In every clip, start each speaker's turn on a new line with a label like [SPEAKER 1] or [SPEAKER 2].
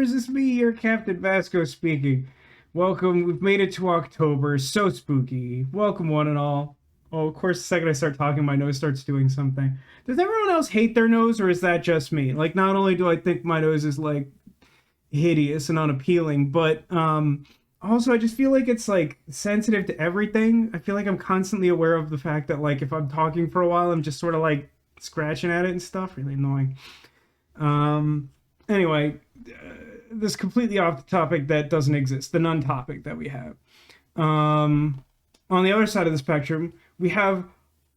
[SPEAKER 1] viewers, it's me here, Captain Vasco speaking. Welcome, we've made it to October, so spooky. Welcome one and all. Oh, of course, the second I start talking, my nose starts doing something. Does everyone else hate their nose, or is that just me? Like, not only do I think my nose is, like, hideous and unappealing, but, also I just feel like it's, like, sensitive to everything. I feel like I'm constantly aware of the fact that, like, if I'm talking for a while, I'm just sort of, like, scratching at it and stuff. Really annoying. Anyway, this completely off the topic that doesn't exist, the non-topic that we have. On the other side of the spectrum, we have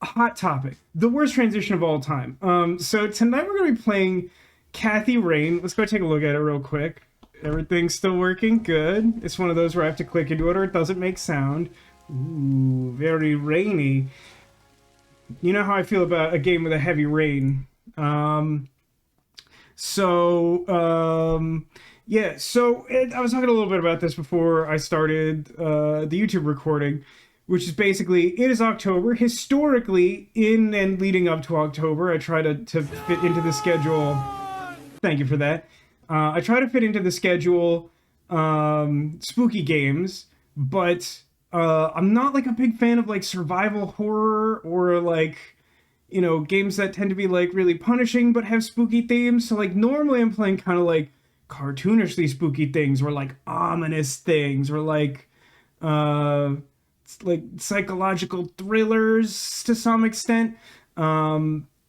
[SPEAKER 1] a hot topic, the worst transition of all time. So tonight we're going to be playing Kathy Rain. Let's go take a look at it real quick. Everything's still working, good. It's one of those where I have to click into it or it doesn't make sound. Ooh, very rainy. You know how I feel about a game with a heavy rain. Yeah, so I was talking a little bit about this before I started the YouTube recording, which is basically, it is October. Historically, in and leading up to October, I try to fit into the schedule. Thank you for that. I try to fit into the schedule spooky games, but I'm not like a big fan of like survival horror or like, you know, games that tend to be like really punishing but have spooky themes. So like normally I'm playing kind of like cartoonishly spooky things or like ominous things or like psychological thrillers to some extent.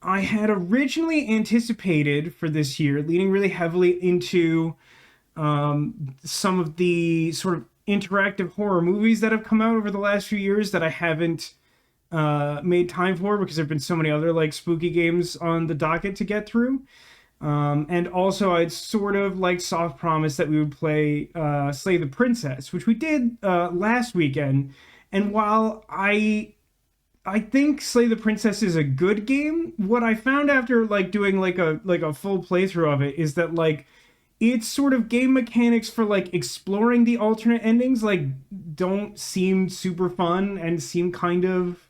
[SPEAKER 1] I had originally anticipated for this year leaning really heavily into some of the sort of interactive horror movies that have come out over the last few years that I haven't made time for because there have been so many other like spooky games on the docket to get through. And also I'd sort of like soft promised that we would play Slay the Princess, which we did last weekend. And while I think Slay the Princess is a good game, what I found after like doing like a full playthrough of it is that like it's sort of game mechanics for like exploring the alternate endings like don't seem super fun and seem kind of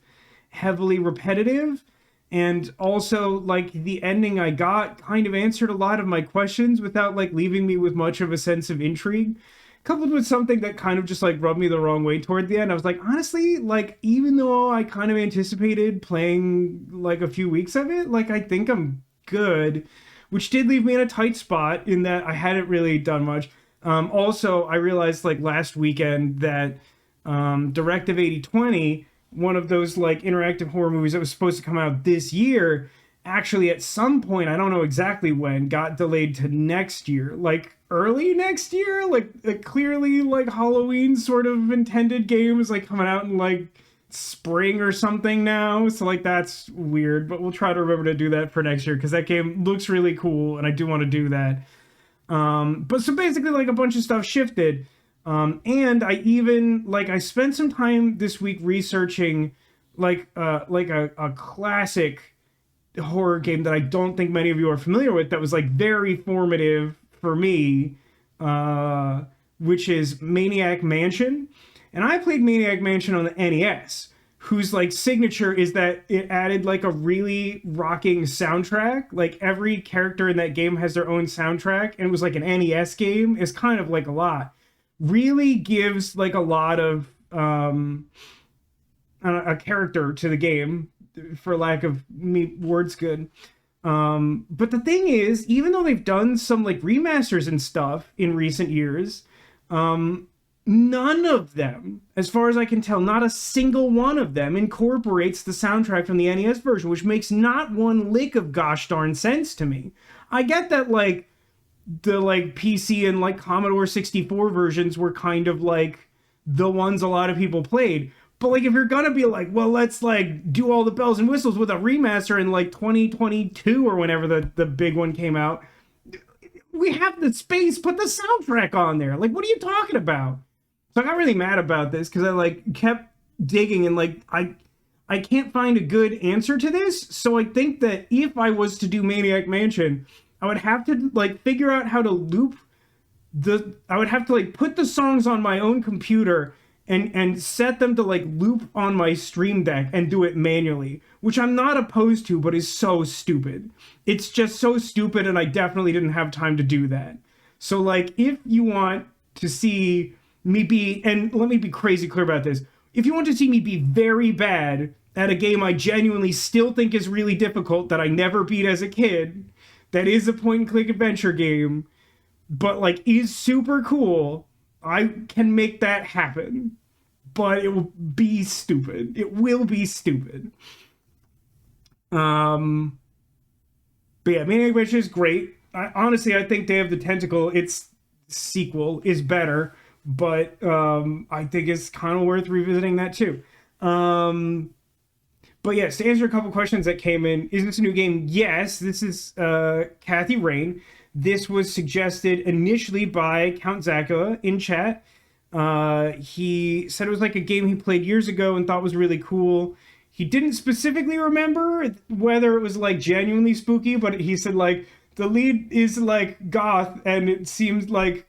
[SPEAKER 1] heavily repetitive. And also like the ending I got kind of answered a lot of my questions without like leaving me with much of a sense of intrigue, coupled with something that kind of just like rubbed me the wrong way toward the end. I was like, honestly, like even though I kind of anticipated playing like a few weeks of it, like I think I'm good, which did leave me in a tight spot in that I hadn't really done much. Also, I realized like last weekend that Directive 8020, one of those like interactive horror movies that was supposed to come out this year, actually at some point, I don't know exactly when, got delayed to next year, like early next year. Like clearly like Halloween sort of intended game is like coming out in like spring or something now, so like that's weird, but we'll try to remember to do that for next year because that game looks really cool and I do want to do that. But so basically like a bunch of stuff shifted. And I even like I spent some time this week researching like a classic horror game that I don't think many of you are familiar with that was like very formative for me, which is Maniac Mansion. And I played Maniac Mansion on the NES, whose like signature is that it added like a really rocking soundtrack. Like every character in that game has their own soundtrack, and it was like an NES game. It's kind of like a lot. Really gives like a lot of a character to the game, for lack of me words good. But the thing is, even though they've done some like remasters and stuff in recent years, none of them, as far as I can tell, not a single one of them incorporates the soundtrack from the NES version, which makes not one lick of gosh darn sense to me. I get that like the like PC and like Commodore 64 versions were kind of like the ones a lot of people played. But like if you're gonna be like, well, let's like do all the bells and whistles with a remaster in like 2022 or whenever the big one came out, we have the space, put the soundtrack on there. Like, what are you talking about? So I got really mad about this because I like kept digging and like I can't find a good answer to this. So I think that if I was to do Maniac Mansion, I would have to like figure out how to loop I would have to like put the songs on my own computer and set them to like loop on my Stream Deck and do it manually, which I'm not opposed to, but is so stupid. It's just so stupid, and I definitely didn't have time to do that. So like if you want to see me be, and let me be crazy clear about this, if you want to see me be very bad at a game I genuinely still think is really difficult that I never beat as a kid, that is a point and click adventure game, but like is super cool, I can make that happen. But it will be stupid. It will be stupid. Um, but yeah, Maniac Mansion is great. Honestly, I think Day of the Tentacle, its sequel, is better, but I think it's kind of worth revisiting that too. Um, but yes, to answer a couple questions that came in, is this a new game? Yes, this is Kathy Rain. This was suggested initially by Count Zacula in chat. He said it was like a game he played years ago and thought was really cool. He didn't specifically remember whether it was like genuinely spooky, but he said like the lead is like goth and it seems like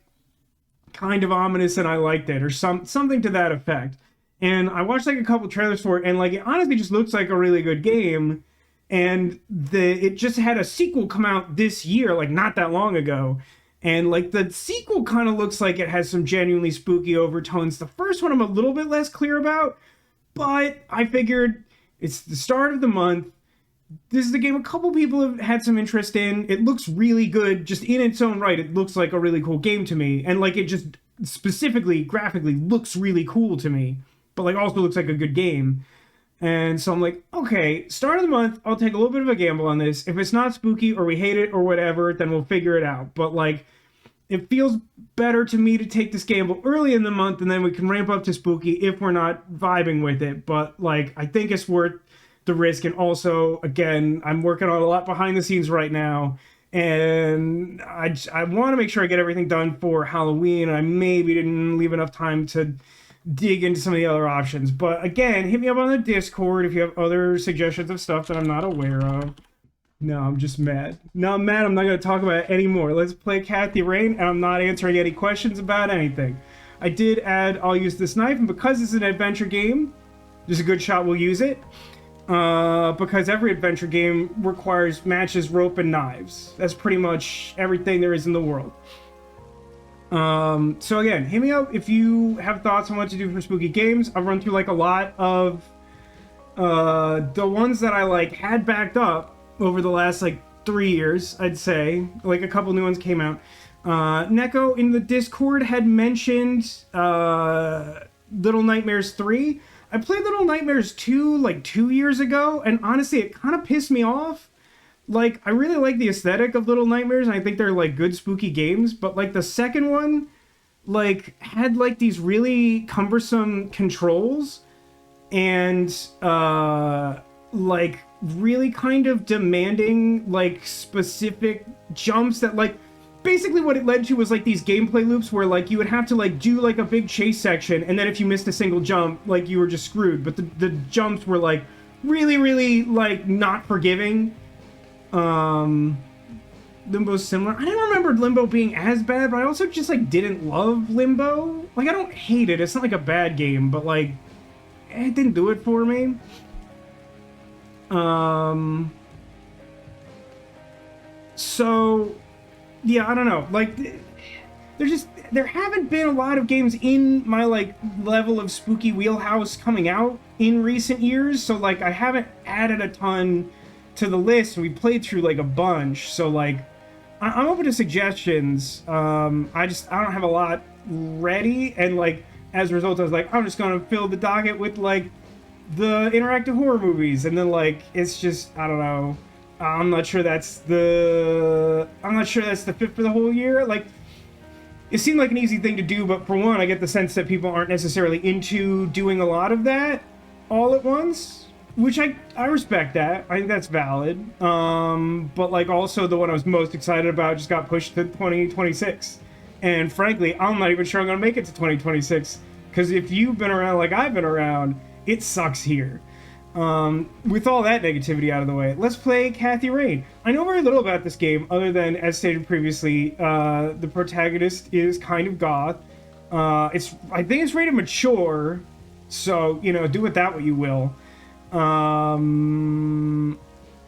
[SPEAKER 1] kind of ominous and I liked it or something to that effect. And I watched like a couple trailers for it and like it honestly just looks like a really good game. And it just had a sequel come out this year, like not that long ago. And like the sequel kind of looks like it has some genuinely spooky overtones. The first one I'm a little bit less clear about, but I figured it's the start of the month. This is a game a couple people have had some interest in. It looks really good just in its own right. It looks like a really cool game to me. And like it just specifically graphically looks really cool to me, but like also looks like a good game. And so I'm like, okay, start of the month, I'll take a little bit of a gamble on this. If it's not spooky or we hate it or whatever, then we'll figure it out. But like, it feels better to me to take this gamble early in the month and then we can ramp up to spooky if we're not vibing with it. But like, I think it's worth the risk. And also, again, I'm working on a lot behind the scenes right now. And I want to make sure I get everything done for Halloween. I maybe didn't leave enough time to dig into some of the other options. But again, hit me up on the Discord if you have other suggestions of stuff that I'm not aware of. No, I'm just mad. No, I'm mad. I'm not going to talk about it anymore. Let's play Kathy Rain, and I'm not answering any questions about anything. I did add, I'll use this knife, and because it's an adventure game, there's a good shot we'll use it. Because every adventure game requires matches, rope, and knives. That's pretty much everything there is in the world. So again, hit me up if you have thoughts on what to do for spooky games. I've run through like a lot of the ones that I like had backed up over the last like 3 years, I'd say. Like a couple new ones came out. Neko in the Discord had mentioned Little Nightmares 3. I played Little Nightmares 2 like 2 years ago, and honestly, it kind of pissed me off. Like, I really like the aesthetic of Little Nightmares, and I think they're like good spooky games, but like the second one, like, had like these really cumbersome controls, and like really kind of demanding like specific jumps that like basically what it led to was like these gameplay loops where like you would have to like do like a big chase section and then if you missed a single jump like you were just screwed, but the jumps were like really like not forgiving. Limbo's similar. I didn't remember Limbo being as bad, but I also just like didn't love Limbo. Like I don't hate it, it's not like a bad game, but like it didn't do it for me. So yeah, I don't know. Like there haven't been a lot of games in my like level of spooky wheelhouse coming out in recent years, so like I haven't added a ton to the list. We played through like a bunch, so like I'm open to suggestions. I don't have a lot ready, and like as a result I was like I'm just gonna fill the docket with like the interactive horror movies, and then like it's just I don't know. I'm not sure that's the fit for the whole year. Like it seemed like an easy thing to do, but for one, I get the sense that people aren't necessarily into doing a lot of that all at once, which I respect that. I think that's valid. But like also the one I was most excited about just got pushed to 2026, and frankly, I'm not even sure I'm gonna make it to 2026 because if you've been around like I've been around, it sucks here. With all that negativity out of the way, let's play Kathy Rain. I know very little about this game, other than, as stated previously, the protagonist is kind of goth. I think it's rated mature, so, you know, do with that what you will.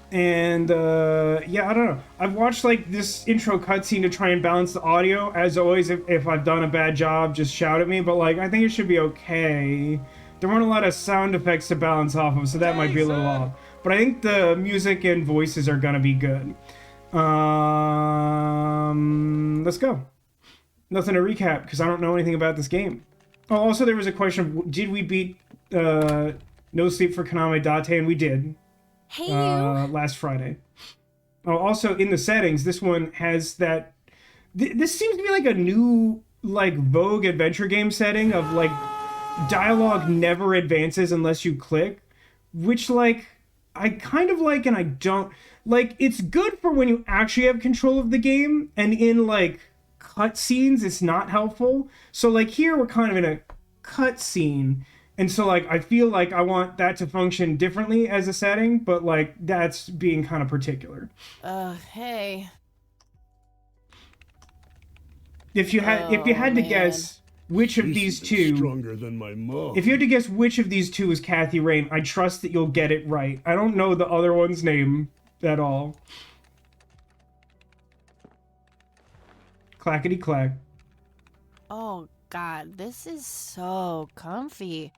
[SPEAKER 1] And yeah, I don't know. I've watched like this intro cutscene to try and balance the audio. As always, if I've done a bad job, just shout at me. But like, I think it should be okay. There weren't a lot of sound effects to balance off of, so that might be a little off. But I think the music and voices are gonna be good. Let's go. Nothing to recap because I don't know anything about this game. Oh, also there was a question of did we beat No Sleep for Kaname Date, and we did.
[SPEAKER 2] Hey, you.
[SPEAKER 1] Last Friday. Oh, also in the settings, this one has that. This seems to be like a new like Vogue adventure game setting of like dialogue never advances unless you click, which like I kind of like and I don't like. It's good for when you actually have control of the game, and in like cutscenes, it's not helpful. So like here we're kind of in a cutscene. And so, like, I feel like I want that to function differently as a setting, but, like, that's being kind of particular.
[SPEAKER 2] Hey.
[SPEAKER 1] If you had to guess which of these two,
[SPEAKER 3] stronger than my mom.
[SPEAKER 1] if you had to guess which of these two is Kathy Rain, I trust that you'll get it right. I don't know the other one's name at all. Clackety clack.
[SPEAKER 2] Oh, God, this is so comfy.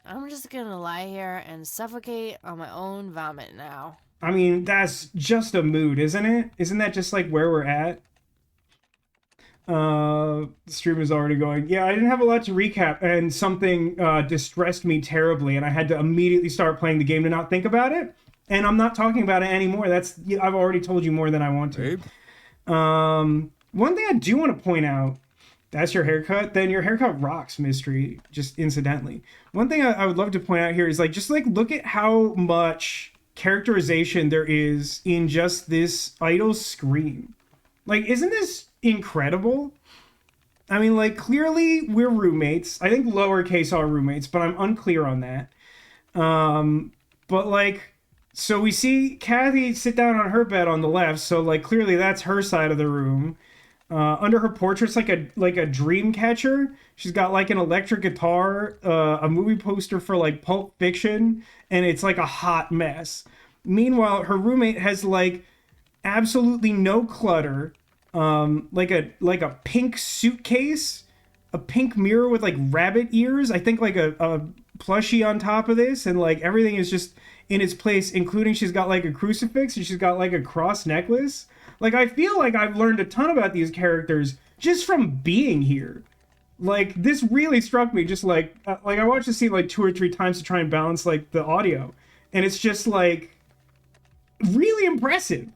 [SPEAKER 2] I'm just gonna lie here and suffocate on my own vomit now.
[SPEAKER 1] I mean, that's just a mood, isn't it? Isn't that just like where we're at? The stream is already going. Yeah, I didn't have a lot to recap, and something distressed me terribly, and I had to immediately start playing the game to not think about it. And I'm not talking about it anymore. I've already told you more than I want to. One thing I do want to point out. That's your haircut? Then your haircut rocks, Mystery, just incidentally. One thing I would love to point out here is, like, just, like, look at how much characterization there is in just this idle screen. Like, isn't this incredible? I mean, like, clearly we're roommates. I think lowercase are roommates, but I'm unclear on that. But, like, so we see Kathy sit down on her bed on the left, so, like, clearly that's her side of the room. Under her portrait's like a dream catcher. She's got like an electric guitar, a movie poster for like Pulp Fiction, and it's like a hot mess. Meanwhile, her roommate has like absolutely no clutter, like a pink suitcase, a pink mirror with like rabbit ears. I think like a plushie on top of this, and like everything is just in its place, including she's got like a crucifix and she's got like a cross necklace. Like, I feel like I've learned a ton about these characters just from being here. Like, this really struck me just like I watched the scene like 2 or 3 times to try and balance like the audio. And it's just like really impressive.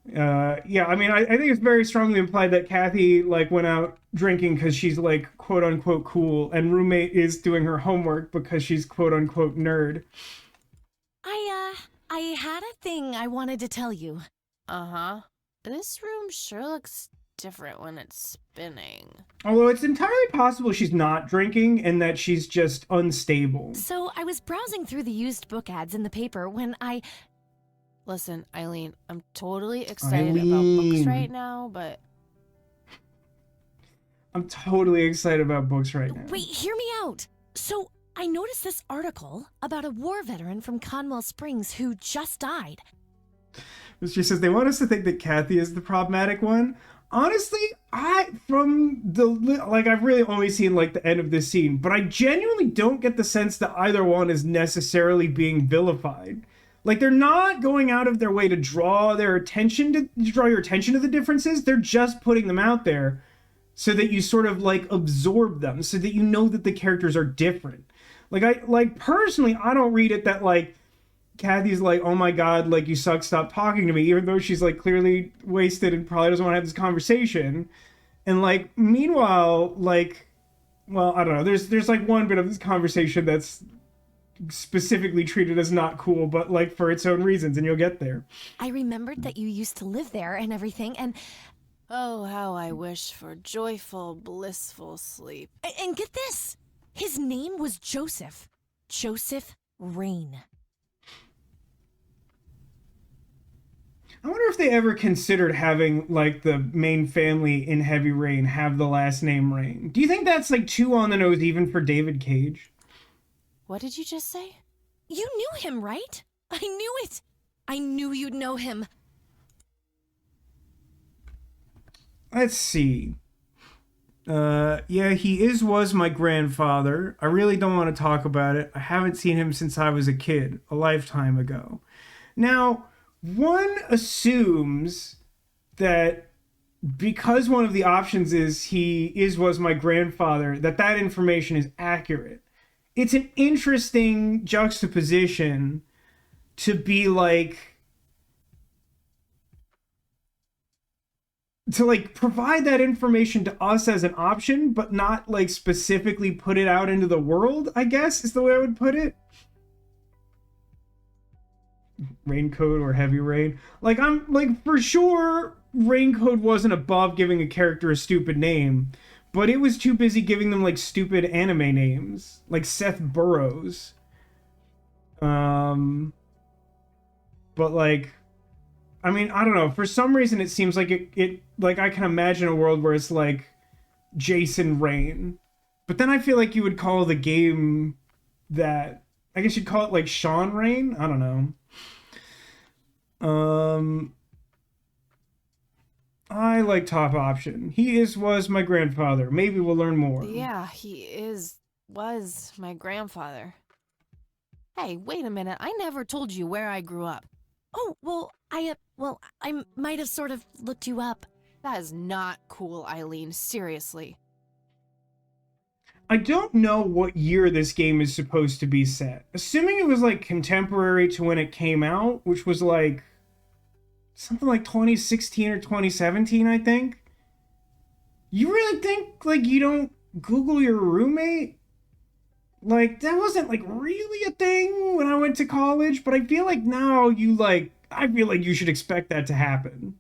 [SPEAKER 1] Yeah, I mean, I think it's very strongly implied that Kathy like went out drinking because she's like quote unquote cool, and roommate is doing her homework because she's quote unquote nerd.
[SPEAKER 4] I had a thing I wanted to tell you.
[SPEAKER 2] Uh-huh. This room sure looks different when it's spinning.
[SPEAKER 1] Although it's entirely possible she's not drinking and that she's just unstable.
[SPEAKER 4] So I was browsing through the used book ads in the paper when I...
[SPEAKER 2] Listen, Eileen, I'm totally excited about books right now, but...
[SPEAKER 1] I'm totally excited about books right now.
[SPEAKER 4] Wait, hear me out. So I noticed this article about a war veteran from Conwell Springs who just died.
[SPEAKER 1] She says they want us to think that Kathy is the problematic one. Honestly, I've really only seen like the end of this scene, but I genuinely don't get the sense that either one is necessarily being vilified. Like, they're not going out of their way to draw your attention to the differences. They're just putting them out there so that you sort of like absorb them, so that you know that the characters are different. Like personally, I don't read it that like Kathy's like, oh my god, like, you suck, stop talking to me, even though she's like clearly wasted and probably doesn't want to have this conversation. And like, meanwhile, like, well, I don't know, there's like one bit of this conversation that's specifically treated as not cool, but like for its own reasons, and you'll get there.
[SPEAKER 4] I remembered that you used to live there and everything, and...
[SPEAKER 2] Oh, how I wish for joyful, blissful sleep.
[SPEAKER 4] And get this! His name was Joseph. Joseph Rain.
[SPEAKER 1] I wonder if they ever considered having like the main family in Heavy Rain have the last name Rain. Do you think that's like too on the nose even for David Cage?
[SPEAKER 2] What did you just say?
[SPEAKER 4] You knew him, right? I knew it! I knew you'd know him.
[SPEAKER 1] Let's see. Yeah, was my grandfather. I really don't want to talk about it. I haven't seen him since I was a kid, a lifetime ago. Now, one assumes that because one of the options is was my grandfather, that information is accurate. It's an interesting juxtaposition to be like, to like provide that information to us as an option, but not like specifically put it out into the world, I guess is the way I would put it. Raincoat or heavy rain. Like, I'm like, for sure Raincoat wasn't above giving a character a stupid name, but it was too busy giving them like stupid anime names, like Seth Burrows. But like, I mean, I don't know. For some reason, it seems like it like I can imagine a world where it's like Jason Rain, but then I feel like you would call the game that. I guess you'd call it like Sean Rain. I don't know. I like top option. Was my grandfather. Maybe we'll learn more.
[SPEAKER 2] Yeah, was my grandfather. Hey, wait a minute. I never told you where I grew up.
[SPEAKER 4] Oh, well, I might have sort of looked you up.
[SPEAKER 2] That is not cool, Eileen. Seriously.
[SPEAKER 1] I don't know what year this game is supposed to be set. Assuming it was like contemporary to when it came out, which was like something like 2016 or 2017, I think. You really think like you don't Google your roommate? Like, that wasn't like really a thing when I went to college, but I feel like now I feel like you should expect that to happen.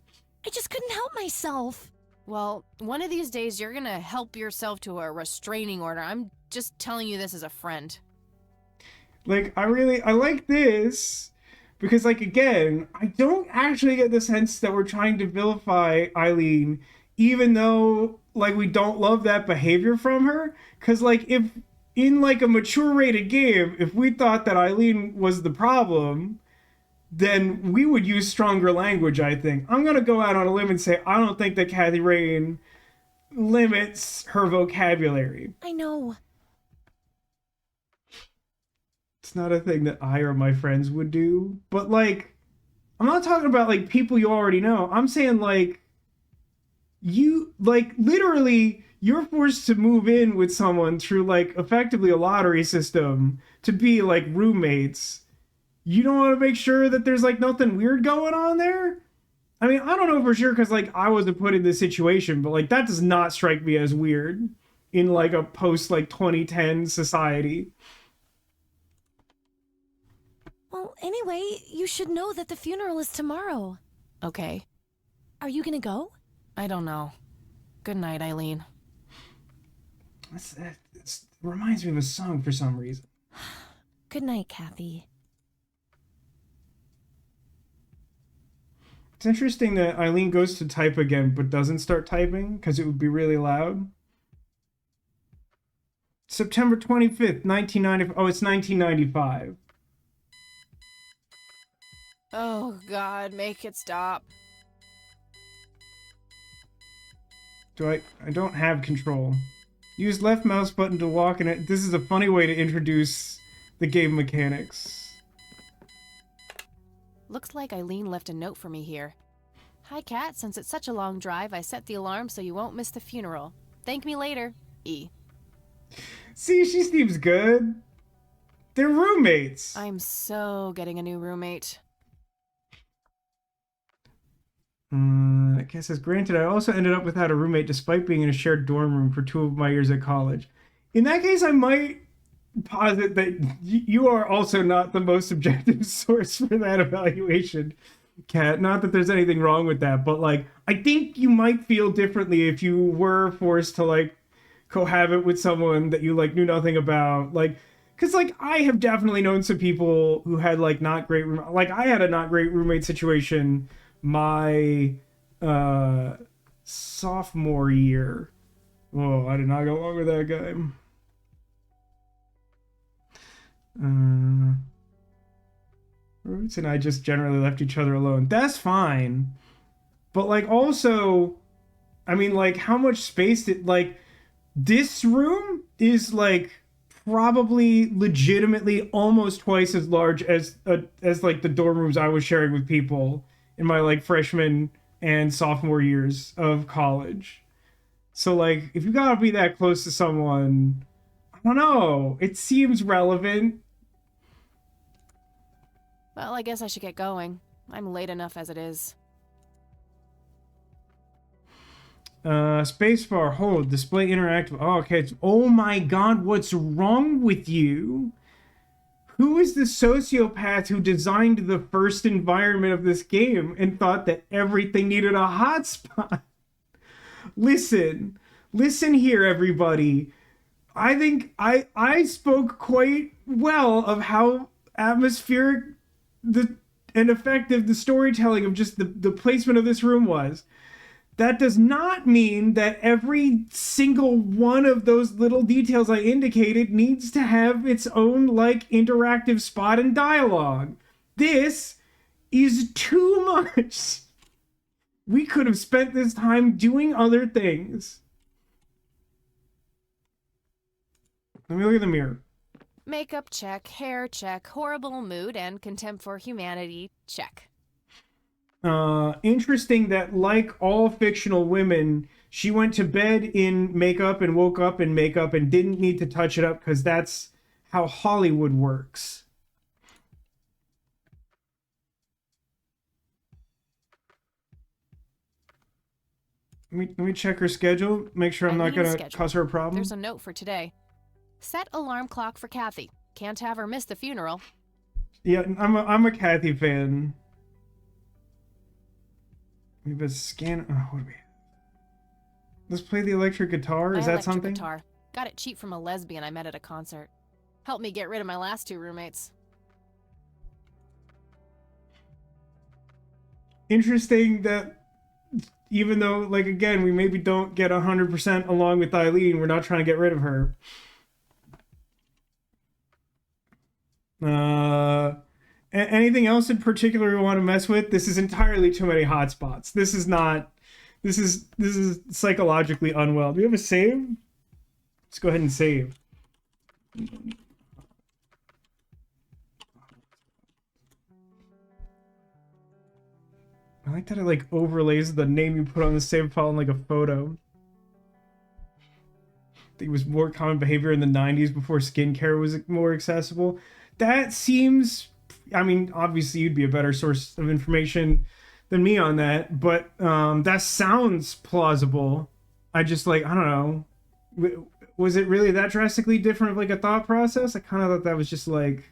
[SPEAKER 4] I just couldn't help myself.
[SPEAKER 2] Well, one of these days you're gonna help yourself to a restraining order. I'm just telling you this as a friend.
[SPEAKER 1] Like, I like this because, like, again, I don't actually get the sense that we're trying to vilify Eileen, even though, like, we don't love that behavior from her. Because, like, if in, like, a mature rated game, if we thought that Eileen was the problem, then we would use stronger language, I think. I'm going to go out on a limb and say I don't think that Kathy Rain limits her vocabulary.
[SPEAKER 4] I know.
[SPEAKER 1] It's not a thing that I or my friends would do. But, like, I'm not talking about, like, people you already know. I'm saying, like, you, like, literally, you're forced to move in with someone through, like, effectively a lottery system to be, like, roommates. You don't want to make sure that there's like nothing weird going on there? I mean, I don't know for sure because like I wasn't put in this situation, but like that does not strike me as weird in like a post like 2010 society.
[SPEAKER 4] Well, anyway, you should know that the funeral is tomorrow.
[SPEAKER 2] Okay.
[SPEAKER 4] Are you gonna go?
[SPEAKER 2] I don't know. Good night, Eileen.
[SPEAKER 1] It reminds me of a song for some reason.
[SPEAKER 4] Good night, Kathy.
[SPEAKER 1] It's interesting that Eileen goes to type again but doesn't start typing because it would be really loud. September 25th, 1990. Oh, it's 1995.
[SPEAKER 2] Oh, God, make it stop.
[SPEAKER 1] I don't have control. Use left mouse button to walk in it. This is a funny way to introduce the game mechanics.
[SPEAKER 2] Looks like Eileen left a note for me here. Hi, Kat. Since it's such a long drive, I set the alarm so you won't miss the funeral. Thank me later. E.
[SPEAKER 1] See, she seems good. They're roommates.
[SPEAKER 2] I'm so getting a new roommate.
[SPEAKER 1] I guess as granted, I also ended up without a roommate despite being in a shared dorm room for 2 of my years at college. In that case, I might posit that you are also not the most objective source for that evaluation, Kat. Not that there's anything wrong with that, but like I think you might feel differently if you were forced to like cohabit with someone that you like knew nothing about, like because like I have definitely known some people who had like not great like I had a not great roommate situation my sophomore year. Oh, I did not go along with that guy. Roots and I just generally left each other alone. That's fine. But like also, I mean like how much space did like this room is like probably legitimately almost twice as large as like the dorm rooms I was sharing with people in my like freshman and sophomore years of college. So like if you gotta be that close to someone, I don't know. It seems relevant.
[SPEAKER 2] Well, I guess I should get going. I'm late enough as it is.
[SPEAKER 1] Spacebar, hold, display interactive. Oh, okay. Oh my god, what's wrong with you? Who is the sociopath who designed the first environment of this game and thought that everything needed a hotspot? Listen here, everybody. I think I spoke quite well of how atmospheric and effective the storytelling of just the placement of this room was. That does not mean that every single one of those little details I indicated needs to have its own, like, interactive spot and dialogue. This is too much. We could have spent this time doing other things. Let me look at the mirror.
[SPEAKER 2] Makeup check, hair check, horrible mood and contempt for humanity check.
[SPEAKER 1] Interesting that, like all fictional women, she went to bed in makeup and woke up in makeup and didn't need to touch it up because that's how Hollywood works. Let me check her schedule, make sure I'm not going to cause her a problem.
[SPEAKER 2] There's a note for today. Set alarm clock for Kathy. Can't have her miss the funeral.
[SPEAKER 1] Yeah, I'm a Kathy fan. We have a scan. Oh, what do we have? Let's play the electric guitar. Is that something?
[SPEAKER 2] Guitar. Got it cheap from a lesbian I met at a concert. Helped me get rid of my last two roommates.
[SPEAKER 1] Interesting that even though, like, again, we maybe don't get 100% along with Eileen, we're not trying to get rid of her. Anything else in particular we want to mess with? This is entirely too many hotspots. This is psychologically unwell. Do we have a save? Let's go ahead and save. I like that it like overlays the name you put on the save file in like a photo. I think it was more common behavior in the 90s before skincare was more accessible. That seems, I mean, obviously you'd be a better source of information than me on that, but that sounds plausible. I just like, I don't know. Was it really that drastically different of like a thought process? I kind of thought that was just like,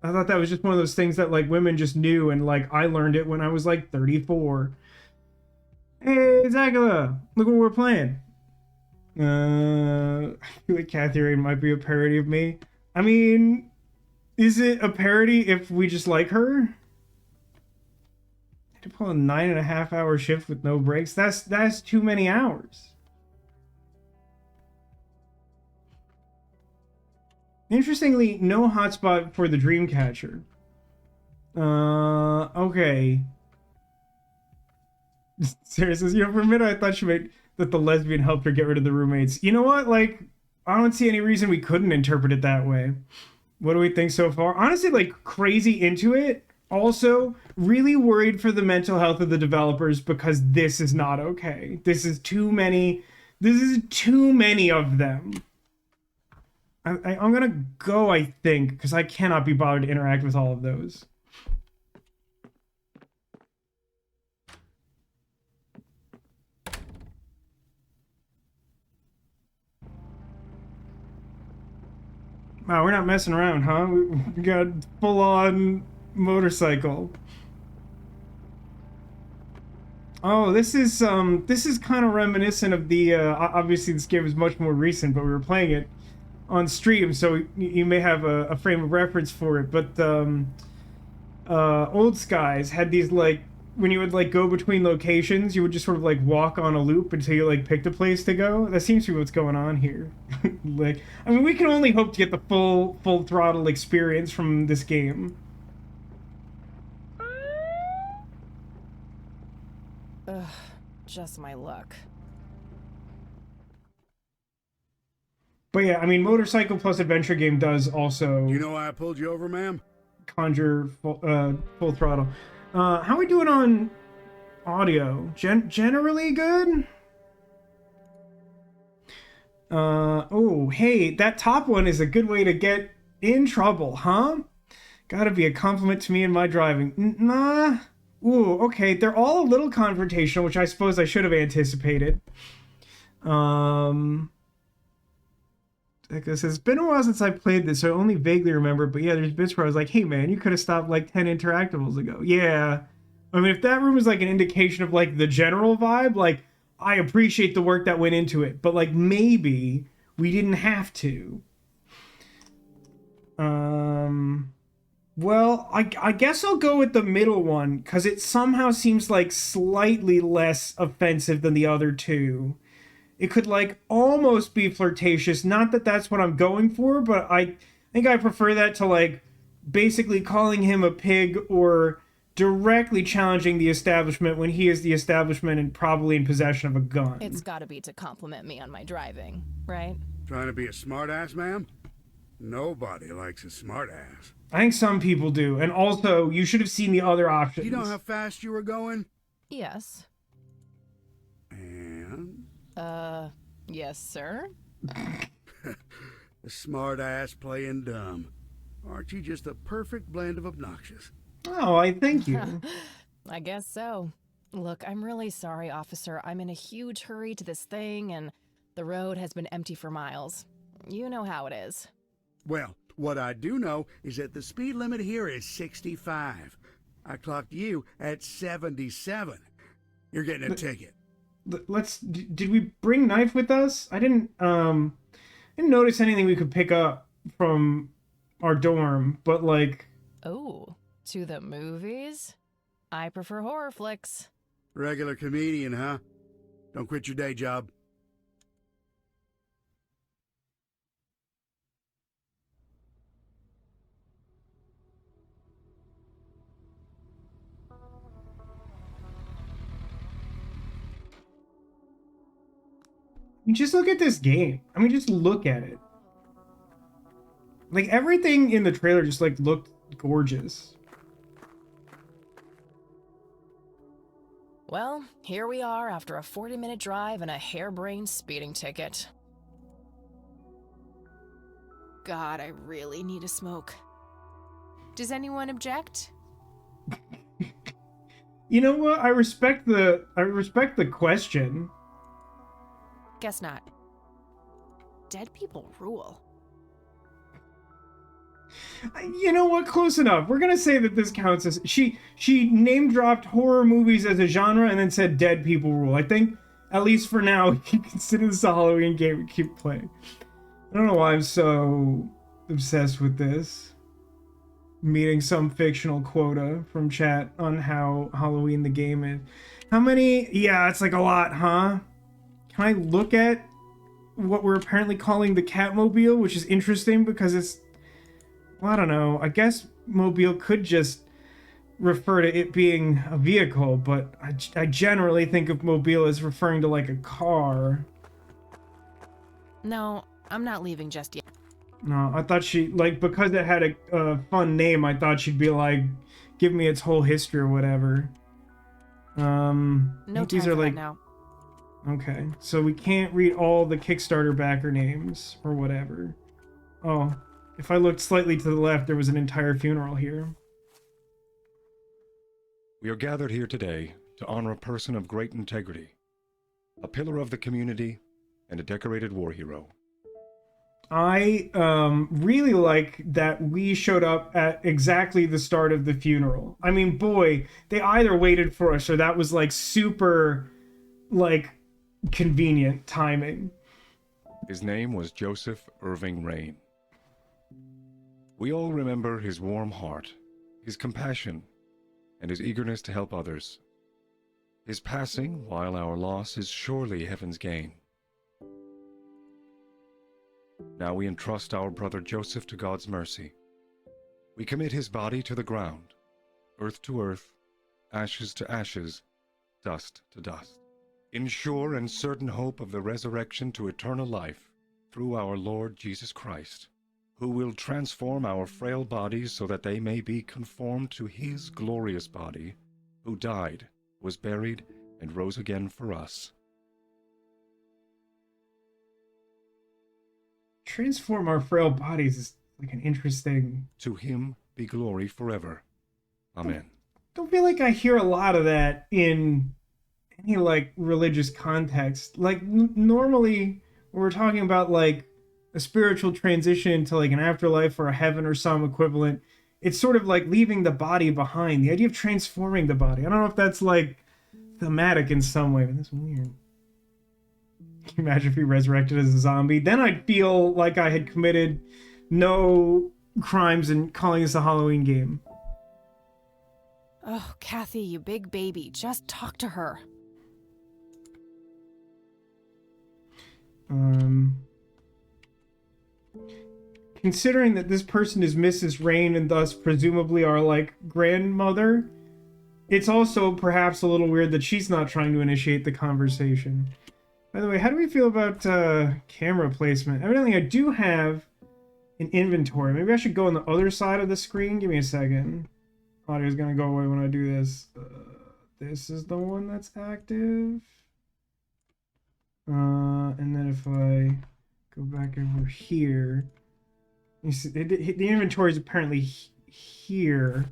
[SPEAKER 1] I thought that was just one of those things that like women just knew, and like I learned it when I was like 34. Hey, Zagala, look what we're playing. I feel like Kathy Rain might be a parody of me. I mean, is it a parody if we just like her? I had to pull a 9.5-hour shift with no breaks. That's too many hours. Interestingly, no hotspot for the Dreamcatcher. Okay. Seriously, you know, for a minute I thought she made that the lesbian helped her get rid of the roommates. You know what? Like, I don't see any reason we couldn't interpret it that way. What do we think so far? Honestly, like, crazy into it. Also, really worried for the mental health of the developers because this is not okay. This is too many. This is too many of them. I'm gonna go, I think, because I cannot be bothered to interact with all of those. Wow, we're not messing around, huh? We got full-on motorcycle. Oh, this is kind of reminiscent of the. Obviously, this game is much more recent, but we were playing it on stream, so you may have a frame of reference for it. But Old Skies had these like when you would like go between locations, you would just sort of like walk on a loop until you like picked a place to go. That seems to be what's going on here. Like, I mean, we can only hope to get the full throttle experience from this game.
[SPEAKER 2] just my luck.
[SPEAKER 1] But yeah, I mean, motorcycle plus adventure game does also
[SPEAKER 3] You know why I pulled you over, ma'am?
[SPEAKER 1] conjure full throttle. How are we doing on audio? Generally good? Oh, hey, that top one is a good way to get in trouble, huh? Gotta be a compliment to me and my driving. Nah. Ooh, okay, they're all a little confrontational, which I suppose I should have anticipated. Like this, it's been a while since I played this, so I only vaguely remember. But yeah, there's bits where I was like, "Hey, man, you could have stopped like 10 interactables ago." Yeah, I mean, if that room is like an indication of like the general vibe, like I appreciate the work that went into it, but like maybe we didn't have to. Well, I guess I'll go with the middle one because it somehow seems like slightly less offensive than the other two. It could like almost be flirtatious. Not that that's what I'm going for, but I think I prefer that to like basically calling him a pig or directly challenging the establishment when he is the establishment and probably in possession of a gun.
[SPEAKER 5] It's gotta be to compliment me on my driving, right?
[SPEAKER 3] Trying to be a smartass, ma'am? Nobody likes a smartass.
[SPEAKER 1] I think some people do. And also, you should have seen the other options.
[SPEAKER 3] You know how fast you were going?
[SPEAKER 5] Yes.
[SPEAKER 3] And?
[SPEAKER 5] Yes, sir?
[SPEAKER 3] A smartass playing dumb. Aren't you just a perfect blend of obnoxious?
[SPEAKER 1] Oh, I thank you.
[SPEAKER 5] I guess so. Look, I'm really sorry, officer. I'm in a huge hurry to this thing, and the road has been empty for miles. You know how it is.
[SPEAKER 3] Well, what I do know is that the speed limit here is 65. I clocked you at 77. You're getting a ticket.
[SPEAKER 1] Did we bring knife with us? I didn't notice anything we could pick up from our dorm, but like,
[SPEAKER 5] Oh, to the movies? I prefer horror flicks.
[SPEAKER 3] Regular comedian, huh? Don't quit your day job.
[SPEAKER 1] you just look at this game. I mean, just look at it. Like everything in the trailer just like looked gorgeous.
[SPEAKER 5] Well, here we are after a 40-minute drive and a harebrained speeding ticket.
[SPEAKER 2] God, I really need a smoke. Does anyone object?
[SPEAKER 1] You know what? I respect the question.
[SPEAKER 2] Guess not. Dead people rule.
[SPEAKER 1] You know what? Close enough. We're gonna say that this counts as she name dropped horror movies as a genre and then said dead people rule. I think at least for now you can consider this a Halloween game and keep playing. I don't know why I'm so obsessed with this. Meeting some fictional quota from chat on how Halloween the game is. How many? Yeah, it's like a lot, huh? Can I look at what we're apparently calling the Catmobile, which is interesting because it's, well, I don't know. I guess mobile could just refer to it being a vehicle, but I generally think of mobile as referring to like a car.
[SPEAKER 2] No, I'm not leaving just yet.
[SPEAKER 1] No, I thought she, like, because it had a fun name, I thought she'd be like, give me its whole history or whatever.
[SPEAKER 2] No time
[SPEAKER 1] these
[SPEAKER 2] for
[SPEAKER 1] are
[SPEAKER 2] that
[SPEAKER 1] like,
[SPEAKER 2] now.
[SPEAKER 1] okay, so we can't read all the Kickstarter backer names or whatever. Oh, if I looked slightly to the left, there was an entire funeral here.
[SPEAKER 6] We are gathered here today to honor a person of great integrity, a pillar of the community, and a decorated war hero.
[SPEAKER 1] I really like that we showed up at exactly the start of the funeral. I mean, boy, they either waited for us or that was like super, like, convenient timing.
[SPEAKER 6] His name was Joseph Irving Rain. We all remember his warm heart, his compassion, and his eagerness to help others. His passing, while our loss, is surely heaven's gain. Now we entrust our brother Joseph to God's mercy. We commit his body to the ground, earth to earth, ashes to ashes, dust to dust. in sure and certain hope of the resurrection to eternal life through our Lord Jesus Christ, who will transform our frail bodies so that they may be conformed to his glorious body, who died, was buried, and rose again for us.
[SPEAKER 1] Transform our frail bodies is like an interesting...
[SPEAKER 6] To him be glory forever. Amen.
[SPEAKER 1] Don't feel like I hear a lot of that in any like religious context. Like normally when we're talking about like a spiritual transition to like an afterlife or a heaven or some equivalent, it's sort of like leaving the body behind. The idea of transforming the body. I don't know if that's like thematic in some way, but that's weird. Can you imagine if he resurrected as a zombie? Then I'd feel like I had committed no crimes in calling this a Halloween game.
[SPEAKER 2] Oh, Kathy, you big baby. Just talk to her.
[SPEAKER 1] Considering that this person is Mrs. Rain and thus presumably our, like, grandmother, it's also perhaps a little weird that she's not trying to initiate the conversation. By the way, how do we feel about camera placement? Evidently, I do have an inventory. Maybe I should go on the other side of the screen. Give me a second. Audio's gonna go away when I do this. This is the one that's active. And then if I go back over here, you see the inventory is apparently here,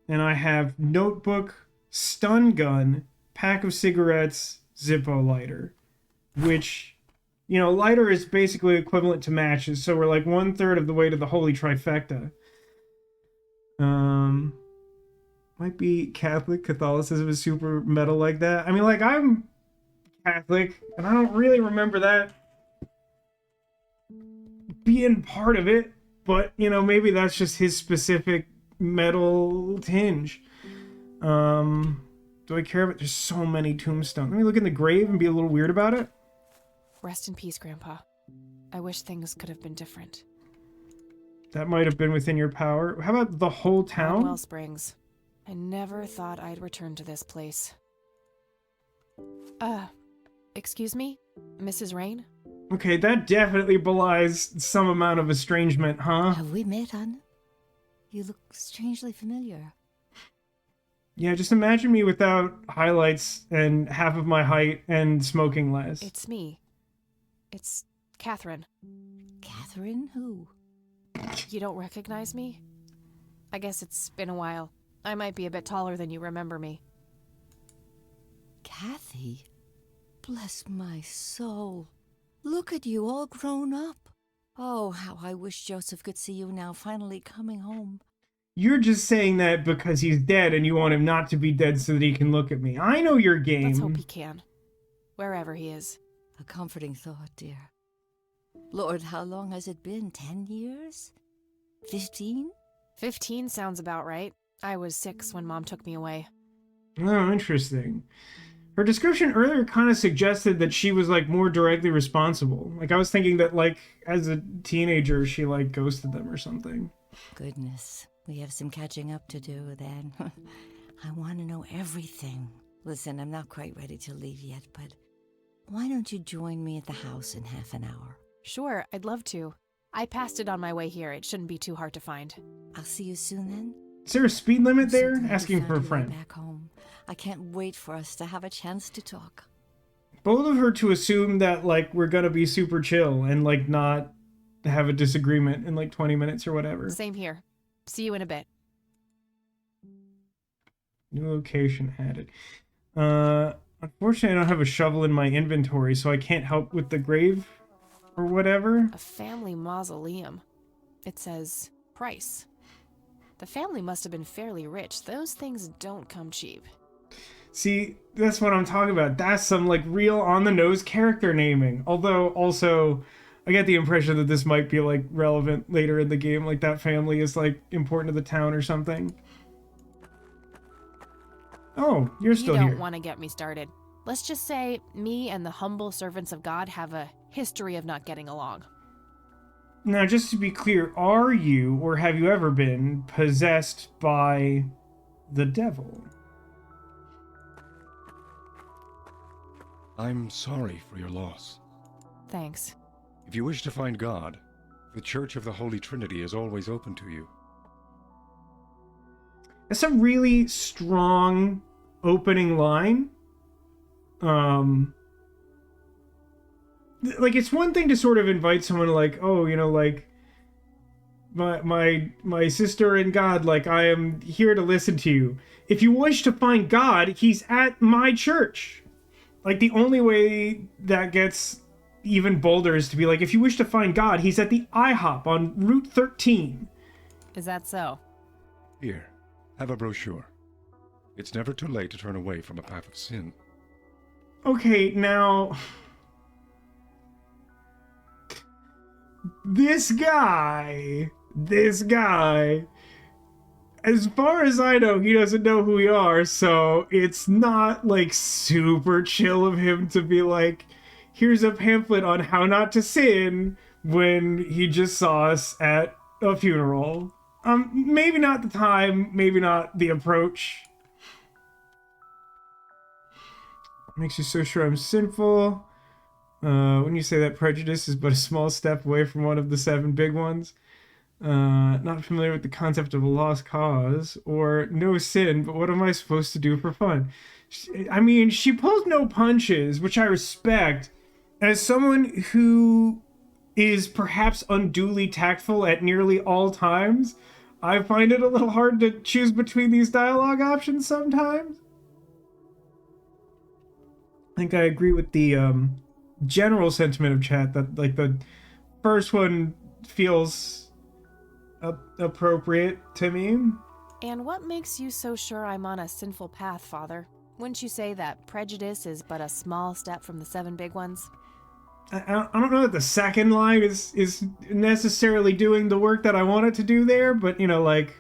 [SPEAKER 1] and I have notebook, stun gun, pack of cigarettes, Zippo lighter, which, you know, lighter is basically equivalent to matches, so we're like 1/3 of the way to the holy trifecta. Might be Catholicism is super metal like that. I mean, like, I'm Catholic, and I don't really remember that being part of it, but, you know, maybe that's just his specific metal tinge. Do I care about? There's so many tombstones. Let me look in the grave and be a little weird about it.
[SPEAKER 2] Rest in peace, Grandpa. I wish things could have been different.
[SPEAKER 1] That might have been within your power. How about the whole town?
[SPEAKER 2] Well Springs. I never thought I'd return to this place. Excuse me? Mrs. Rain?
[SPEAKER 1] Okay, that definitely belies some amount of estrangement, huh?
[SPEAKER 4] Have we met, Anna? You look strangely familiar.
[SPEAKER 1] Yeah, just imagine me without highlights and half of my height and smoking less.
[SPEAKER 2] It's me. It's Catherine.
[SPEAKER 4] Catherine who?
[SPEAKER 2] You don't recognize me? I guess it's been a while. I might be a bit taller than you remember me.
[SPEAKER 4] Kathy? Bless my soul. Look at you, all grown up. Oh, how I wish Joseph could see you now, finally coming home.
[SPEAKER 1] You're just saying that because he's dead and you want him not to be dead so that he can look at me. I know your game.
[SPEAKER 2] Let's hope he can. Wherever he is.
[SPEAKER 4] A comforting thought, dear. Lord, how long has it been? 10 years? 15?
[SPEAKER 2] 15 sounds about right. I was 6 when Mom took me away.
[SPEAKER 1] Oh, interesting. Her description earlier kind of suggested that she was, like, more directly responsible. Like, I was thinking that, like, as a teenager, she, like, ghosted them or something.
[SPEAKER 4] Goodness, we have some catching up to do then. I want to know everything. Listen, I'm not quite ready to leave yet, but why don't you join me at the house in half an hour?
[SPEAKER 2] Sure, I'd love to. I passed it on my way here. It shouldn't be too hard to find.
[SPEAKER 4] I'll see you soon then.
[SPEAKER 1] Is there a speed limit there?
[SPEAKER 4] So glad you
[SPEAKER 1] Asking for a
[SPEAKER 4] found your way
[SPEAKER 1] friend.
[SPEAKER 4] back home. I can't wait for us to have a chance to talk.
[SPEAKER 1] Both of her to assume that, like, we're gonna be super chill and, like, not have a disagreement in, like, 20 minutes or whatever.
[SPEAKER 2] Same here. See you in a bit.
[SPEAKER 1] New location added. Unfortunately, I don't have a shovel in my inventory, so I can't help with the grave or whatever.
[SPEAKER 2] A family mausoleum. It says price. The family must have been fairly rich. Those things don't come cheap.
[SPEAKER 1] See, that's what I'm talking about. That's some, like, real on-the-nose character naming. Although, also, I get the impression that this might be, like, relevant later in the game. Like, that family is, like, important to the town or something. Oh, you're still
[SPEAKER 2] here. You
[SPEAKER 1] here.
[SPEAKER 2] don't want to get me started. Let's just say me and the humble servants of God have a history of not getting along.
[SPEAKER 1] Now, just to be clear, are you, or have you ever been, possessed by the devil?
[SPEAKER 6] I'm sorry for your loss.
[SPEAKER 5] Thanks.
[SPEAKER 6] If you wish to find God, the Church of the Holy Trinity is always open to you.
[SPEAKER 1] That's a really strong opening line. Like, it's one thing to sort of invite someone like, oh, you know, like, my sister in God, like, I am here to listen to you. If you wish to find God, he's at my church. Like, the only way that gets even bolder is to be like, if you wish to find God, he's at the IHOP on Route 13.
[SPEAKER 5] Is that so?
[SPEAKER 6] Here, have a brochure. It's never too late to turn away from a path of sin.
[SPEAKER 1] Okay, now... This guy, as far as I know, he doesn't know who we are, so it's not, like, super chill of him to be like, here's a pamphlet on how not to sin when he just saw us at a funeral. Maybe not the time, maybe not the approach. Makes you so sure I'm sinful. When you say that prejudice is but a small step away from one of the 7 big ones. Not familiar with the concept of a lost cause, or no sin, but what am I supposed to do for fun? I mean, she pulls no punches, which I respect. As someone who is perhaps unduly tactful at nearly all times, I find it a little hard to choose between these dialogue options sometimes. I think I agree with the general sentiment of chat that, like, the first one feels appropriate to me.
[SPEAKER 5] And what makes you so sure I'm on a sinful path, Father? Wouldn't you say that prejudice is but a small step from the 7 big ones?
[SPEAKER 1] I don't know that the second line is necessarily doing the work that I want it to do there, but, you know, like,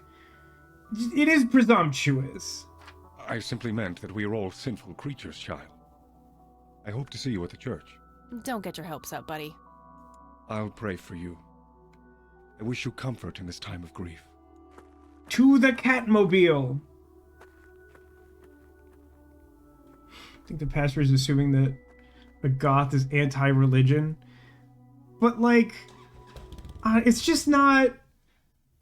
[SPEAKER 1] it is presumptuous.
[SPEAKER 6] I simply meant that we are all sinful creatures, child. I hope to see you at the church.
[SPEAKER 5] Don't get your hopes up, buddy.
[SPEAKER 6] I'll pray for you. I wish you comfort in this time of grief.
[SPEAKER 1] To the Catmobile! I think the pastor is assuming that a goth is anti-religion. But, like, it's just not...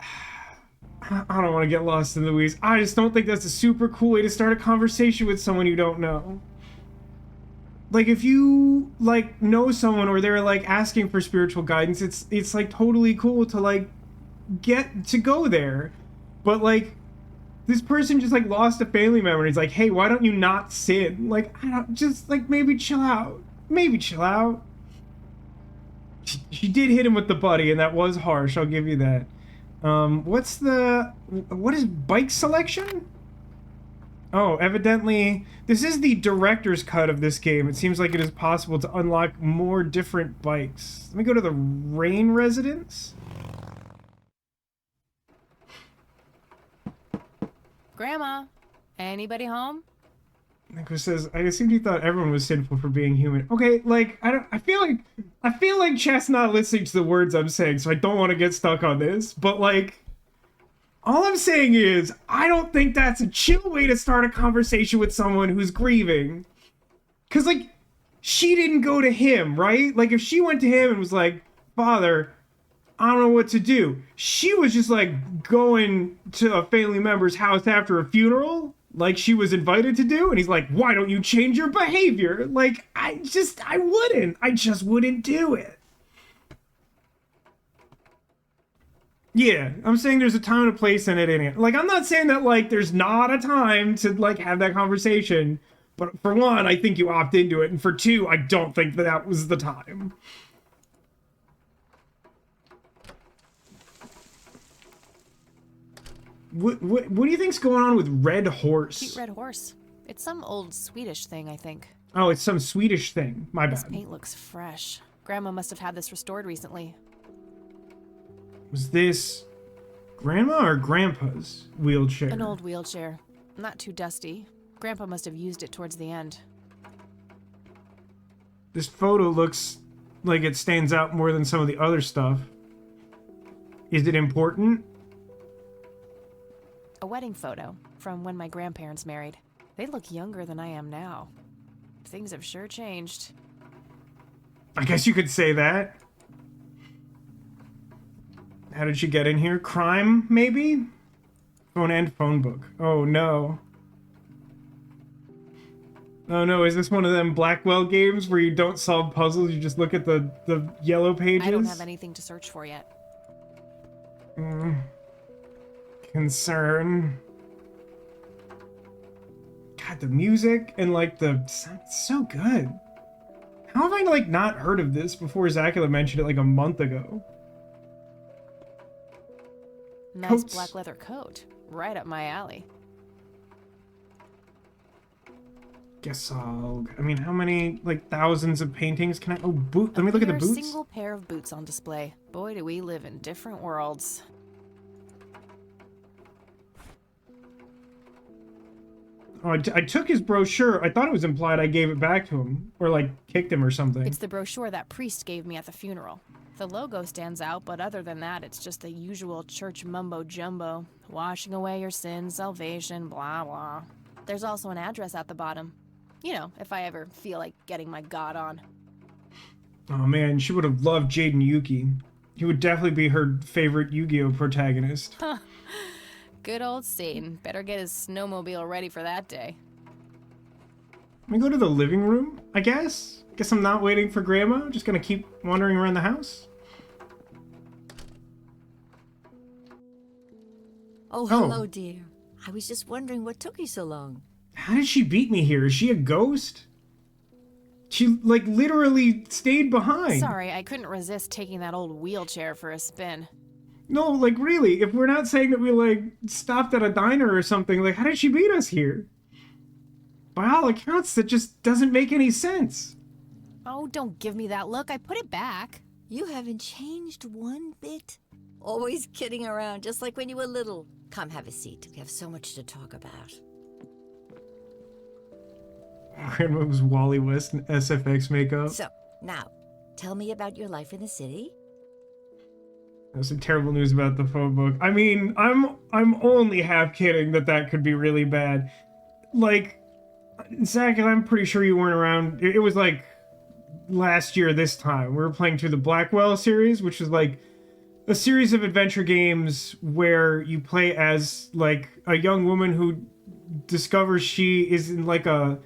[SPEAKER 1] I don't want to get lost in the weeds. I just don't think that's a super cool way to start a conversation with someone you don't know. Like, if you, like, know someone or they're, like, asking for spiritual guidance, it's like, totally cool to, like, get to go there. But, like, this person just, like, lost a family member and he's like, hey, why don't you not sin? Like, I don't, just, like, maybe chill out. Maybe chill out. She did hit him with the buddy, and that was harsh, I'll give you that. What is bike selection? Oh, evidently, this is the director's cut of this game. It seems like it is possible to unlock more different bikes. Let me go to the Rain residence.
[SPEAKER 5] Grandma, anybody home?
[SPEAKER 1] Nicholas says, I assumed you thought everyone was sinful for being human. Okay, like, I feel like Chat's not listening to the words I'm saying, so I don't want to get stuck on this, but, like, all I'm saying is, I don't think that's a chill way to start a conversation with someone who's grieving. Because, like, she didn't go to him, right? Like, if she went to him and was like, Father, I don't know what to do. She was just, like, going to a family member's house after a funeral, like she was invited to do. And he's like, why don't you change your behavior? Like, I just wouldn't do it. Yeah, I'm saying there's a time and a place in it. Like, I'm not saying that, like, there's not a time to, like, have that conversation. But for one, I think you opt into it. And for two, I don't think that was the time. What do you think's going on with Red Horse?
[SPEAKER 5] Cute red horse. It's some old Swedish thing, I think.
[SPEAKER 1] Oh, it's some Swedish thing. My
[SPEAKER 5] This
[SPEAKER 1] bad.
[SPEAKER 5] paint looks fresh. Grandma must have had this restored recently.
[SPEAKER 1] Was this Grandma or Grandpa's wheelchair?
[SPEAKER 5] An old wheelchair. Not too dusty. Grandpa must have used it towards the end.
[SPEAKER 1] This photo looks like it stands out more than some of the other stuff. Is it important?
[SPEAKER 5] A wedding photo from when my grandparents married. They look younger than I am now.
[SPEAKER 2] things have sure changed.
[SPEAKER 1] I guess you could say that. How did she get in here? Crime, maybe? Phone and phone book. Oh no. Oh no, is this one of them Blackwell games where you don't solve puzzles, you just look at the yellow pages?
[SPEAKER 2] I don't have anything to search for yet.
[SPEAKER 1] Concern. God, the music and like the sound's so good. How have I like not heard of this before Zacula mentioned it like a month ago?
[SPEAKER 2] Nice
[SPEAKER 1] Coats.
[SPEAKER 2] black leather coat. Right up my alley.
[SPEAKER 1] Guess I mean, how many like thousands of paintings can I? Oh, boot. Let me look at the
[SPEAKER 2] Mere
[SPEAKER 1] boots.
[SPEAKER 2] Single pair of boots on display. Boy, do we live in different worlds.
[SPEAKER 1] Oh, I took his brochure. I thought it was implied I gave it back to him or like kicked him or something.
[SPEAKER 2] It's the brochure that priest gave me at the funeral. The logo stands out, but other than that, it's just the usual church mumbo-jumbo. Washing away your sins, salvation, blah, blah. There's also an address at the bottom. You know, if I ever feel like getting my god on.
[SPEAKER 1] Oh man, she would have loved Jaden Yuki. He would definitely be her favorite Yu-Gi-Oh protagonist.
[SPEAKER 2] Good old Satan. Better get his snowmobile ready for that day.
[SPEAKER 1] Let me go to the living room, I guess? Guess I'm not waiting for Grandma. I'm just gonna keep wandering around the house.
[SPEAKER 4] Oh, hello, dear. I was just wondering what took you so long.
[SPEAKER 1] How did she beat me here? Is she a ghost? She, like, literally stayed behind.
[SPEAKER 2] Sorry, I couldn't resist taking that old wheelchair for a spin.
[SPEAKER 1] No, like, really, if we're not saying that we, like, stopped at a diner or something, like, how did she beat us here? By all accounts, that just doesn't make any sense.
[SPEAKER 2] Oh, don't give me that look. I put it back.
[SPEAKER 4] You haven't changed one bit. Always kidding around, just like when you were little. Come, have a seat. We have so much to talk about.
[SPEAKER 1] Grandma's Wally West and SFX makeup.
[SPEAKER 4] So, now, tell me about your life in the city.
[SPEAKER 1] There's some terrible news about the phone book. I mean, I'm only half kidding that could be really bad. Like, Zach, and I'm pretty sure you weren't around. It was like last year this time. We were playing through the Blackwell series, which is like a series of adventure games where you play as like a young woman who discovers she is in like a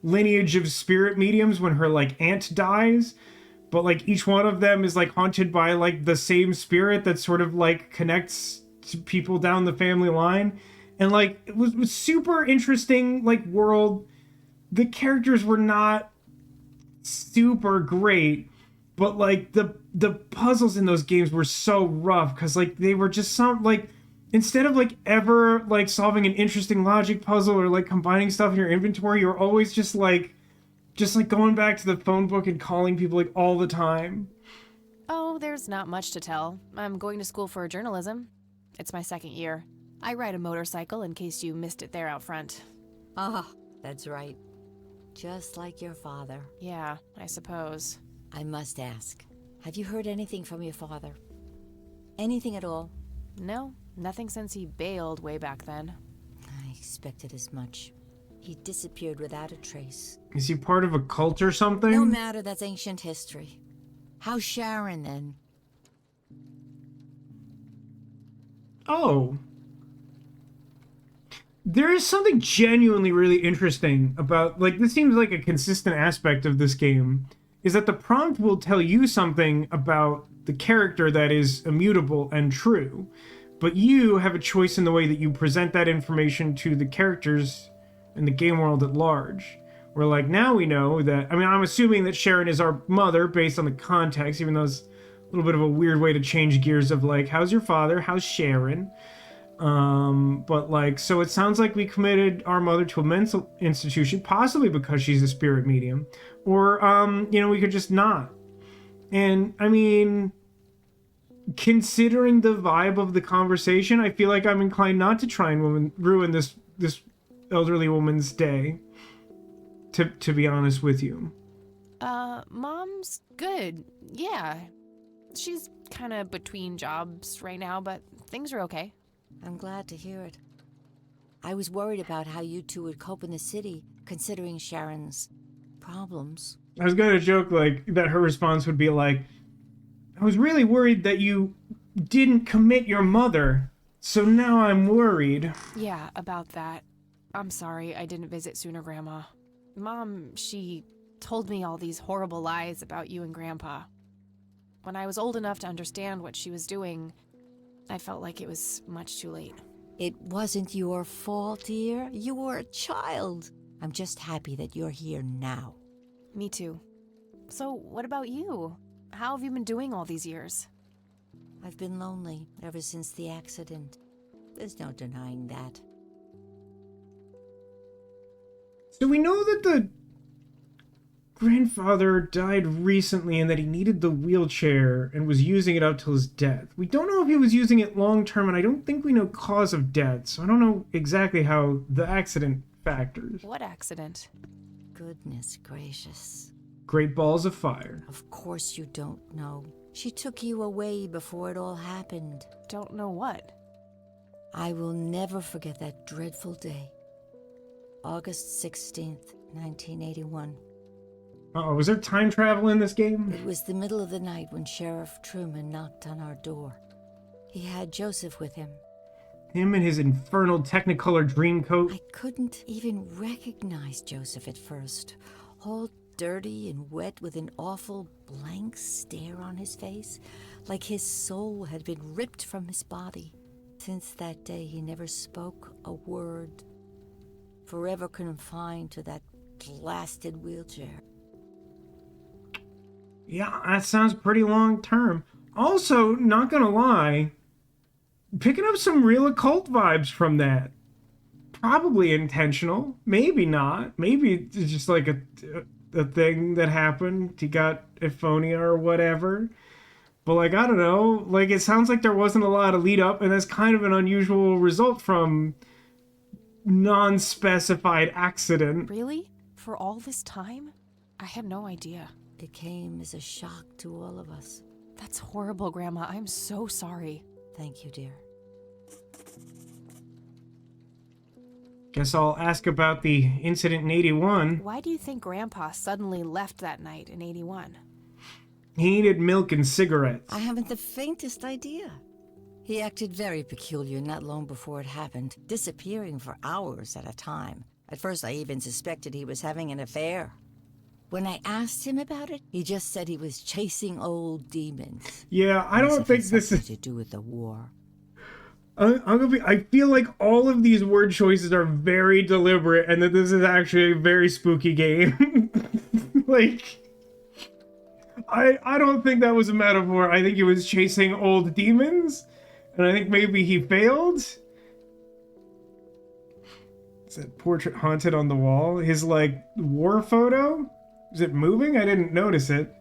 [SPEAKER 1] lineage of spirit mediums when her like aunt dies, but like each one of them is like haunted by like the same spirit that sort of like connects to people down the family line. And like it was super interesting like world. The characters were not super great, but like the puzzles in those games were so rough because like they were just some like instead of like ever like solving an interesting logic puzzle or like combining stuff in your inventory, you're always just like going back to the phone book and calling people like all the time.
[SPEAKER 2] Oh, there's not much to tell. I'm going to school for journalism. It's my second year. I ride a motorcycle in case you missed it there out front.
[SPEAKER 4] Ah, that's right. Just like your father.
[SPEAKER 2] Yeah, I suppose.
[SPEAKER 4] I must ask, have you heard anything from your father? Anything at all?
[SPEAKER 2] No, nothing since he bailed way back then.
[SPEAKER 4] I expected as much. He disappeared without a trace.
[SPEAKER 1] Is he part of a cult or something?
[SPEAKER 4] No matter, that's ancient history. How's Sharon, then?
[SPEAKER 1] Oh. There is something genuinely really interesting about, like, this seems like a consistent aspect of this game, is that the prompt will tell you something about the character that is immutable and true, but you have a choice in the way that you present that information to the characters in the game world at large. Where, like, now we know that, I mean, I'm assuming that Sharon is our mother based on the context, even though it's a little bit of a weird way to change gears of, like, how's your father? How's Sharon? But like, so it sounds like we committed our mother to a mental institution, possibly because she's a spirit medium, or, you know, we could just not. And I mean, considering the vibe of the conversation, I feel like I'm inclined not to try and ruin this elderly woman's day, to be honest with you.
[SPEAKER 2] Mom's good. Yeah. She's kind of between jobs right now, but things are okay.
[SPEAKER 4] I'm glad to hear it. I was worried about how you two would cope in the city, considering Sharon's problems.
[SPEAKER 1] I was gonna joke, like, that her response would be like, I was really worried that you didn't commit your mother, so now I'm worried.
[SPEAKER 2] Yeah, about that. I'm sorry I didn't visit sooner, Grandma. Mom, she told me all these horrible lies about you and Grandpa. When I was old enough to understand what she was doing, I felt like it was much too late.
[SPEAKER 4] It wasn't your fault, dear. You were a child. I'm just happy that you're here now.
[SPEAKER 2] Me too. So, what about you? How have you been doing all these years?
[SPEAKER 4] I've been lonely ever since the accident. There's no denying that.
[SPEAKER 1] So we know that the grandfather died recently and that he needed the wheelchair and was using it up till his death. We don't know if he was using it long term, and I don't think we know cause of death, so I don't know exactly how the accident factors.
[SPEAKER 2] What accident?
[SPEAKER 4] Goodness gracious.
[SPEAKER 1] Great balls of fire.
[SPEAKER 4] Of course you don't know. She took you away before it all happened.
[SPEAKER 2] Don't know what.
[SPEAKER 4] I will never forget that dreadful day. August 16th, 1981.
[SPEAKER 1] Uh-oh, was there time travel in this game?
[SPEAKER 4] It was the middle of the night when Sheriff Truman knocked on our door. He had Joseph with him.
[SPEAKER 1] Him in his infernal Technicolor dream coat.
[SPEAKER 4] I couldn't even recognize Joseph at first. All dirty and wet with an awful blank stare on his face, like his soul had been ripped from his body. Since that day, he never spoke a word, forever confined to that blasted wheelchair.
[SPEAKER 1] Yeah, that sounds pretty long term. Also, not gonna lie, picking up some real occult vibes from that. Probably intentional, maybe not. Maybe it's just like a thing that happened. He got aphonia or whatever. But like, I don't know. Like, it sounds like there wasn't a lot of lead up, and that's kind of an unusual result from non-specified accident.
[SPEAKER 2] Really? For all this time? I had no idea.
[SPEAKER 4] It came as a shock to all of us.
[SPEAKER 2] That's horrible, Grandma. I'm so sorry.
[SPEAKER 4] Thank you, dear.
[SPEAKER 1] Guess I'll ask about the incident in 81.
[SPEAKER 2] Why do you think Grandpa suddenly left that night in 81?
[SPEAKER 1] He needed milk and cigarettes.
[SPEAKER 4] I haven't the faintest idea. He acted very peculiar not long before it happened, disappearing for hours at a time. At first, I even suspected he was having an affair. When I asked him about it, he just said he was chasing old demons.
[SPEAKER 1] Yeah, I don't think this is
[SPEAKER 4] to do with the war.
[SPEAKER 1] I feel like all of these word choices are very deliberate, and that this is actually a very spooky game. Like, I don't think that was a metaphor. I think he was chasing old demons, and I think maybe he failed. Is that portrait haunted on the wall? His, like, war photo? Is it moving? I didn't notice it.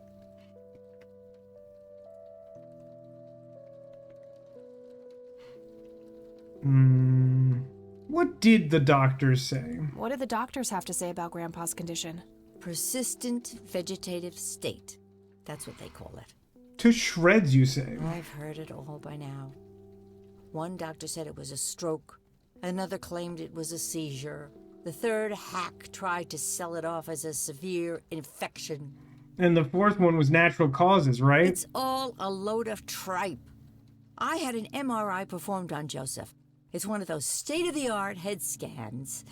[SPEAKER 1] What did the doctors say?
[SPEAKER 2] What did the doctors have to say about Grandpa's condition?
[SPEAKER 4] Persistent vegetative state. That's what they call it.
[SPEAKER 1] To shreds, you say?
[SPEAKER 4] I've heard it all by now. One doctor said it was a stroke. Another claimed it was a seizure. The third hack tried to sell it off as a severe infection.
[SPEAKER 1] And the fourth one was natural causes, right?
[SPEAKER 4] It's all a load of tripe. I had an MRI performed on Joseph. It's one of those state-of-the-art head scans.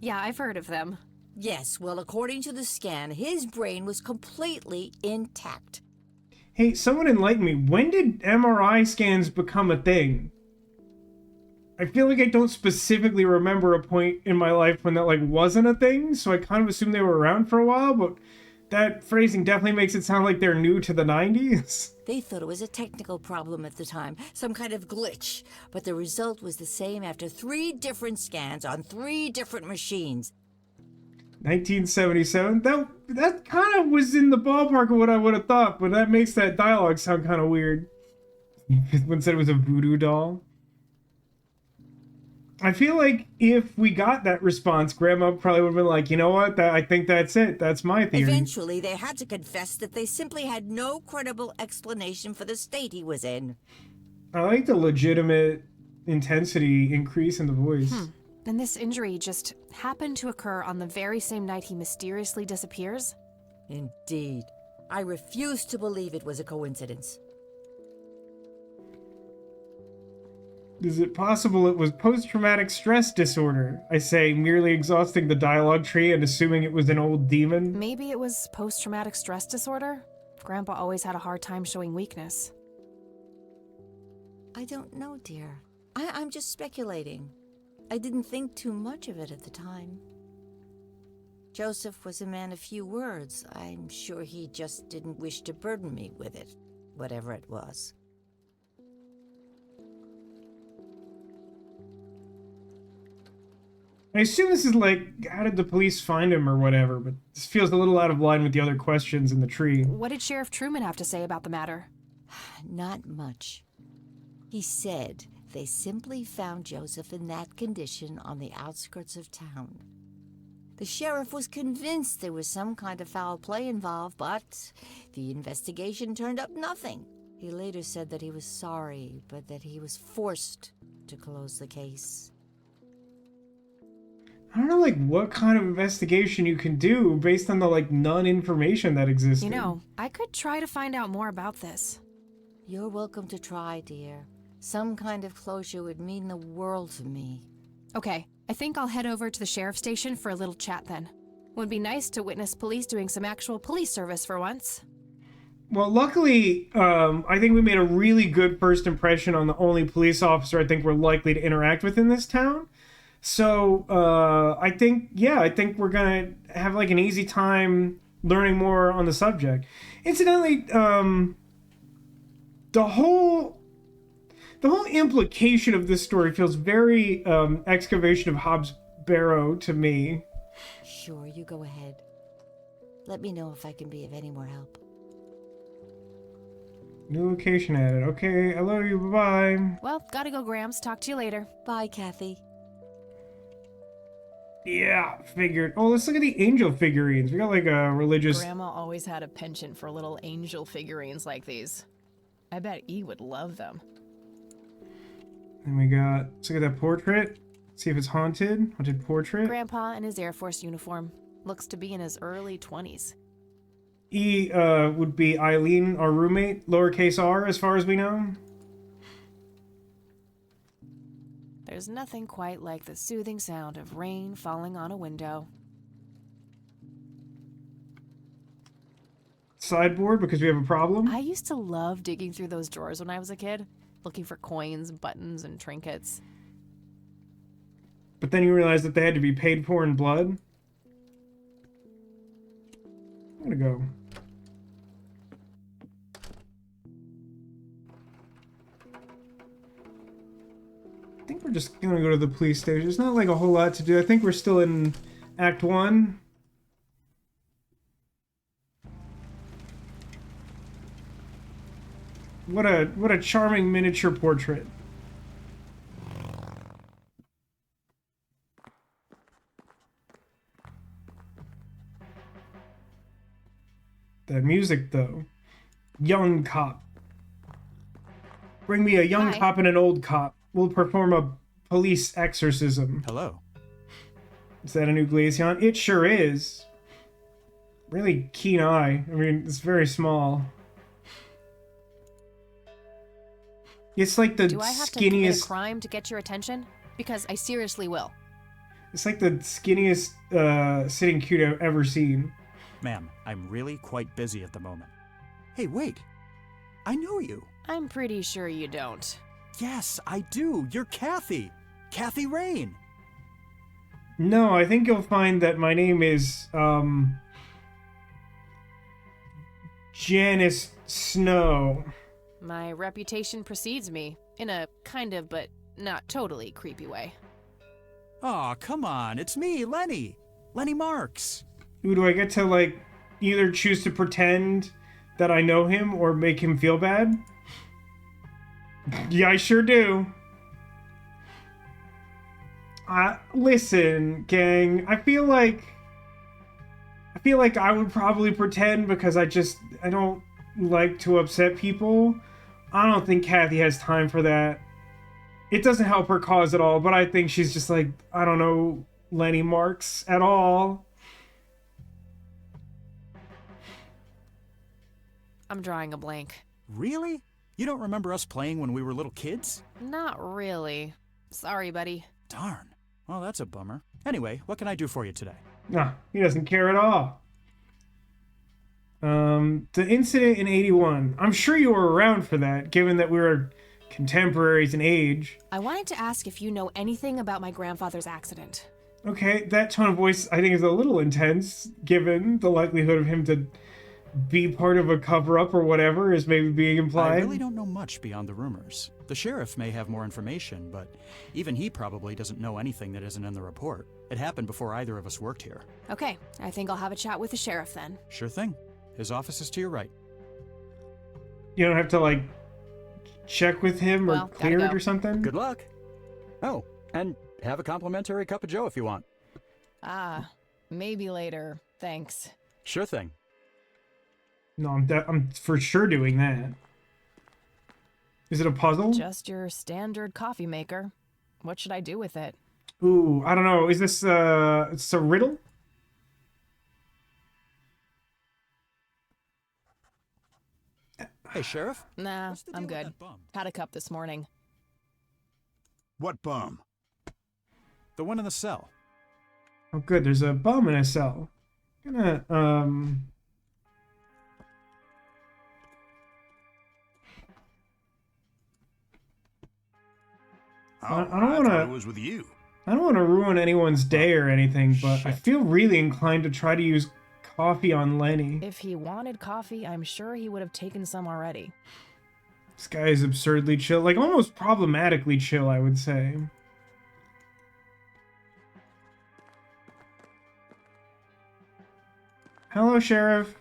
[SPEAKER 2] Yeah, I've heard of them.
[SPEAKER 4] Yes, well, according to the scan, his brain was completely intact.
[SPEAKER 1] Hey, someone enlighten me. When did MRI scans become a thing? I feel like I don't specifically remember a point in my life when that, like, wasn't a thing, so I kind of assume they were around for a while, but that phrasing definitely makes it sound like they're new to the 90s.
[SPEAKER 4] They thought it was a technical problem at the time, some kind of glitch, but the result was the same after 3 different scans on 3 different machines.
[SPEAKER 1] 1977? That kind of was in the ballpark of what I would have thought, but that makes that dialogue sound kind of weird. When said it was a voodoo doll. I feel like if we got that response, Grandma probably would have been like, you know what, I think that's it. That's my theory.
[SPEAKER 4] Eventually, they had to confess that they simply had no credible explanation for the state he was in.
[SPEAKER 1] I like the legitimate intensity increase in the voice.
[SPEAKER 2] And this injury just happened to occur on the very same night he mysteriously disappears?
[SPEAKER 4] Indeed. I refuse to believe it was a coincidence.
[SPEAKER 1] Is it possible it was post-traumatic stress disorder? I say, merely exhausting the dialogue tree and assuming it was an old demon.
[SPEAKER 2] Maybe it was post-traumatic stress disorder? Grandpa always had a hard time showing weakness.
[SPEAKER 4] I don't know, dear. I'm just speculating. I didn't think too much of it at the time. Joseph was a man of few words. I'm sure he just didn't wish to burden me with it, whatever it was.
[SPEAKER 1] I assume this is like, how did the police find him or whatever, but this feels a little out of line with the other questions in the tree.
[SPEAKER 2] What did Sheriff Truman have to say about the matter?
[SPEAKER 4] Not much. He said they simply found Joseph in that condition on the outskirts of town. The sheriff was convinced there was some kind of foul play involved, but the investigation turned up nothing. He later said that he was sorry, but that he was forced to close the case.
[SPEAKER 1] I don't know, like, what kind of investigation you can do based on the, like, non-information that exists.
[SPEAKER 2] You know, I could try to find out more about this.
[SPEAKER 4] You're welcome to try, dear. Some kind of closure would mean the world to me.
[SPEAKER 2] Okay, I think I'll head over to the sheriff's station for a little chat then. Would be nice to witness police doing some actual police service for once.
[SPEAKER 1] Well, luckily, I think we made a really good first impression on the only police officer I think we're likely to interact with in this town. So, I think we're gonna have, like, an easy time learning more on the subject. Incidentally, the whole implication of this story feels very, excavation of Hobbs Barrow to me.
[SPEAKER 4] Sure, you go ahead. Let me know if I can be of any more help.
[SPEAKER 1] New location added. Okay, I love you, bye-bye.
[SPEAKER 2] Well, gotta go, Grams. Talk to you later.
[SPEAKER 4] Bye, Kathy.
[SPEAKER 1] Yeah, figured. Oh, let's look at the angel figurines. We got, like, a religious...
[SPEAKER 5] Grandma always had a penchant for little angel figurines like these. I bet E would love them.
[SPEAKER 1] And we got... Let's look at that portrait. See if it's haunted. Haunted portrait.
[SPEAKER 2] Grandpa in his Air Force uniform. Looks to be in his early 20s.
[SPEAKER 1] E would be Eileen, our roommate, lowercase r, as far as we know.
[SPEAKER 2] There's nothing quite like the soothing sound of rain falling on a window.
[SPEAKER 1] Sideboard, because we have a problem.
[SPEAKER 2] I used to love digging through those drawers when I was a kid, looking for coins, buttons, and trinkets.
[SPEAKER 1] But then you realize that they had to be paid for in blood. I'm gonna go. I think we're just gonna go to the police station. There's not like a whole lot to do. I think we're still in Act 1. What a charming miniature portrait. That music, though. Young cop. Bring me a young
[SPEAKER 2] Hi.
[SPEAKER 1] cop and an old cop. We'll perform a police exorcism.
[SPEAKER 7] Hello.
[SPEAKER 1] Is that a new Glaceon? It sure is. Really keen eye. I mean, it's very small. It's like the
[SPEAKER 2] Do I have to commit a
[SPEAKER 1] skinniest...
[SPEAKER 2] crime to get your attention? Because I seriously will.
[SPEAKER 1] It's like the skinniest sitting cute I've ever seen.
[SPEAKER 7] Ma'am, I'm really quite busy at the moment. Hey, wait. I know you.
[SPEAKER 2] I'm pretty sure you don't.
[SPEAKER 7] Yes, I do. You're Kathy. Kathy Rain.
[SPEAKER 1] No, I think you'll find that my name is, Janice Snow.
[SPEAKER 2] My reputation precedes me, in a kind of but not totally creepy way.
[SPEAKER 7] Aw, come on. It's me, Lenny. Lenny Marks.
[SPEAKER 1] Ooh, do I get to, like, either choose to pretend that I know him or make him feel bad? Yeah, I sure do. Listen, gang, I feel like I would probably pretend because I don't like to upset people. I don't think Kathy has time for that. it doesn't help her cause at all, but I think she's just like, I don't know Lenny Marks at all.
[SPEAKER 2] I'm drawing a blank.
[SPEAKER 7] Really? You don't remember us playing when we were little kids?
[SPEAKER 2] Not really. Sorry, buddy.
[SPEAKER 7] Darn. Well, that's a bummer. Anyway, what can I do for you today?
[SPEAKER 1] Nah, he doesn't care at all. The incident in 81. I'm sure you were around for that, given that we were contemporaries in age.
[SPEAKER 2] I wanted to ask if you know anything about my grandfather's accident.
[SPEAKER 1] Okay, that tone of voice I think is a little intense, given the likelihood of him to be part of a cover-up or whatever is maybe being implied.
[SPEAKER 7] I really don't know much beyond the rumors. The sheriff may have more information, but even he probably doesn't know anything that isn't in the report. It happened before either of us worked here.
[SPEAKER 2] Okay, I think I'll have a chat with the sheriff then.
[SPEAKER 7] Sure thing. His office is to your right.
[SPEAKER 1] You don't have to, like, check with him or
[SPEAKER 2] Well,
[SPEAKER 1] clear
[SPEAKER 2] gotta
[SPEAKER 1] it
[SPEAKER 2] go.
[SPEAKER 1] or something?
[SPEAKER 8] Good luck. Oh, and have a complimentary cup of joe if you want.
[SPEAKER 5] Ah, maybe later. Thanks.
[SPEAKER 8] Sure thing.
[SPEAKER 1] No, I'm for sure doing that. Is it a puzzle?
[SPEAKER 5] Just your standard coffee maker. What should I do with it?
[SPEAKER 1] Ooh, I don't know. Is this it's a riddle?
[SPEAKER 7] Hey, Sheriff?
[SPEAKER 5] Nah,
[SPEAKER 7] What's the
[SPEAKER 5] I'm
[SPEAKER 7] deal with
[SPEAKER 5] good.
[SPEAKER 7] that bum?
[SPEAKER 5] Had a cup this morning.
[SPEAKER 3] What bum?
[SPEAKER 7] The one in the cell.
[SPEAKER 1] Oh, good. There's a bum in a cell. Gonna
[SPEAKER 3] Oh,
[SPEAKER 1] I don't
[SPEAKER 3] thought
[SPEAKER 1] wanna-
[SPEAKER 3] it was with you.
[SPEAKER 1] I don't want to ruin anyone's day or anything, but I
[SPEAKER 7] Shit.
[SPEAKER 1] feel really inclined to try to use coffee on Lenny.
[SPEAKER 5] If he wanted coffee, I'm sure he would have taken some already.
[SPEAKER 1] This guy is absurdly chill, like almost problematically chill, I would say. Hello, Sheriff.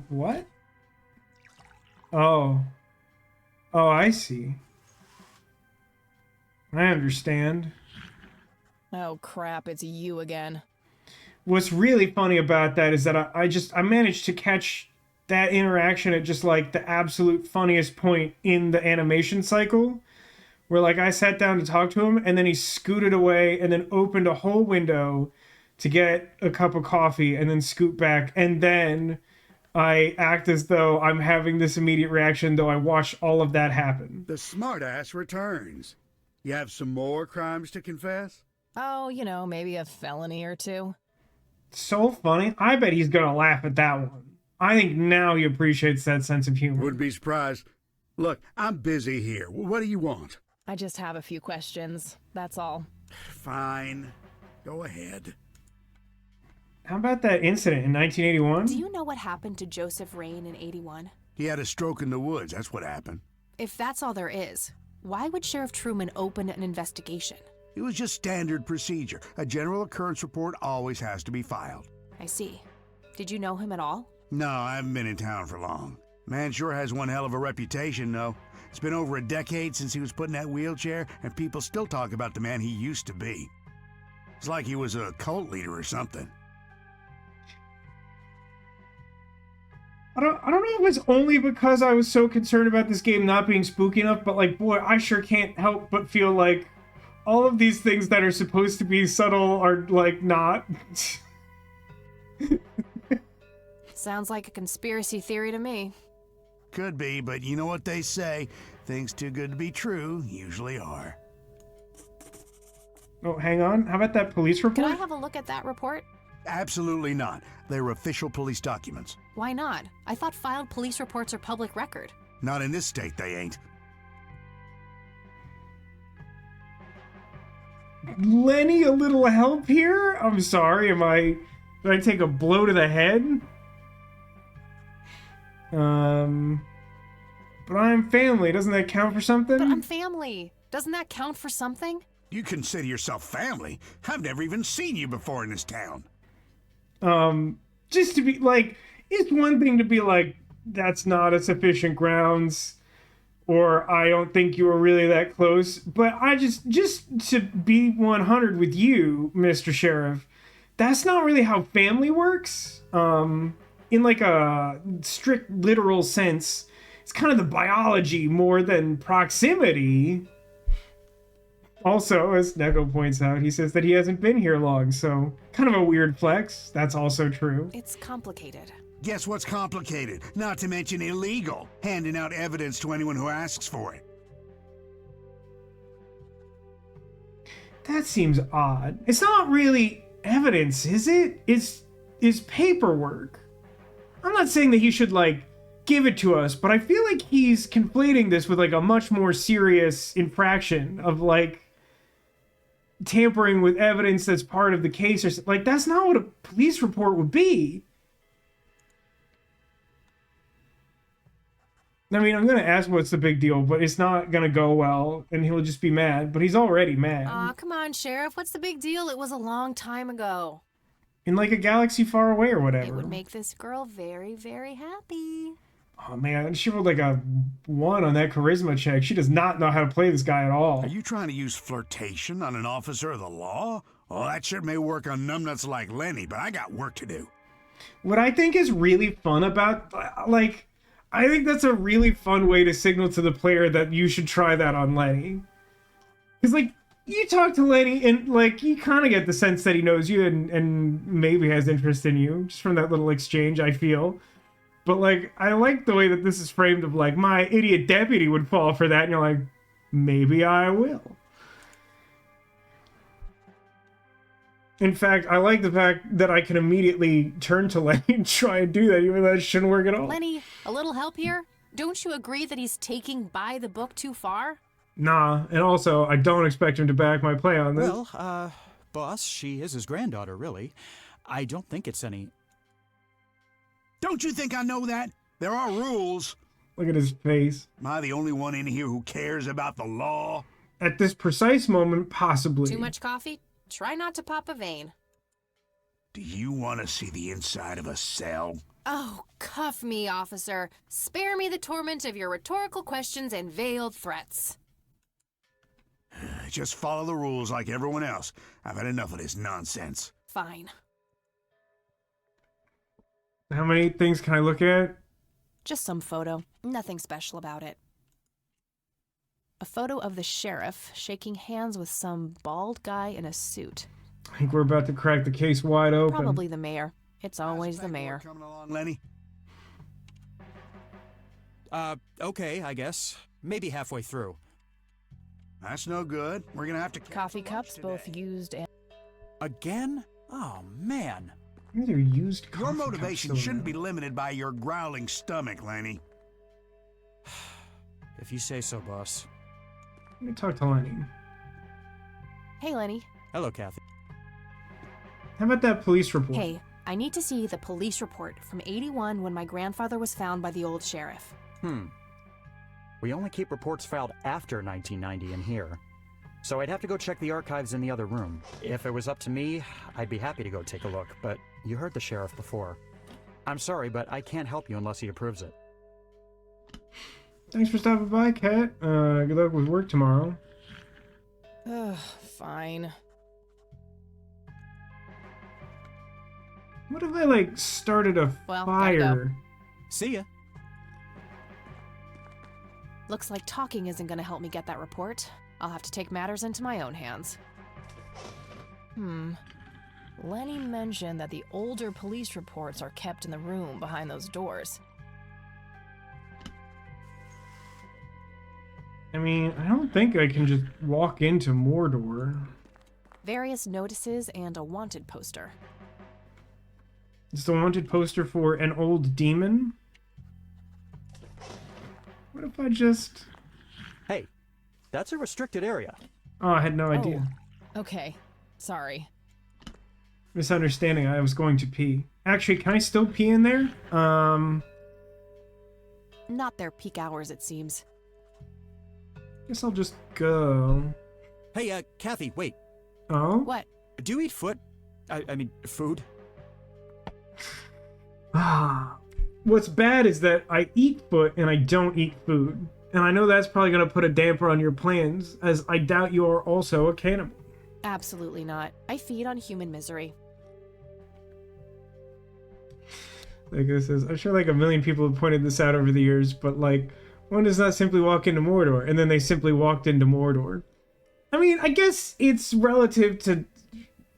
[SPEAKER 1] What? Oh. Oh, I see. I understand.
[SPEAKER 5] Oh crap, it's you again.
[SPEAKER 1] What's really funny about that is that I managed to catch that interaction at just like the absolute funniest point in the animation cycle, where like I sat down to talk to him and then he scooted away and then opened a whole window to get a cup of coffee and then scoot back, and then I act as though I'm having this immediate reaction, though I watched all of that happen.
[SPEAKER 3] The smartass returns. You have some more crimes to confess?
[SPEAKER 5] Oh, you know, maybe a felony or two.
[SPEAKER 1] So funny. I bet he's gonna laugh at that one. I think now he appreciates that sense of humor.
[SPEAKER 3] Wouldn't be surprised. Look, I'm busy here. What do you want?
[SPEAKER 5] I just have a few questions. That's all.
[SPEAKER 3] Fine. Go ahead.
[SPEAKER 1] How about that incident in 1981?
[SPEAKER 2] Do you know what happened to Joseph Rain in 81?
[SPEAKER 3] He had a stroke in the woods. That's what happened.
[SPEAKER 2] If that's all there is, why would Sheriff Truman open an investigation?
[SPEAKER 3] It was just standard procedure. A general occurrence report always has to be filed.
[SPEAKER 2] I see. Did you know him at all?
[SPEAKER 3] No, I haven't been in town for long. Man sure has one hell of a reputation, though. It's been over a decade since he was put in that wheelchair, and people still talk about the man he used to be. It's like he was a cult leader or something.
[SPEAKER 1] I don't know if it's only because I was so concerned about this game not being spooky enough, but like, boy, I sure can't help but feel like all of these things that are supposed to be subtle are like not.
[SPEAKER 2] Sounds like a conspiracy theory to me.
[SPEAKER 3] Could be, but you know what they say. Things too good to be true usually are.
[SPEAKER 1] Oh, hang on. How about that police
[SPEAKER 2] Can
[SPEAKER 1] report?
[SPEAKER 2] I have a look at that report?
[SPEAKER 3] Absolutely not. They're official police documents.
[SPEAKER 2] Why not? I thought filed police reports are public record.
[SPEAKER 3] Not in this state, they ain't.
[SPEAKER 1] Lenny, a little help here? I'm sorry. Did I take a blow to the head? But I'm family. Doesn't that count for something?
[SPEAKER 2] But I'm family. Doesn't that count for something?
[SPEAKER 3] You consider yourself family? I've never even seen you before in this town.
[SPEAKER 1] Just to be like, it's one thing to be like, that's not a sufficient grounds, or I don't think you were really that close, but I just to be 100 with you, Mr. Sheriff, that's not really how family works. In like a strict literal sense, it's kind of the biology more than proximity. Also, as Neko points out, he says that he hasn't been here long, so kind of a weird flex. That's also true.
[SPEAKER 2] It's complicated.
[SPEAKER 3] Guess what's complicated? Not to mention illegal. Handing out evidence to anyone who asks for it.
[SPEAKER 1] That seems odd. It's not really evidence, is it? It's paperwork. I'm not saying that he should, like, give it to us, but I feel like he's conflating this with, like, a much more serious infraction of, like, tampering with evidence that's part of the case, or like, that's not what a police report would be. I mean, I'm gonna ask what's the big deal, but it's not gonna go well, and he'll just be mad, but he's already mad.
[SPEAKER 2] Aw, come on, Sheriff. What's the big deal? It was a long time ago.
[SPEAKER 1] In, like, a galaxy far away or whatever.
[SPEAKER 2] It would make this girl very, very happy.
[SPEAKER 1] Oh, man, she rolled, like, a 1 on that charisma check. She does not know how to play this guy at all.
[SPEAKER 3] Are you trying to use flirtation on an officer of the law? Well, that shit may work on numbnuts like Lenny, but I got work to do.
[SPEAKER 1] What I think is really fun about, like, I think that's a really fun way to signal to the player that you should try that on Lenny. Because, like, you talk to Lenny and, like, you kind of get the sense that he knows you and maybe has interest in you, just from that little exchange, I feel. But, like, I like the way that this is framed of, like, my idiot deputy would fall for that, and you're like, maybe I will. In fact, I like the fact that I can immediately turn to Lenny and try and do that, even though it shouldn't work at all.
[SPEAKER 2] Lenny, a little help here? Don't you agree that he's taking by the book too far?
[SPEAKER 1] Nah, and also, I don't expect him to back my play on this.
[SPEAKER 7] Well, boss, she is his granddaughter, really. I don't think it's any...
[SPEAKER 3] Don't you think I know that? There are rules.
[SPEAKER 1] Look at his face.
[SPEAKER 3] Am I the only one in here who cares about the law?
[SPEAKER 1] At this precise moment, possibly.
[SPEAKER 2] Too much coffee? Try not to pop a vein.
[SPEAKER 3] Do you want to see the inside of a cell?
[SPEAKER 2] Oh, cuff me, officer. Spare me the torment of your rhetorical questions and veiled threats.
[SPEAKER 3] Just follow the rules like everyone else. I've had enough of this nonsense.
[SPEAKER 2] Fine.
[SPEAKER 1] How many things can I look at?
[SPEAKER 2] Just some photo. Nothing special about it. A photo of the sheriff shaking hands with some bald guy in a suit.
[SPEAKER 1] I think we're about to crack the case wide open.
[SPEAKER 2] Probably the mayor. It's always the mayor.
[SPEAKER 3] Coming along, Lenny?
[SPEAKER 7] Okay, I guess. Maybe halfway through.
[SPEAKER 3] That's no good. We're gonna have to...
[SPEAKER 5] Coffee cups, both used and...
[SPEAKER 7] Again? Oh, man.
[SPEAKER 1] These are used
[SPEAKER 3] Your
[SPEAKER 1] coffee
[SPEAKER 3] motivation
[SPEAKER 1] cups,
[SPEAKER 3] shouldn't
[SPEAKER 1] though.
[SPEAKER 3] be limited by your growling stomach, Lenny.
[SPEAKER 7] If you say so, boss.
[SPEAKER 1] Let me talk to Lenny.
[SPEAKER 2] Hey, Lenny.
[SPEAKER 7] Hello, Kathy.
[SPEAKER 1] How about that police report?
[SPEAKER 2] Hey, I need to see the police report from 81 when my grandfather was found by the old sheriff.
[SPEAKER 8] We only keep reports filed after 1990 in here. So I'd have to go check the archives in the other room. If it was up to me, I'd be happy to go take a look, but you heard the sheriff before. I'm sorry, but I can't help you unless he approves it.
[SPEAKER 1] Thanks for stopping by, Kat. Good luck with work tomorrow.
[SPEAKER 5] Ugh, fine.
[SPEAKER 1] What if I, like, started a
[SPEAKER 2] Well, gotta
[SPEAKER 1] fire?
[SPEAKER 7] See ya.
[SPEAKER 2] Looks like talking isn't gonna help me get that report. I'll have to take matters into my own hands.
[SPEAKER 5] Lenny mentioned that the older police reports are kept in the room behind those doors.
[SPEAKER 1] I mean, I don't think I can just walk into Mordor.
[SPEAKER 2] Various notices and a wanted poster.
[SPEAKER 1] It's the wanted poster for an old demon? What if I just...
[SPEAKER 8] Hey, that's a restricted area.
[SPEAKER 1] Oh, I had no idea.
[SPEAKER 5] Okay, sorry.
[SPEAKER 1] Misunderstanding, I was going to pee. Actually, can I still pee in there?
[SPEAKER 2] Not their peak hours, it seems.
[SPEAKER 1] Guess I'll just go.
[SPEAKER 7] Hey, Kathy, wait.
[SPEAKER 1] Oh?
[SPEAKER 2] What?
[SPEAKER 7] Do you eat foot? I mean, food?
[SPEAKER 1] Ah. What's bad is that I eat foot and I don't eat food. And I know that's probably going to put a damper on your plans, as I doubt you are also a cannibal.
[SPEAKER 2] Absolutely not. I feed on human misery.
[SPEAKER 1] Like this is, I'm sure like a million people have pointed this out over the years, but like, one does not simply walk into Mordor, and then they simply walked into Mordor. I mean, I guess it's relative to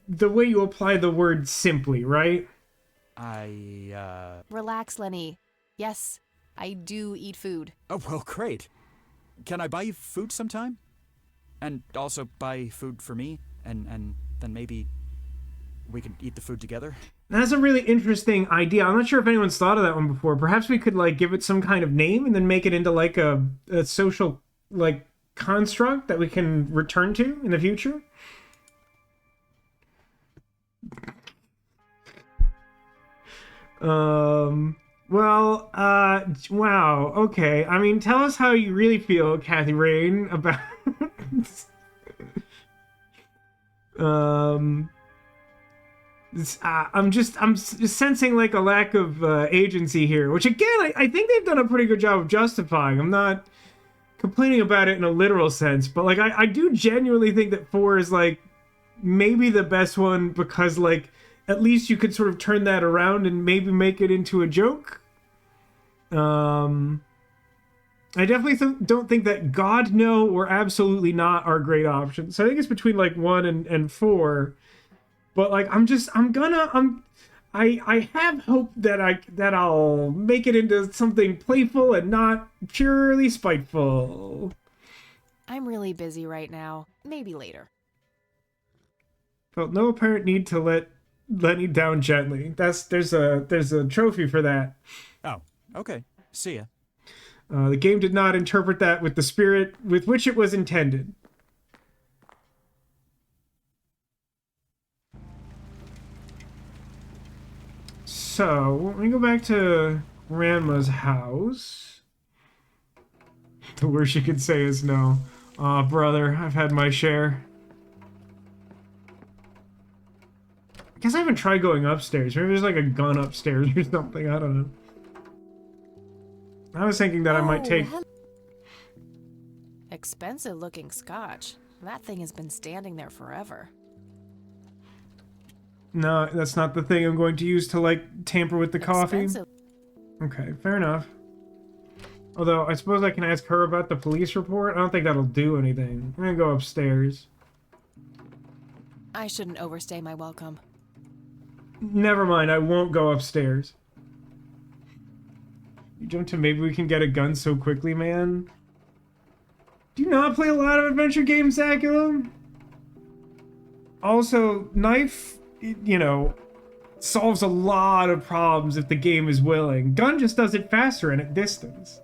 [SPEAKER 1] the way you apply the word simply, right?
[SPEAKER 2] Relax, Lenny. Yes, I do eat food.
[SPEAKER 7] Oh, well, great. Can I buy you food sometime? And also buy food for me? And then maybe we can eat the food together?
[SPEAKER 1] That's a really interesting idea. I'm not sure if anyone's thought of that one before. Perhaps we could like give it some kind of name and then make it into like a social like construct that we can return to in the future. Well, wow, okay. I mean, tell us how you really feel, Kathy Rain, about I'm just sensing like a lack of agency here, which again, I think they've done a pretty good job of justifying. I'm not complaining about it in a literal sense, but like I do genuinely think that 4 is like maybe the best one because like at least you could sort of turn that around and maybe make it into a joke. I definitely don't think that God No or Absolutely Not are great options. So I think it's between like 1 and 4. But like I have hope that I'll make it into something playful and not purely spiteful.
[SPEAKER 2] I'm really busy right now. Maybe later.
[SPEAKER 1] Felt no apparent need to let Lenny down gently. There's a trophy for that.
[SPEAKER 7] Oh, okay. See ya.
[SPEAKER 1] The game did not interpret that with the spirit with which it was intended. So, let me go back to Grandma's house. The worst you could say is no. Aw, brother, I've had my share. I guess I haven't tried going upstairs. Maybe there's like a gun upstairs or something. I don't know. I was thinking that I might take...
[SPEAKER 2] Expensive looking scotch. That thing has been standing there forever.
[SPEAKER 1] No, that's not the thing I'm going to use to, like, tamper with the coffee. Okay, fair enough. Although, I suppose I can ask her about the police report. I don't think that'll do anything. I'm gonna go upstairs.
[SPEAKER 2] I shouldn't overstay my welcome.
[SPEAKER 1] Never mind, I won't go upstairs. You jumped to maybe we can get a gun so quickly, man. Do you not play a lot of adventure games, Zaculum? Also, knife, you know, solves a lot of problems if the game is willing. Gun just does it faster and at distance.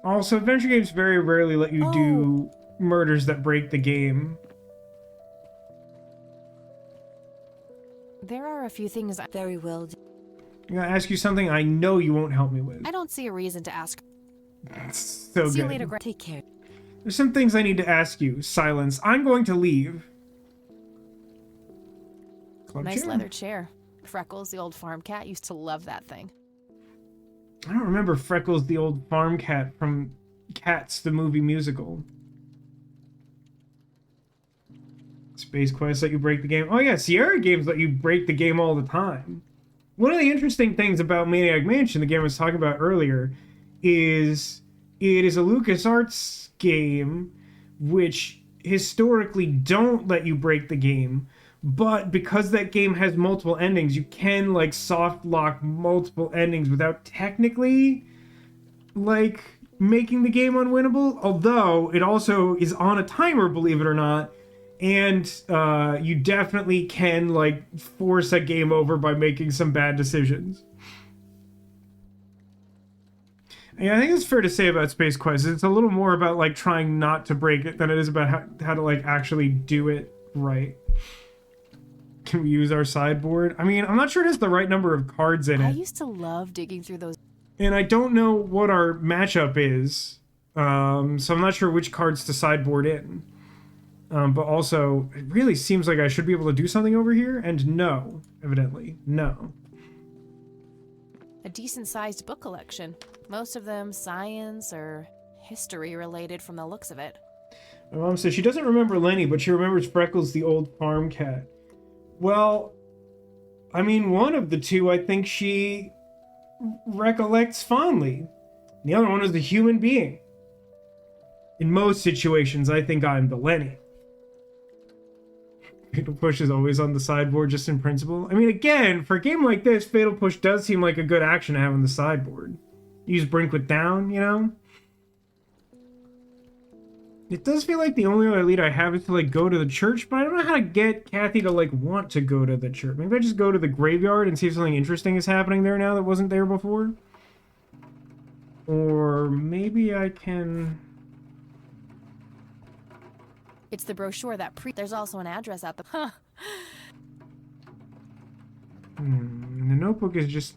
[SPEAKER 1] Also, adventure games very rarely let you do murders that break the game.
[SPEAKER 2] There are a few things
[SPEAKER 4] Very well.
[SPEAKER 1] I'm gonna ask you something I know you won't help me with.
[SPEAKER 2] I don't see a reason to ask.
[SPEAKER 1] So
[SPEAKER 2] See you
[SPEAKER 1] good.
[SPEAKER 2] later,
[SPEAKER 4] Take care.
[SPEAKER 1] There's some things I need to ask you. Silence. I'm going to leave. Club
[SPEAKER 2] Nice
[SPEAKER 1] chair.
[SPEAKER 2] leather chair. Freckles, the old farm cat, used to love that thing.
[SPEAKER 1] I don't remember Freckles the old farm cat from Cats the movie musical. Space Quest let you break the game. Oh yeah, Sierra games let you break the game all the time. One of the interesting things about Maniac Mansion, the game I was talking about earlier, is it is a LucasArts game which historically don't let you break the game, but because that game has multiple endings, you can like soft lock multiple endings without technically like making the game unwinnable, although it also is on a timer, believe it or not. And you definitely can like force a game over by making some bad decisions. Yeah, I think it's fair to say about Space Quest. It's a little more about like trying not to break it than it is about how to like actually do it right. Can we use our sideboard? I mean, I'm not sure it has the right number of cards in
[SPEAKER 2] I
[SPEAKER 1] it.
[SPEAKER 2] used to love digging through those.
[SPEAKER 1] And I don't know what our matchup is. So I'm not sure which cards to sideboard in. But also, it really seems like I should be able to do something over here, and no, evidently, no.
[SPEAKER 2] A decent-sized book collection. Most of them science or history related from the looks of it.
[SPEAKER 1] My mom says she doesn't remember Lenny, but she remembers Freckles, the old farm cat. Well, I mean, one of the two I think she recollects fondly. The other one is the human being. In most situations, I think I'm the Lenny. Fatal Push is always on the sideboard just in principle. I mean, again, for a game like this, Fatal Push does seem like a good action to have on the sideboard. Use Brink with down, you know? It does feel like the only other lead I have is to, like, go to the church, but I don't know how to get Kathy to, like, want to go to the church. Maybe I just go to the graveyard and see if something interesting is happening there now that wasn't there before? Or maybe I can...
[SPEAKER 2] It's the brochure that there's also an address at the... Huh.
[SPEAKER 1] The notebook is just...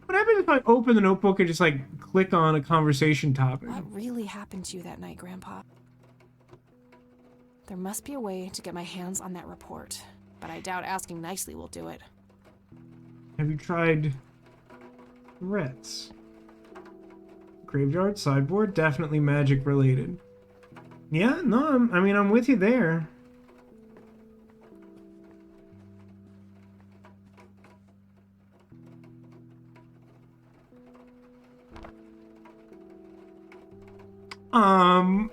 [SPEAKER 1] What happens if I open the notebook and just, like, click on a conversation topic?
[SPEAKER 2] What really happened to you that night, Grandpa? There must be a way to get my hands on that report, but I doubt asking nicely will do it.
[SPEAKER 1] Have you tried threats? Graveyard, sideboard, definitely magic related. Yeah, no, I'm with you there. I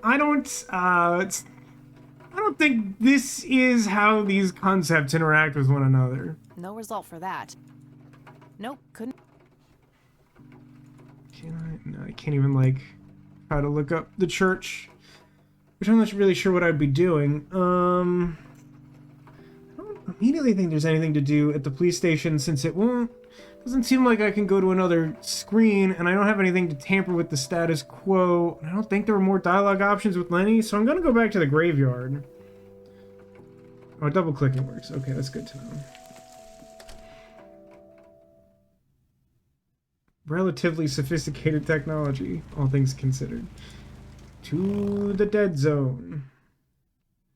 [SPEAKER 1] don't think this is how these concepts interact with one another.
[SPEAKER 2] No result for that. Nope, couldn't.
[SPEAKER 1] No, I can't even, like, try to look up the church, which I'm not really sure what I'd be doing. I don't immediately think there's anything to do at the police station since doesn't seem like I can go to another screen, and I don't have anything to tamper with the status quo. I don't think there were more dialogue options with Lenny, so I'm gonna go back to the graveyard. Oh, double clicking works. Okay, that's good to know. Relatively sophisticated technology, all things considered. To the dead zone.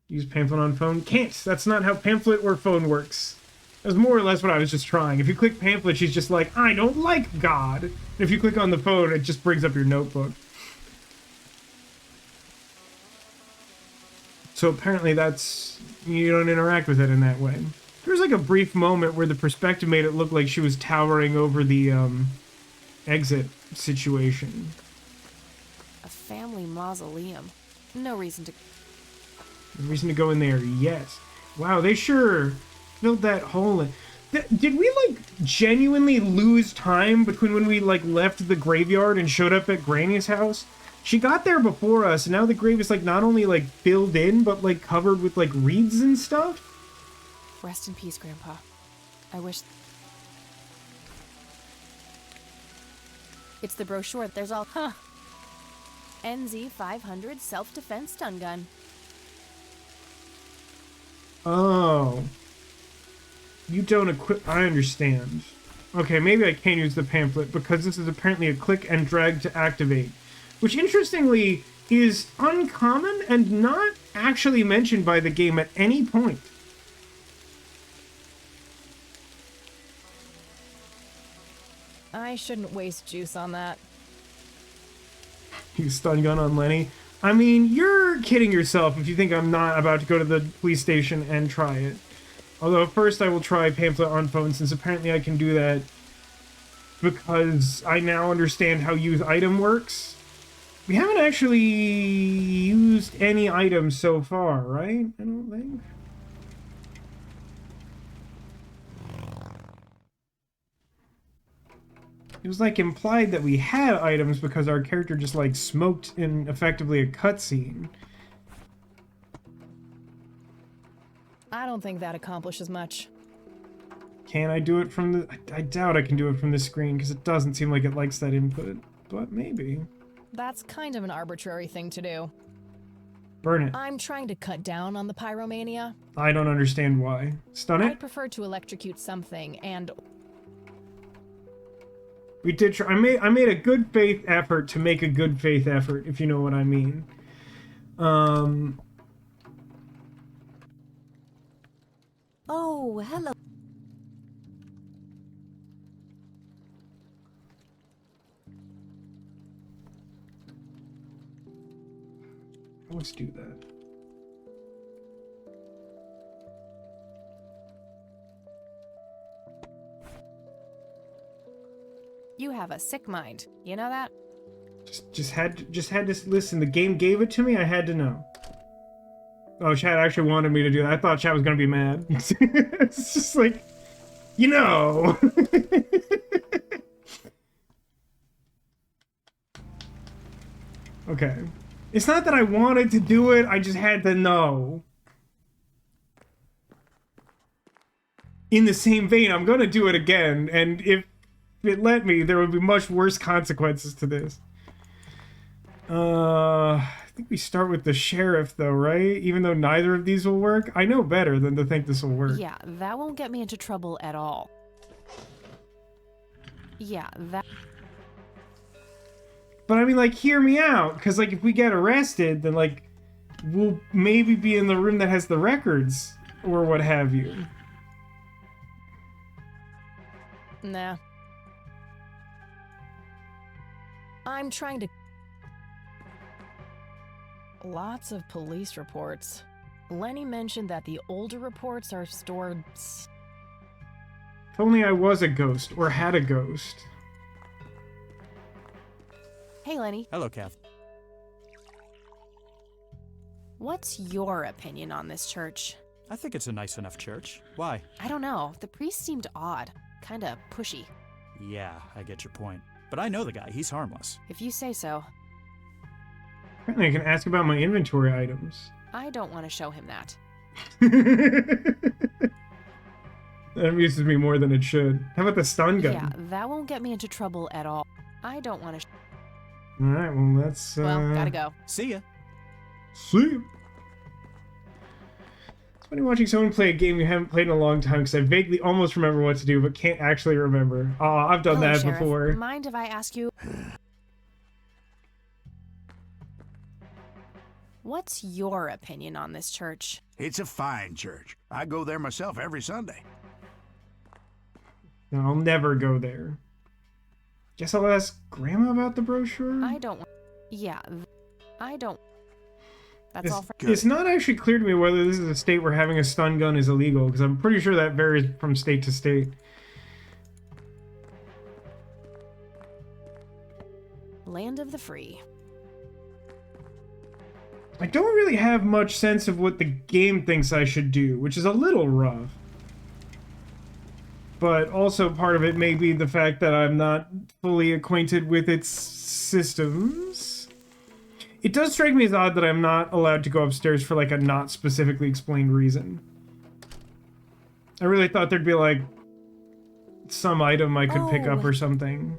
[SPEAKER 1] Use pamphlet on phone. Can't! That's not how pamphlet or phone works. That's more or less what I was just trying. If you click pamphlet, she's just like, I don't like God. And if you click on the phone, it just brings up your notebook. So apparently you don't interact with it in that way. There was like a brief moment where the perspective made it look like she was towering over the exit situation.
[SPEAKER 2] A family mausoleum. No reason to...
[SPEAKER 1] No reason to go in there yet. Wow, they sure filled that hole in. Did we, like, genuinely lose time between when we, like, left the graveyard and showed up at Granny's house? She got there before us, and now the grave is, like, not only, like, filled in, but, like, covered with, like, reeds and stuff?
[SPEAKER 2] Rest in peace, Grandpa. I wish... It's the brochure. There's all... Huh. NZ 500 self-defense stun gun.
[SPEAKER 1] Oh. You don't equip... I understand. Okay, maybe I can use the pamphlet, because this is apparently a click and drag to activate. Which, interestingly, is uncommon and not actually mentioned by the game at any point.
[SPEAKER 5] I shouldn't waste juice on that.
[SPEAKER 1] You stun gun on Lenny. I mean, you're kidding yourself if you think I'm not about to go to the police station and try it. Although first I will try pamphlet on phone, since apparently I can do that because I now understand how use item works. We haven't actually used any items so far, right? I don't think. It was like implied that we had items because our character just like smoked in effectively a cutscene.
[SPEAKER 5] I don't think that accomplishes much.
[SPEAKER 1] Can I do it from the... I doubt I can do it from this screen because it doesn't seem like it likes that input. But maybe.
[SPEAKER 5] That's kind of an arbitrary thing to do.
[SPEAKER 1] Burn it.
[SPEAKER 5] I'm trying to cut down on the pyromania.
[SPEAKER 1] I don't understand why. Stun it?
[SPEAKER 5] I'd prefer to electrocute something and...
[SPEAKER 1] We did try... I made a good faith effort to make a good faith effort, if you know what I mean.
[SPEAKER 4] Oh, hello.
[SPEAKER 1] Let's do that.
[SPEAKER 2] You have a sick mind. You know that?
[SPEAKER 1] Just had to listen. The game gave it to me. I had to know. Oh, chat actually wanted me to do that. I thought chat was gonna be mad. It's just like, you know. Okay. It's not that I wanted to do it. I just had to know. In the same vein, I'm gonna do it again, and if it let me, there would be much worse consequences to this. I think we start with the sheriff, though, right? Even though neither of these will work, I know better than to think this will work.
[SPEAKER 2] Yeah, that won't get me into trouble at all. Yeah, that...
[SPEAKER 1] But I mean, like, hear me out, because, like, if we get arrested, then, like, we'll maybe be in the room that has the records, or what have you.
[SPEAKER 2] Nah. I'm trying to...
[SPEAKER 5] Lots of police reports. Lenny mentioned that the older reports are stored...
[SPEAKER 1] If only I was a ghost, or had a ghost.
[SPEAKER 2] Hey, Lenny.
[SPEAKER 7] Hello, Kath.
[SPEAKER 2] What's your opinion on this church?
[SPEAKER 7] I think it's a nice enough church. Why?
[SPEAKER 2] I don't know. The priest seemed odd. Kinda pushy.
[SPEAKER 7] Yeah, I get your point. But I know the guy. He's harmless.
[SPEAKER 2] If you say so.
[SPEAKER 1] Apparently I can ask about my inventory items.
[SPEAKER 2] I don't want to show him that.
[SPEAKER 1] That amuses me more than it should. How about the stun gun?
[SPEAKER 2] Yeah, that won't get me into trouble at all. I don't want to...
[SPEAKER 1] Alright, well, that's...
[SPEAKER 2] Well, gotta go.
[SPEAKER 7] See ya.
[SPEAKER 1] See? It's funny watching someone play a game you haven't played in a long time, because I vaguely almost remember what to do, but can't actually remember. I've done
[SPEAKER 2] Hello,
[SPEAKER 1] that
[SPEAKER 2] Sheriff.
[SPEAKER 1] before.
[SPEAKER 2] Mind if I ask you... What's your opinion on this church?
[SPEAKER 3] It's a fine church. I go there myself every Sunday.
[SPEAKER 1] No, I'll never go there. Guess I'll ask Grandma about the brochure?
[SPEAKER 2] I don't... Yeah, I don't... That's all for...
[SPEAKER 1] It's not actually clear to me whether this is a state where having a stun gun is illegal, because I'm pretty sure that varies from state to state.
[SPEAKER 2] Land of the free.
[SPEAKER 1] I don't really have much sense of what the game thinks I should do, which is a little rough. But also part of it may be the fact that I'm not fully acquainted with its systems. It does strike me as odd that I'm not allowed to go upstairs for like a not specifically explained reason. I really thought there'd be like some item I could pick up or something.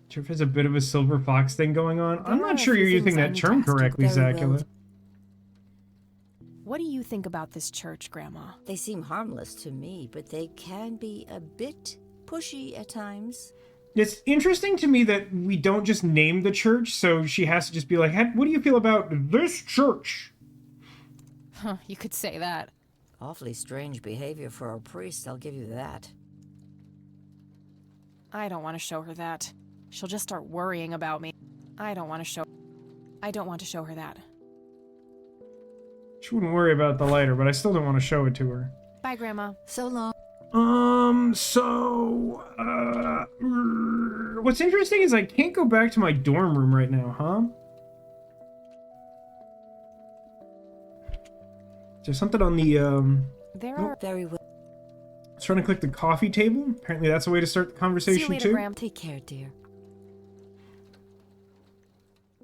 [SPEAKER 1] Sheriff has a bit of a silver fox thing going on. I'm not sure you're using that term correctly, Zacula.
[SPEAKER 2] What do you think about this church, Grandma?
[SPEAKER 4] They seem harmless to me, but they can be a bit pushy at times.
[SPEAKER 1] It's interesting to me that we don't just name the church, so she has to just be like, hey, what do you feel about this church?
[SPEAKER 2] Huh, you could say that.
[SPEAKER 4] Awfully strange behavior for a priest, I'll give you that.
[SPEAKER 2] I don't want to show her that. She'll just start worrying about me. I don't want to show her that.
[SPEAKER 1] She wouldn't worry about the lighter, but I still don't want to show it to her.
[SPEAKER 2] Bye, Grandma.
[SPEAKER 4] So long.
[SPEAKER 1] What's interesting is I can't go back to my dorm room right now, huh? Is there something on the,
[SPEAKER 2] There are...
[SPEAKER 4] Very well.
[SPEAKER 1] I was trying to click the coffee table. Apparently that's a way to start the conversation,
[SPEAKER 2] See you later,
[SPEAKER 1] too.
[SPEAKER 2] Graham.
[SPEAKER 4] Take care, dear.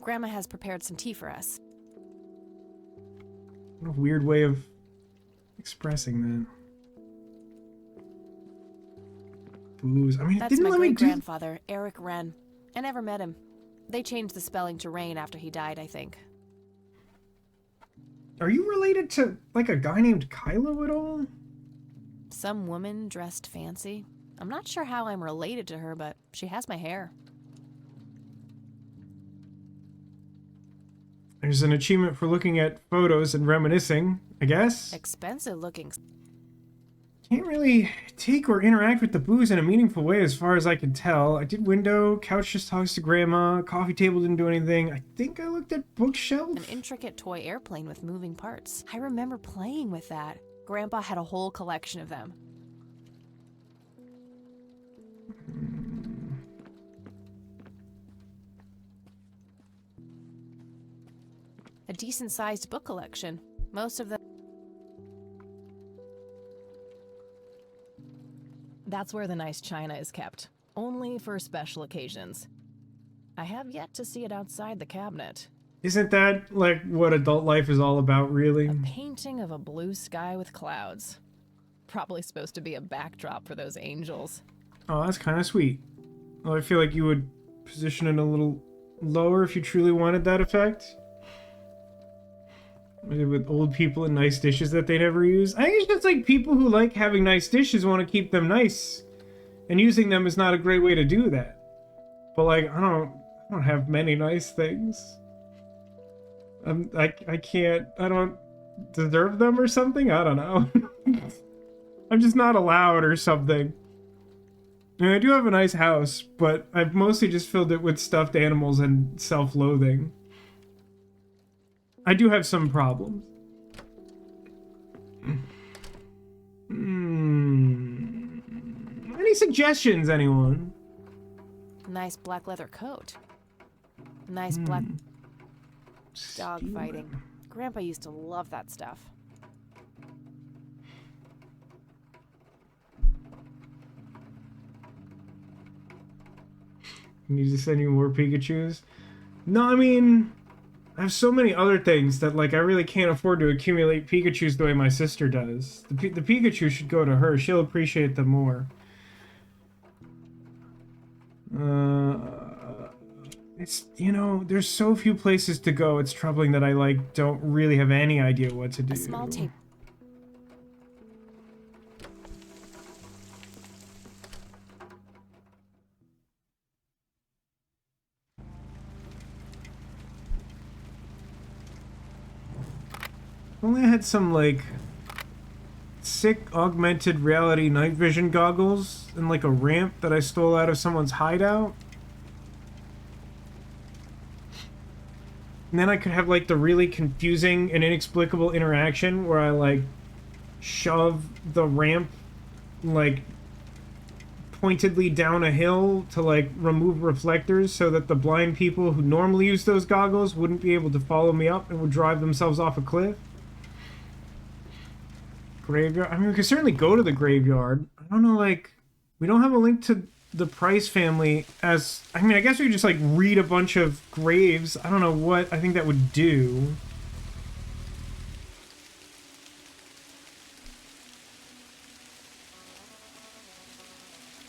[SPEAKER 2] Grandma has prepared some tea for us.
[SPEAKER 1] What a weird way of expressing that. Booze. I mean,
[SPEAKER 2] That's
[SPEAKER 1] it didn't
[SPEAKER 2] my
[SPEAKER 1] let me do...
[SPEAKER 2] great-grandfather, Eric Wren. I never met him. They changed the spelling to Rain after he died, I think.
[SPEAKER 1] Are you related to, like, a guy named Kylo at all?
[SPEAKER 2] Some woman dressed fancy. I'm not sure how I'm related to her, but she has my hair.
[SPEAKER 1] There's an achievement for looking at photos and reminiscing, I guess.
[SPEAKER 2] Expensive looking.
[SPEAKER 1] Can't really take or interact with the booze in a meaningful way as far as I can tell. I did window, couch just talks to grandma, coffee table didn't do anything. I think I looked at bookshelf.
[SPEAKER 2] An intricate toy airplane with moving parts. I remember playing with that. Grandpa had a whole collection of them. decent-sized book collection. Most of them.
[SPEAKER 5] That's where the nice china is kept, only for special occasions. I have yet to see it outside the cabinet.
[SPEAKER 1] Isn't that like what adult life is all about, really?
[SPEAKER 5] A painting of a blue sky with clouds. Probably supposed to be a backdrop for those angels.
[SPEAKER 1] Oh, that's kind of sweet. Well, I feel like you would position it a little lower if you truly wanted that effect. Maybe with old people and nice dishes that they never use. I think it's just like people who like having nice dishes want to keep them nice. And using them is not a great way to do that. But like, I don't have many nice things. I can't, I don't deserve them or something? I don't know. I'm just not allowed or something. I mean, I do have a nice house, but I've mostly just filled it with stuffed animals and self-loathing. I do have some problems. Any suggestions, anyone?
[SPEAKER 2] Nice black leather coat. Nice black dog fighting. Grandpa used to love that stuff.
[SPEAKER 1] Need to send you more Pikachus? No, I mean, I have so many other things that, like, I really can't afford to accumulate Pikachus the way my sister does. The Pikachu should go to her. She'll appreciate them more. It's, you know, there's so few places to go. It's troubling that I, like, don't really have any idea what to do.
[SPEAKER 2] A small tape.
[SPEAKER 1] Only I had some, like, sick augmented reality night vision goggles and, like, a ramp that I stole out of someone's hideout. And then I could have, like, the really confusing and inexplicable interaction where I, like, shove the ramp, like, pointedly down a hill to, like, remove reflectors so that the blind people who normally use those goggles wouldn't be able to follow me up and would drive themselves off a cliff. Graveyard? I mean, we could certainly go to the graveyard. I don't know, like, we don't have a link to the Price family as... I mean, I guess we could just, like, read a bunch of graves. I don't know what I think that would do.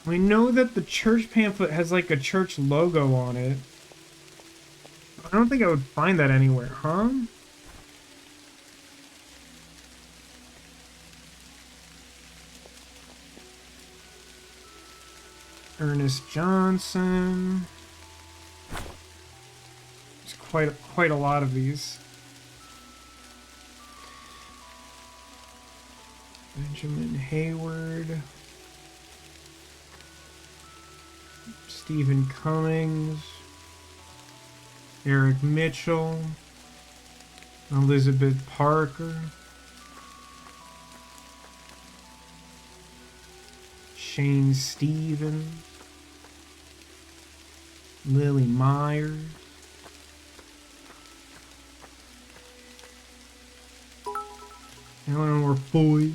[SPEAKER 1] We know that the church pamphlet has, like, a church logo on it. I don't think I would find that anywhere, huh? Ernest Johnson. There's quite a lot of these. Benjamin Hayward. Stephen Cummings. Eric Mitchell. Elizabeth Parker. Shane Stevens. Lily Myers. Eleanor Foy.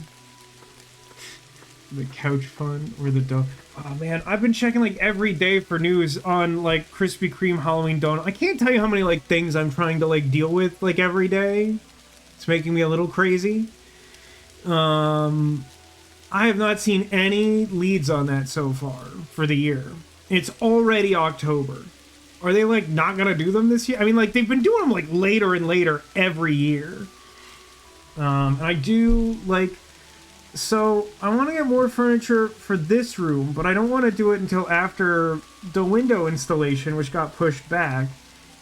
[SPEAKER 1] The Couch Fund or the dog. Oh man, I've been checking like every day for news on like Krispy Kreme Halloween donut. I can't tell you how many like things I'm trying to like deal with like every day. It's making me a little crazy. I have not seen any leads on that so far for the year. It's already October. Are they like not gonna do them this year? I mean, like they've been doing them like later and later every year. And I do like, so I want to get more furniture for this room, but I don't want to do it until after the window installation, which got pushed back.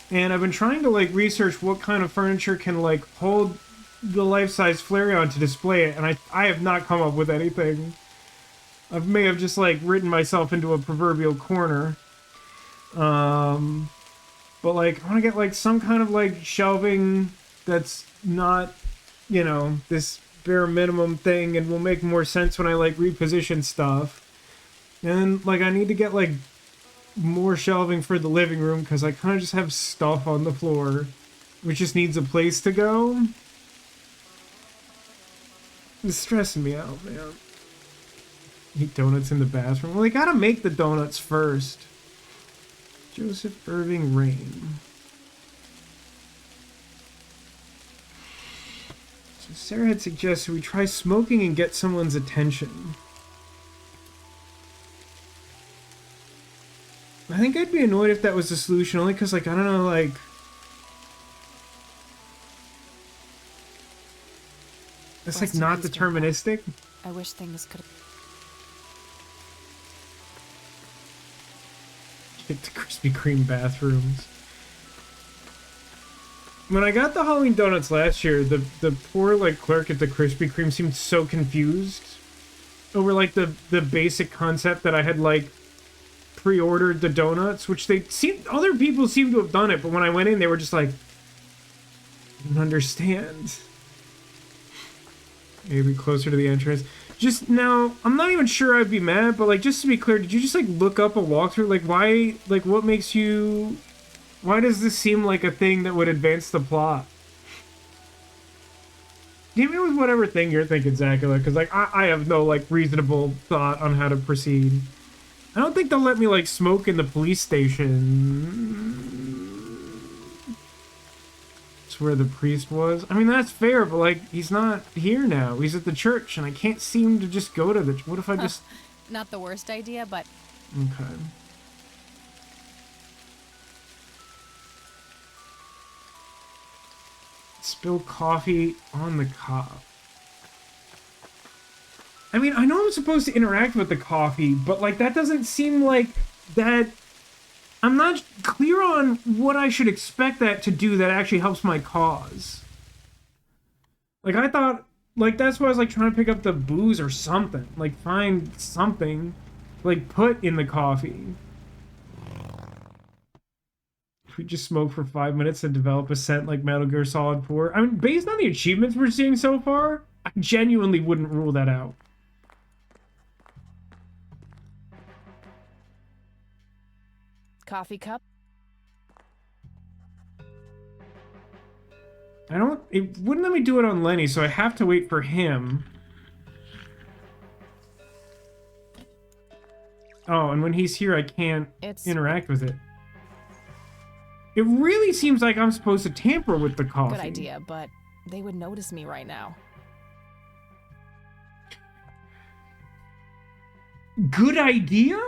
[SPEAKER 1] And I've been trying to like research what kind of furniture can like hold the life-size Flareon to display it, and I have not come up with anything. I may have just like written myself into a proverbial corner. But like I want to get like some kind of like shelving that's not, you know, this bare minimum thing, and will make more sense when I like reposition stuff. And like I need to get like more shelving for the living room because I kind of just have stuff on the floor. which just needs a place to go. It's stressing me out, man. Eat donuts in the bathroom. Well, they gotta make the donuts first. Joseph Irving Rain. So Sarah had suggested we try smoking and get someone's attention. I think I'd be annoyed if that was the solution, only because, like, I don't know, like... It's, like, not deterministic.
[SPEAKER 2] I wish things could.
[SPEAKER 1] Get the Krispy Kreme bathrooms. When I got the Halloween donuts last year, the poor, like, clerk at the Krispy Kreme seemed so confused over, like, the basic concept that I had, like, pre-ordered the donuts, which they seemed, other people seemed to have done it, but when I went in, they were just like, I don't understand. Maybe closer to the entrance. Just now, I'm not even sure I'd be mad, but, like, just to be clear, did you just, like, look up a walkthrough? Like, why, like, what makes you, why does this seem like a thing that would advance the plot? Give me with whatever thing you're thinking, Zacula, because, like, I have no, like, reasonable thought on how to proceed. I don't think they'll let me, like, smoke in the police station. It's where the priest was. I mean, that's fair, but, like, he's not here now. He's at the church, and I can't seem to just go to the... What if I just...
[SPEAKER 2] Not the worst idea, but...
[SPEAKER 1] Okay. Spill coffee on the cop. I mean, I know I'm supposed to interact with the coffee, but, like, that doesn't seem like that... I'm not clear on what I should expect that to do that actually helps my cause. Like, I thought... Like, that's why I was, like, trying to pick up the booze or something. Like, find something, like, put in the coffee. If we just smoke for 5 minutes and develop a scent like Metal Gear Solid 4... I mean, based on the achievements we're seeing so far, I genuinely wouldn't rule that out.
[SPEAKER 2] Coffee cup?
[SPEAKER 1] It wouldn't let me do it on Lenny, so I have to wait for him. Oh, and when he's here, I can't interact with it. It really seems like I'm supposed to tamper with the coffee.
[SPEAKER 2] Good idea, but they would notice me right now.
[SPEAKER 1] Good idea?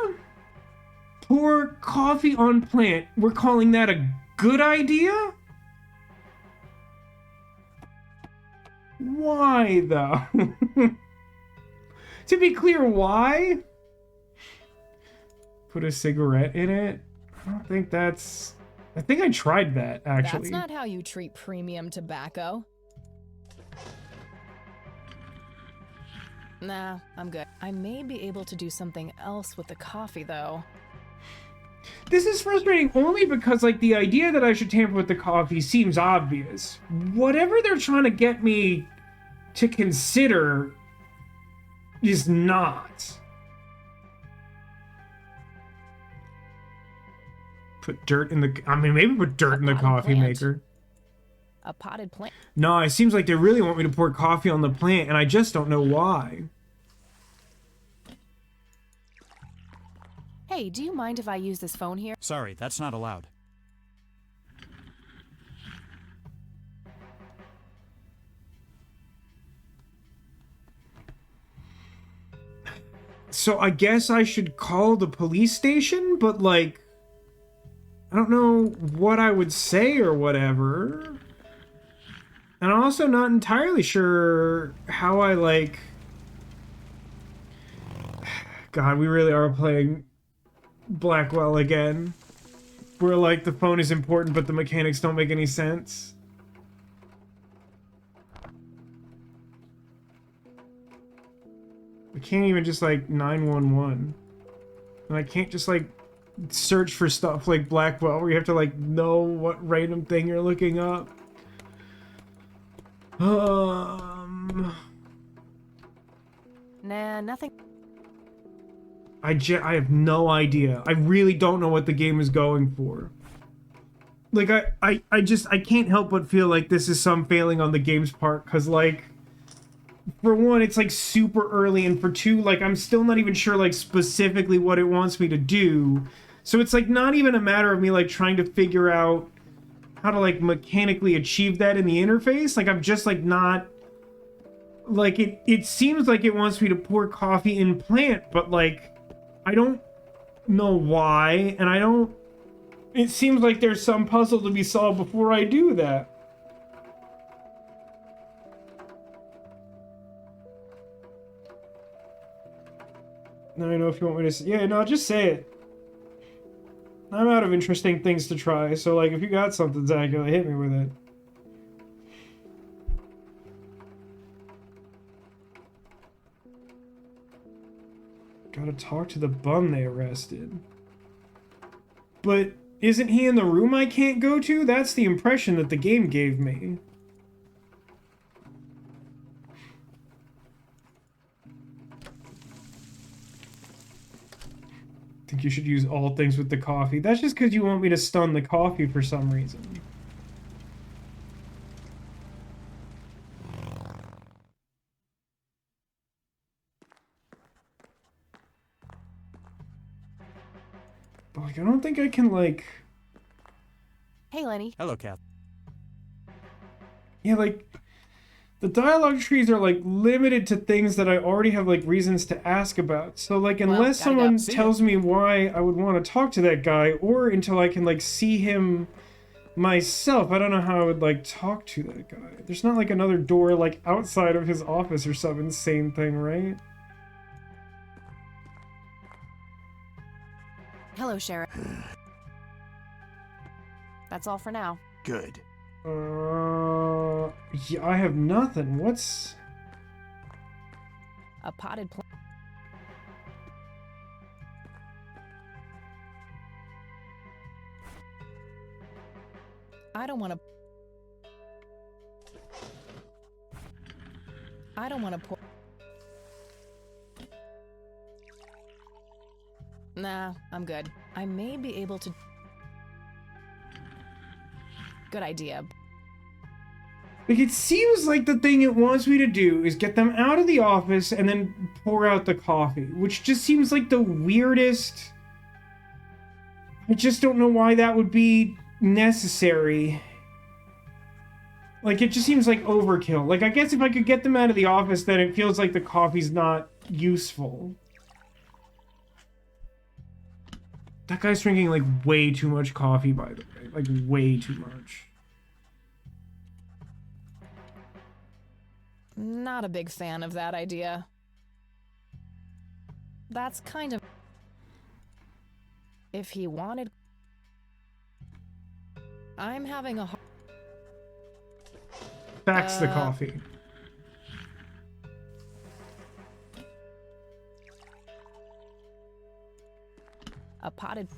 [SPEAKER 1] Pour coffee on plant. We're calling that a good idea? Why, though? To be clear, why? Put a cigarette in it? I don't think that's... I think I tried that, actually.
[SPEAKER 5] That's not how you treat premium tobacco. Nah, I'm good. I may be able to do something else with the coffee, though.
[SPEAKER 1] This is frustrating only because, like, the idea that I should tamper with the coffee seems obvious. Whatever they're trying to get me to consider is not. Put dirt in the... I mean, maybe put dirt in the coffee maker.
[SPEAKER 2] A potted plant?
[SPEAKER 1] No, it seems like they really want me to pour coffee on the plant, and I just don't know why.
[SPEAKER 2] Hey, do you mind if I use this phone here?
[SPEAKER 7] Sorry, that's not allowed.
[SPEAKER 1] So I guess I should call the police station, but, like, I don't know what I would say or whatever. And I'm also not entirely sure how I, like... God, we really are playing Blackwell again. Where, like, the phone is important, but the mechanics don't make any sense. I can't even just, like, 911. And I can't just, like, search for stuff like Blackwell, where you have to, like, know what random thing you're looking up.
[SPEAKER 2] Nah, nothing.
[SPEAKER 1] I have no idea. I really don't know what the game is going for. like I can't help but feel like this is some failing on the game's part, because like, for one, it's like super early, and for two, like I'm still not even sure like specifically what it wants me to do. So it's like not even a matter of me like trying to figure out how to like mechanically achieve that in the interface. Like I'm just like not like it seems like it wants me to pour coffee in plant, but like I don't know why, and I don't, it seems like there's some puzzle to be solved before I do that. Now I know if you want me to say, yeah, no, just say it. I'm out of interesting things to try, so like if you got something, Zach, hit me with it. Gotta talk to the bum they arrested. But isn't he in the room I can't go to? That's the impression that the game gave me. Think you should use all things with the coffee. That's just because you want me to stun the coffee for some reason. But like, I don't think I can like...
[SPEAKER 2] Hey, Lenny.
[SPEAKER 7] Hello, Kath.
[SPEAKER 1] Yeah, like... The dialogue trees are like limited to things that I already have like reasons to ask about. So like unless
[SPEAKER 2] gotta go.
[SPEAKER 1] someone
[SPEAKER 7] See ya.
[SPEAKER 1] tells me why I would want to talk to that guy, or until I can like see him myself, I don't know how I would like talk to that guy. There's not like another door like outside of his office or some insane thing, right?
[SPEAKER 2] Hello, Sheriff. That's all for now.
[SPEAKER 3] Good.
[SPEAKER 1] Yeah, I have nothing. What's...
[SPEAKER 2] A potted plant.
[SPEAKER 5] I don't want to pour. Nah, I'm good. I may be able to. Good idea.
[SPEAKER 1] Like, it seems like the thing it wants me to do is get them out of the office and then pour out the coffee, which just seems like the weirdest... I just don't know why that would be necessary. Like, it just seems like overkill. Like, I guess if I could get them out of the office, then it feels like the coffee's not useful. That guy's drinking, like, way too much coffee, by the way. Like, way too much.
[SPEAKER 5] Not a big fan of that idea. That's kind of... If he wanted... I'm having a...
[SPEAKER 1] Backs the coffee.
[SPEAKER 2] A potted...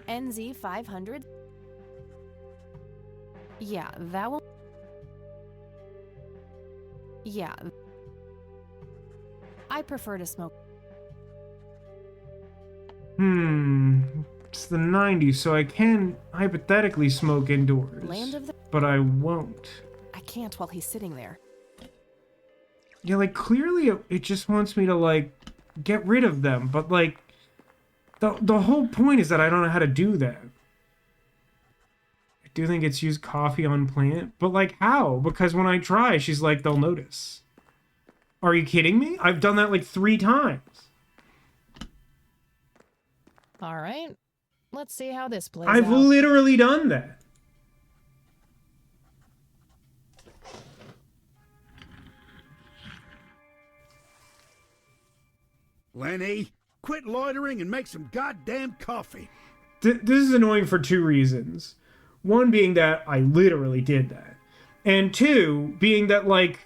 [SPEAKER 2] NZ 500? Yeah, that will... Yeah. I prefer to smoke.
[SPEAKER 1] It's the 90s, so I can hypothetically smoke indoors.
[SPEAKER 2] Land of the...
[SPEAKER 1] But I won't.
[SPEAKER 2] I can't while he's sitting there.
[SPEAKER 1] Yeah, like, clearly it just wants me to, like, get rid of them, but, like, the whole point is that I don't know how to do that. I do think it's used coffee on plant, but, like, how? Because when I try, she's like, they'll notice. Are you kidding me? I've done that, like, 3 times.
[SPEAKER 5] All right. Let's see how this plays
[SPEAKER 1] I've
[SPEAKER 5] out.
[SPEAKER 1] literally done that.
[SPEAKER 3] Lenny, quit loitering and make some goddamn coffee.
[SPEAKER 1] This is annoying for 2 reasons. One being that I literally did that. And 2, being that, like...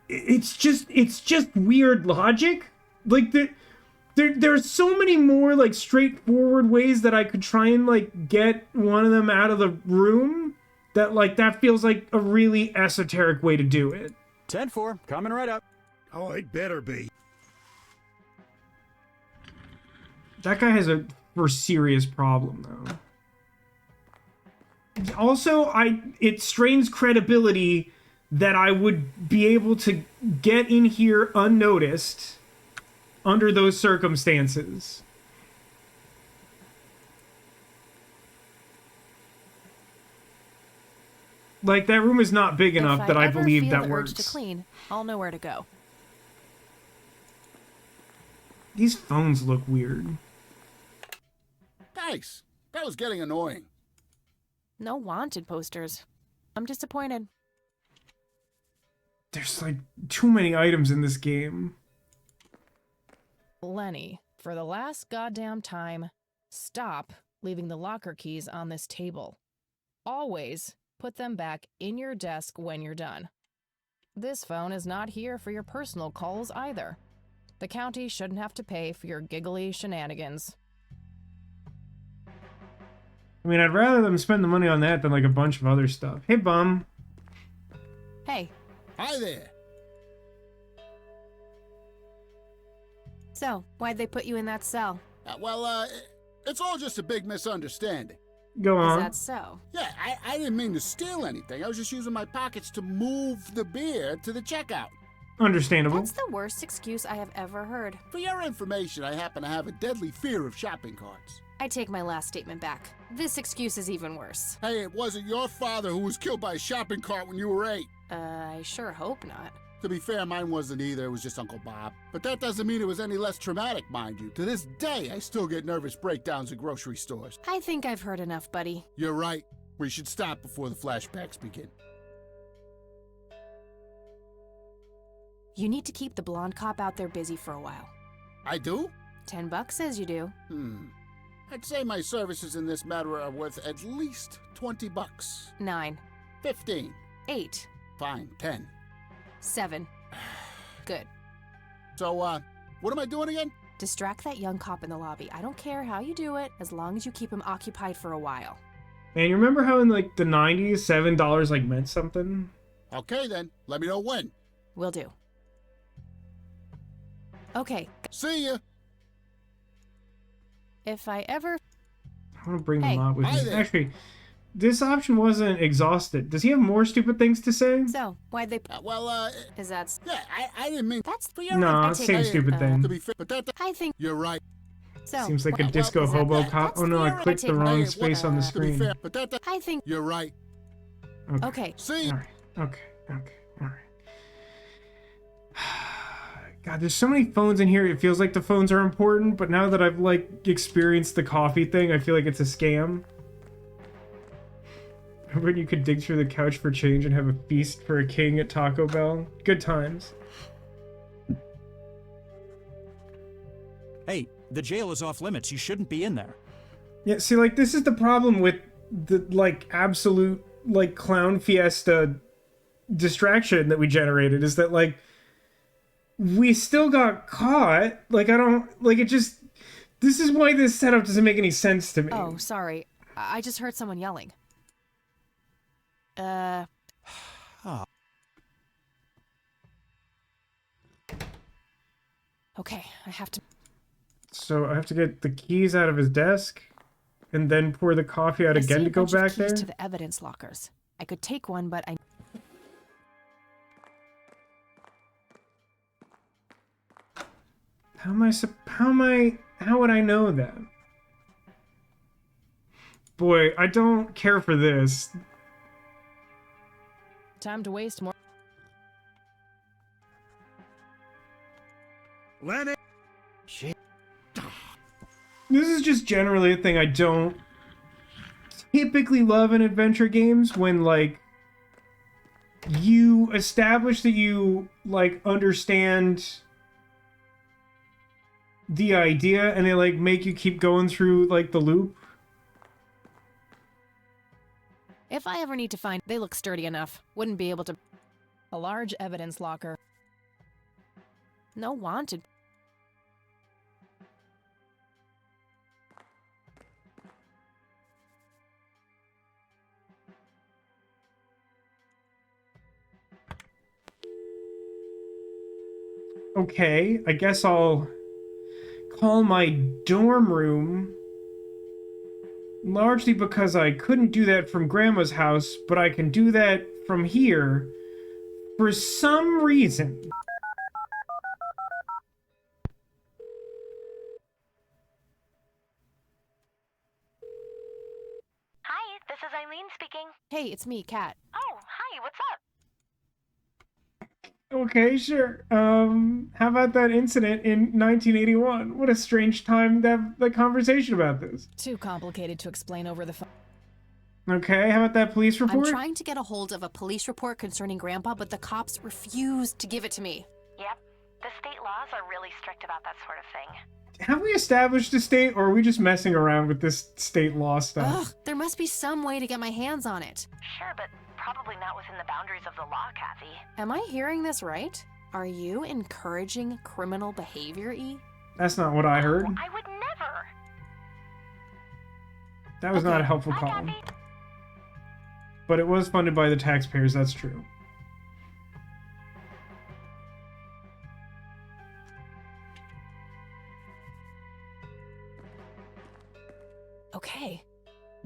[SPEAKER 1] It's just weird logic. Like, there's so many more, like, straightforward ways that I could try and, like, get one of them out of the room. That, like, that feels like a really esoteric way to do it.
[SPEAKER 7] 10-4, coming right up.
[SPEAKER 3] Oh, it better be.
[SPEAKER 1] That guy has a serious problem, though. Also, it strains credibility that I would be able to get in here unnoticed under those circumstances. Like, that room is not big enough that I believe that works.
[SPEAKER 2] If I ever feel the urge to clean, I'll know where to go.
[SPEAKER 1] These phones look weird.
[SPEAKER 9] Thanks. That was getting annoying.
[SPEAKER 2] No wanted posters. I'm disappointed.
[SPEAKER 1] There's, like, too many items in this game.
[SPEAKER 5] Lenny, for the last goddamn time, stop leaving the locker keys on this table. Always put them back in your desk when you're done. This phone is not here for your personal calls either. The county shouldn't have to pay for your giggly shenanigans.
[SPEAKER 1] I mean, I'd rather them spend the money on that than, like, a bunch of other stuff. Hey, bum.
[SPEAKER 2] Hey.
[SPEAKER 9] Hi there.
[SPEAKER 2] So, why'd they put you in that cell?
[SPEAKER 9] It's all just a big misunderstanding.
[SPEAKER 1] Go on.
[SPEAKER 2] Is that so?
[SPEAKER 9] Yeah, I didn't mean to steal anything. I was just using my pockets to move the beer to the checkout.
[SPEAKER 1] Understandable.
[SPEAKER 2] That's the worst excuse I have ever heard.
[SPEAKER 9] For your information, I happen to have a deadly fear of shopping carts.
[SPEAKER 2] I take my last statement back. This excuse is even worse.
[SPEAKER 9] Hey, it wasn't your father who was killed by a shopping cart when you were 8.
[SPEAKER 2] I sure hope not.
[SPEAKER 9] To be fair, mine wasn't either. It was just Uncle Bob. But that doesn't mean it was any less traumatic, mind you. To this day, I still get nervous breakdowns at grocery stores.
[SPEAKER 2] I think I've heard enough, buddy.
[SPEAKER 9] You're right. We should stop before the flashbacks begin.
[SPEAKER 2] You need to keep the blonde cop out there busy for a while.
[SPEAKER 9] I do?
[SPEAKER 2] $10 says you do.
[SPEAKER 9] I'd say my services in this matter are worth at least $20.
[SPEAKER 2] 9.
[SPEAKER 9] 15.
[SPEAKER 2] 8.
[SPEAKER 9] Fine, 10.
[SPEAKER 2] 7. Good.
[SPEAKER 9] So, what am I doing again?
[SPEAKER 2] Distract that young cop in the lobby. I don't care how you do it, as long as you keep him occupied for a while.
[SPEAKER 1] And you remember how in, like, the 90s, $7, like, meant something?
[SPEAKER 9] Okay, then. Let me know when.
[SPEAKER 2] Will do. Okay.
[SPEAKER 9] See ya!
[SPEAKER 2] If I ever...
[SPEAKER 1] I want to bring
[SPEAKER 2] Hey.
[SPEAKER 1] them up with
[SPEAKER 9] Hi
[SPEAKER 1] me.
[SPEAKER 9] there.
[SPEAKER 1] Actually, this option wasn't exhausted. Does he have more stupid things to say?
[SPEAKER 2] So, why'd they... Is that...
[SPEAKER 9] Yeah, I didn't mean...
[SPEAKER 2] That's...
[SPEAKER 9] For your
[SPEAKER 1] No,
[SPEAKER 2] I
[SPEAKER 1] same
[SPEAKER 2] take-
[SPEAKER 1] stupid
[SPEAKER 2] uh,
[SPEAKER 1] thing.
[SPEAKER 9] To be fair, but that...
[SPEAKER 2] I think...
[SPEAKER 9] You're right.
[SPEAKER 2] So...
[SPEAKER 1] Seems like a
[SPEAKER 9] well,
[SPEAKER 1] disco
[SPEAKER 2] is that-
[SPEAKER 1] hobo
[SPEAKER 2] that-
[SPEAKER 1] cop.
[SPEAKER 2] that's
[SPEAKER 1] Oh no, I
[SPEAKER 2] theory.
[SPEAKER 1] clicked the
[SPEAKER 2] I take-
[SPEAKER 1] wrong
[SPEAKER 9] Hey,
[SPEAKER 1] space on the
[SPEAKER 9] To be
[SPEAKER 1] screen.
[SPEAKER 9] fair, but that...
[SPEAKER 2] I think...
[SPEAKER 9] You're right.
[SPEAKER 2] Okay.
[SPEAKER 9] See?
[SPEAKER 1] Alright, okay, alright. God, there's so many phones in here, it feels like the phones are important, but now that I've, like, experienced the coffee thing, I feel like it's a scam. Remember when you could dig through the couch for change and have a feast for a king at Taco Bell? Good times.
[SPEAKER 7] Hey, the jail is off limits. You shouldn't be in there.
[SPEAKER 1] Yeah, see, like, this is the problem with the, like, absolute, like, clown fiesta distraction that we generated, is that, like, we still got caught. Like, I don't, like, it just, this is why this setup doesn't make any sense to me.
[SPEAKER 2] Oh, sorry. I just heard someone yelling. Okay, I have to...
[SPEAKER 1] So I have to get the keys out of his desk and then pour the coffee out
[SPEAKER 2] I see
[SPEAKER 1] again
[SPEAKER 2] a
[SPEAKER 1] to go
[SPEAKER 2] bunch of
[SPEAKER 1] back
[SPEAKER 2] keys
[SPEAKER 1] there?
[SPEAKER 2] to the evidence lockers. I could take one, but I...
[SPEAKER 1] How would I know that? Boy, I don't care for this.
[SPEAKER 5] Time to waste more.
[SPEAKER 3] Lenny!
[SPEAKER 1] This is just generally a thing I don't typically love in adventure games, when, like, you establish that you, like, understand the idea and they, like, make you keep going through, like, the loop.
[SPEAKER 2] If I ever need to find... They look sturdy enough. Wouldn't be able to...
[SPEAKER 5] A large evidence locker.
[SPEAKER 2] No wanted.
[SPEAKER 1] Okay, I guess I'll call my dorm room, largely because I couldn't do that from Grandma's house, but I can do that from here for some reason.
[SPEAKER 10] Hi, this is Eileen speaking.
[SPEAKER 2] Hey, it's me, Kat.
[SPEAKER 10] Oh, hi, what's up?
[SPEAKER 1] Okay, sure. How about that incident in 1981? What a strange time to have the conversation about this.
[SPEAKER 5] Too complicated to explain over the phone.
[SPEAKER 1] Okay, how about that police
[SPEAKER 2] I'm
[SPEAKER 1] report?
[SPEAKER 2] trying to get a hold of a police report concerning Grandpa, but the cops refused to give it to me.
[SPEAKER 10] Yep, the state laws are really strict about that sort of thing.
[SPEAKER 1] Have we established a state, or are we just messing around with this state law stuff?
[SPEAKER 2] Ugh, there must be some way to get my hands on it.
[SPEAKER 10] Sure, but probably not within the boundaries of the law, Kathy.
[SPEAKER 2] Am I hearing this right? Are you encouraging criminal behavior, E?
[SPEAKER 1] That's not what I heard.
[SPEAKER 10] I would never.
[SPEAKER 1] That was not a helpful
[SPEAKER 10] Bye,
[SPEAKER 1] call.
[SPEAKER 10] Kathy.
[SPEAKER 1] But it was funded by the taxpayers, that's true.
[SPEAKER 5] Okay.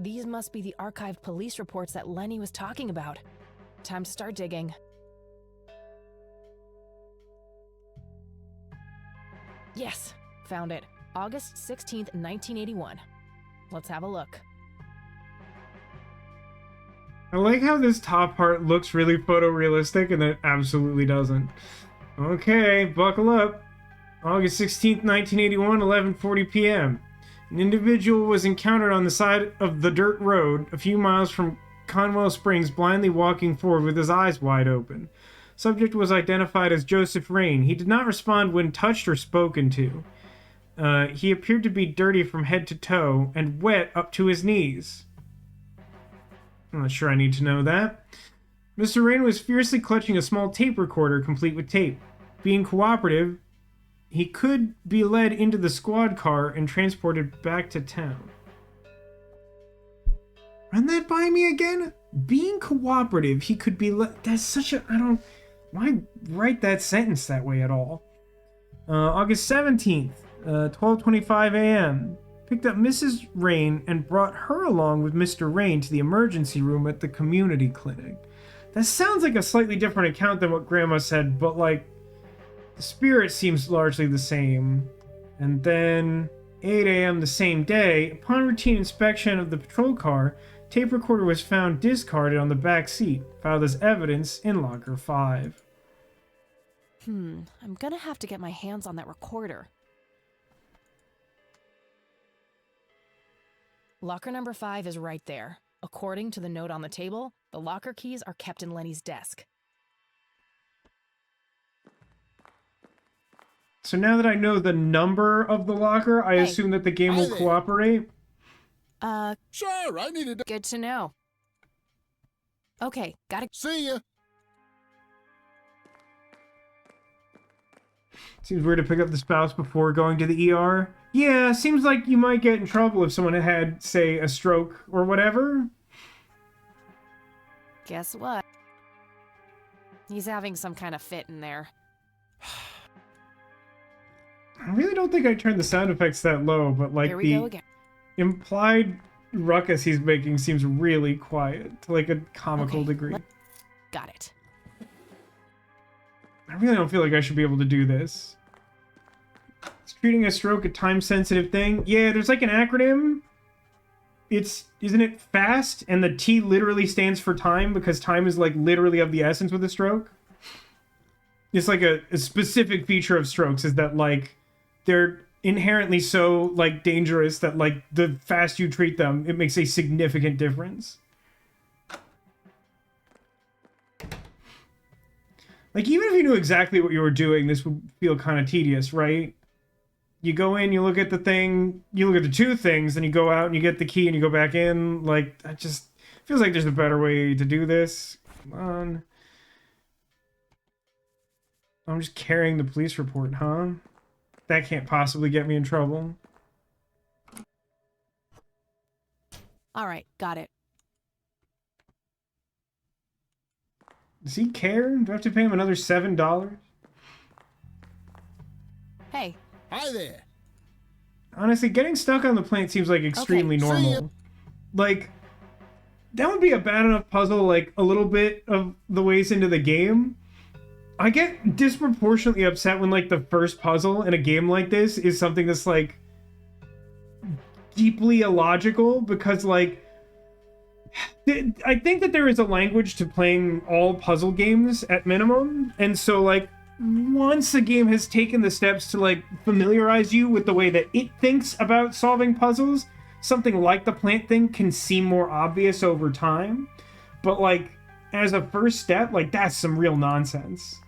[SPEAKER 5] These must be the archived police reports that Lenny was talking about. Time to start digging. Yes, found it. August 16th, 1981. Let's have a look.
[SPEAKER 1] I like how this top part looks really photorealistic and then it absolutely doesn't. Okay, buckle up. August 16th, 1981, 11:40 p.m. An individual was encountered on the side of the dirt road a few miles from Conwell Springs, blindly walking forward with his eyes wide open. Subject was identified as Joseph Rain. He did not respond when touched or spoken to. He appeared to be dirty from head to toe and wet up to his knees. I'm not sure I need to know that. Mr. Rain was fiercely clutching a small tape recorder complete with tape. Being cooperative, he could be led into the squad car and transported back to town. Run that by me again? Being cooperative, he could be led... That's such a... I don't... Why write that sentence that way at all? August 17th, 12:25 a.m. Picked up Mrs. Rain and brought her along with Mr. Rain to the emergency room at the community clinic. That sounds like a slightly different account than what Grandma said, but like... The spirit seems largely the same. And then, 8 a.m. the same day, upon routine inspection of the patrol car, tape recorder was found discarded on the back seat, filed as evidence in Locker 5.
[SPEAKER 2] I'm gonna have to get my hands on that recorder.
[SPEAKER 5] Locker number 5 is right there. According to the note on the table, the locker keys are kept in Lenny's desk.
[SPEAKER 1] So now that I know the number of the locker, I assume that the game will cooperate?
[SPEAKER 9] Sure, I needed to...
[SPEAKER 2] Good to know. Okay, gotta...
[SPEAKER 9] See ya.
[SPEAKER 1] Seems weird to pick up the spouse before going to the ER. Yeah, seems like you might get in trouble if someone had, say, a stroke or whatever.
[SPEAKER 2] Guess what? He's having some kind of fit in there.
[SPEAKER 1] I really don't think I turned the sound effects that low, but like
[SPEAKER 2] Here we go
[SPEAKER 1] the
[SPEAKER 2] again.
[SPEAKER 1] implied ruckus he's making seems really quiet to like a comical
[SPEAKER 2] Okay,
[SPEAKER 1] degree.
[SPEAKER 2] Got it.
[SPEAKER 1] I really don't feel like I should be able to do this. Is treating a stroke a time-sensitive thing? Yeah, there's like an acronym. Isn't it FAST? And the T literally stands for time because time is like literally of the essence with a stroke. It's like a specific feature of strokes is that like they're inherently so like dangerous that like the fast you treat them, it makes a significant difference. Like, even if you knew exactly what you were doing, this would feel kind of tedious, right? You go in, you look at the thing, you look at the two things, then you go out and you get the key and you go back in. Like, that just feels like there's a better way to do this. Come on. I'm just carrying the police report, huh? That can't possibly get me in trouble.
[SPEAKER 2] All right, got it.
[SPEAKER 1] Does he care? Do I have to pay him another $7?
[SPEAKER 2] Hey,
[SPEAKER 9] Hi there.
[SPEAKER 1] Honestly, getting stuck on the plant seems like extremely
[SPEAKER 9] See ya.
[SPEAKER 1] normal. Like, that would be a bad enough puzzle, like, a little bit of the ways into the game. I get disproportionately upset when, like, the first puzzle in a game like this is something that's, like, deeply illogical, because, like, I think that there is a language to playing all puzzle games at minimum, and so, like, once a game has taken the steps to, like, familiarize you with the way that it thinks about solving puzzles, something like the plant thing can seem more obvious over time. But, like, as a first step, like, that's some real nonsense.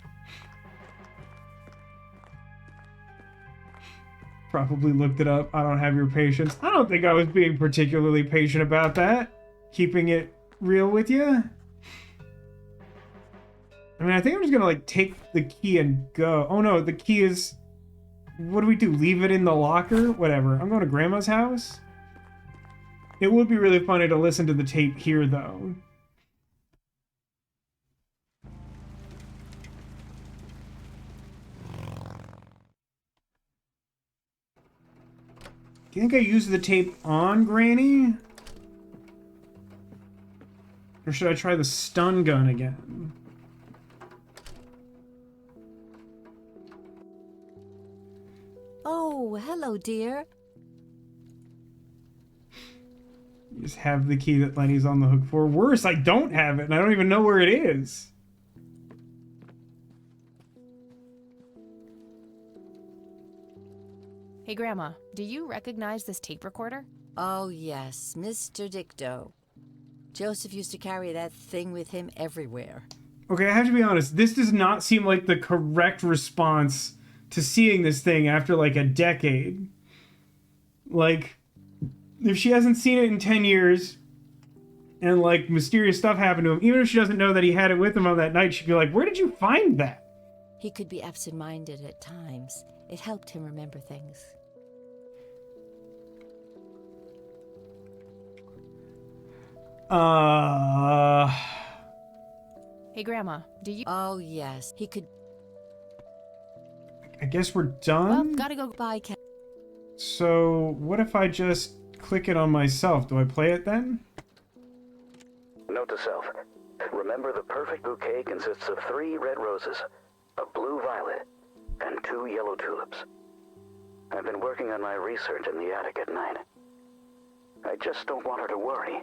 [SPEAKER 1] Probably looked it up. I don't have your patience. I don't think I was being particularly patient about that. Keeping it real with you. I mean, I think I'm just gonna, like, take the key and go. Oh no, the key is... What do we do? Leave it in the locker? Whatever. I'm going to Grandma's house. It would be really funny to listen to the tape here, though. Do you think I use the tape on Granny? Or should I try the stun gun again?
[SPEAKER 4] Oh, hello, dear.
[SPEAKER 1] You just have the key that Lenny's on the hook for. Worse, I don't have it, and I don't even know where it is.
[SPEAKER 2] Hey, Grandma, do you recognize this tape recorder?
[SPEAKER 4] Oh, yes, Mr. Dicto. Joseph used to carry that thing with him everywhere.
[SPEAKER 1] Okay, I have to be honest. This does not seem like the correct response to seeing this thing after, like, a decade. Like, if she hasn't seen it in 10 years, and, like, mysterious stuff happened to him, even if she doesn't know that he had it with him on that night, she'd be like, where did you find that?
[SPEAKER 4] He could be absent-minded at times. It helped him remember things.
[SPEAKER 2] Hey, Grandma, do you...
[SPEAKER 4] Oh, yes, he could...
[SPEAKER 1] I guess we're done?
[SPEAKER 2] Well, gotta go...
[SPEAKER 4] Bye, Cat.
[SPEAKER 1] So, what if I just click it on myself? Do I play it then?
[SPEAKER 11] Note to self. Remember, the perfect bouquet consists of 3 red roses, a blue violet, and 2 yellow tulips. I've been working on my research in the attic at night. I just don't want her to worry.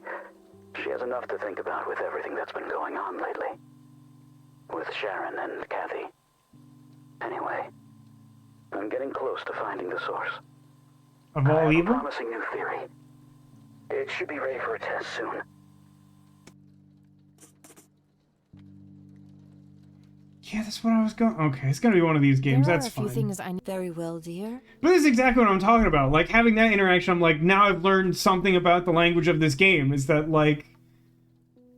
[SPEAKER 11] She has enough to think about with everything that's been going on lately. With Sharon and Kathy. Anyway, I'm getting close to finding the source.
[SPEAKER 1] Of
[SPEAKER 11] I
[SPEAKER 1] all
[SPEAKER 11] have a
[SPEAKER 1] evil?
[SPEAKER 11] promising new theory. It should be ready for a test soon.
[SPEAKER 1] Yeah, that's what I was going... Okay, it's gonna be one of these games.
[SPEAKER 2] There are
[SPEAKER 1] That's
[SPEAKER 2] a few
[SPEAKER 1] fine.
[SPEAKER 2] things I...
[SPEAKER 4] Very well, dear.
[SPEAKER 1] But this is exactly what I'm talking about. Like, having that interaction, I'm like, now I've learned something about the language of this game. Is that, like,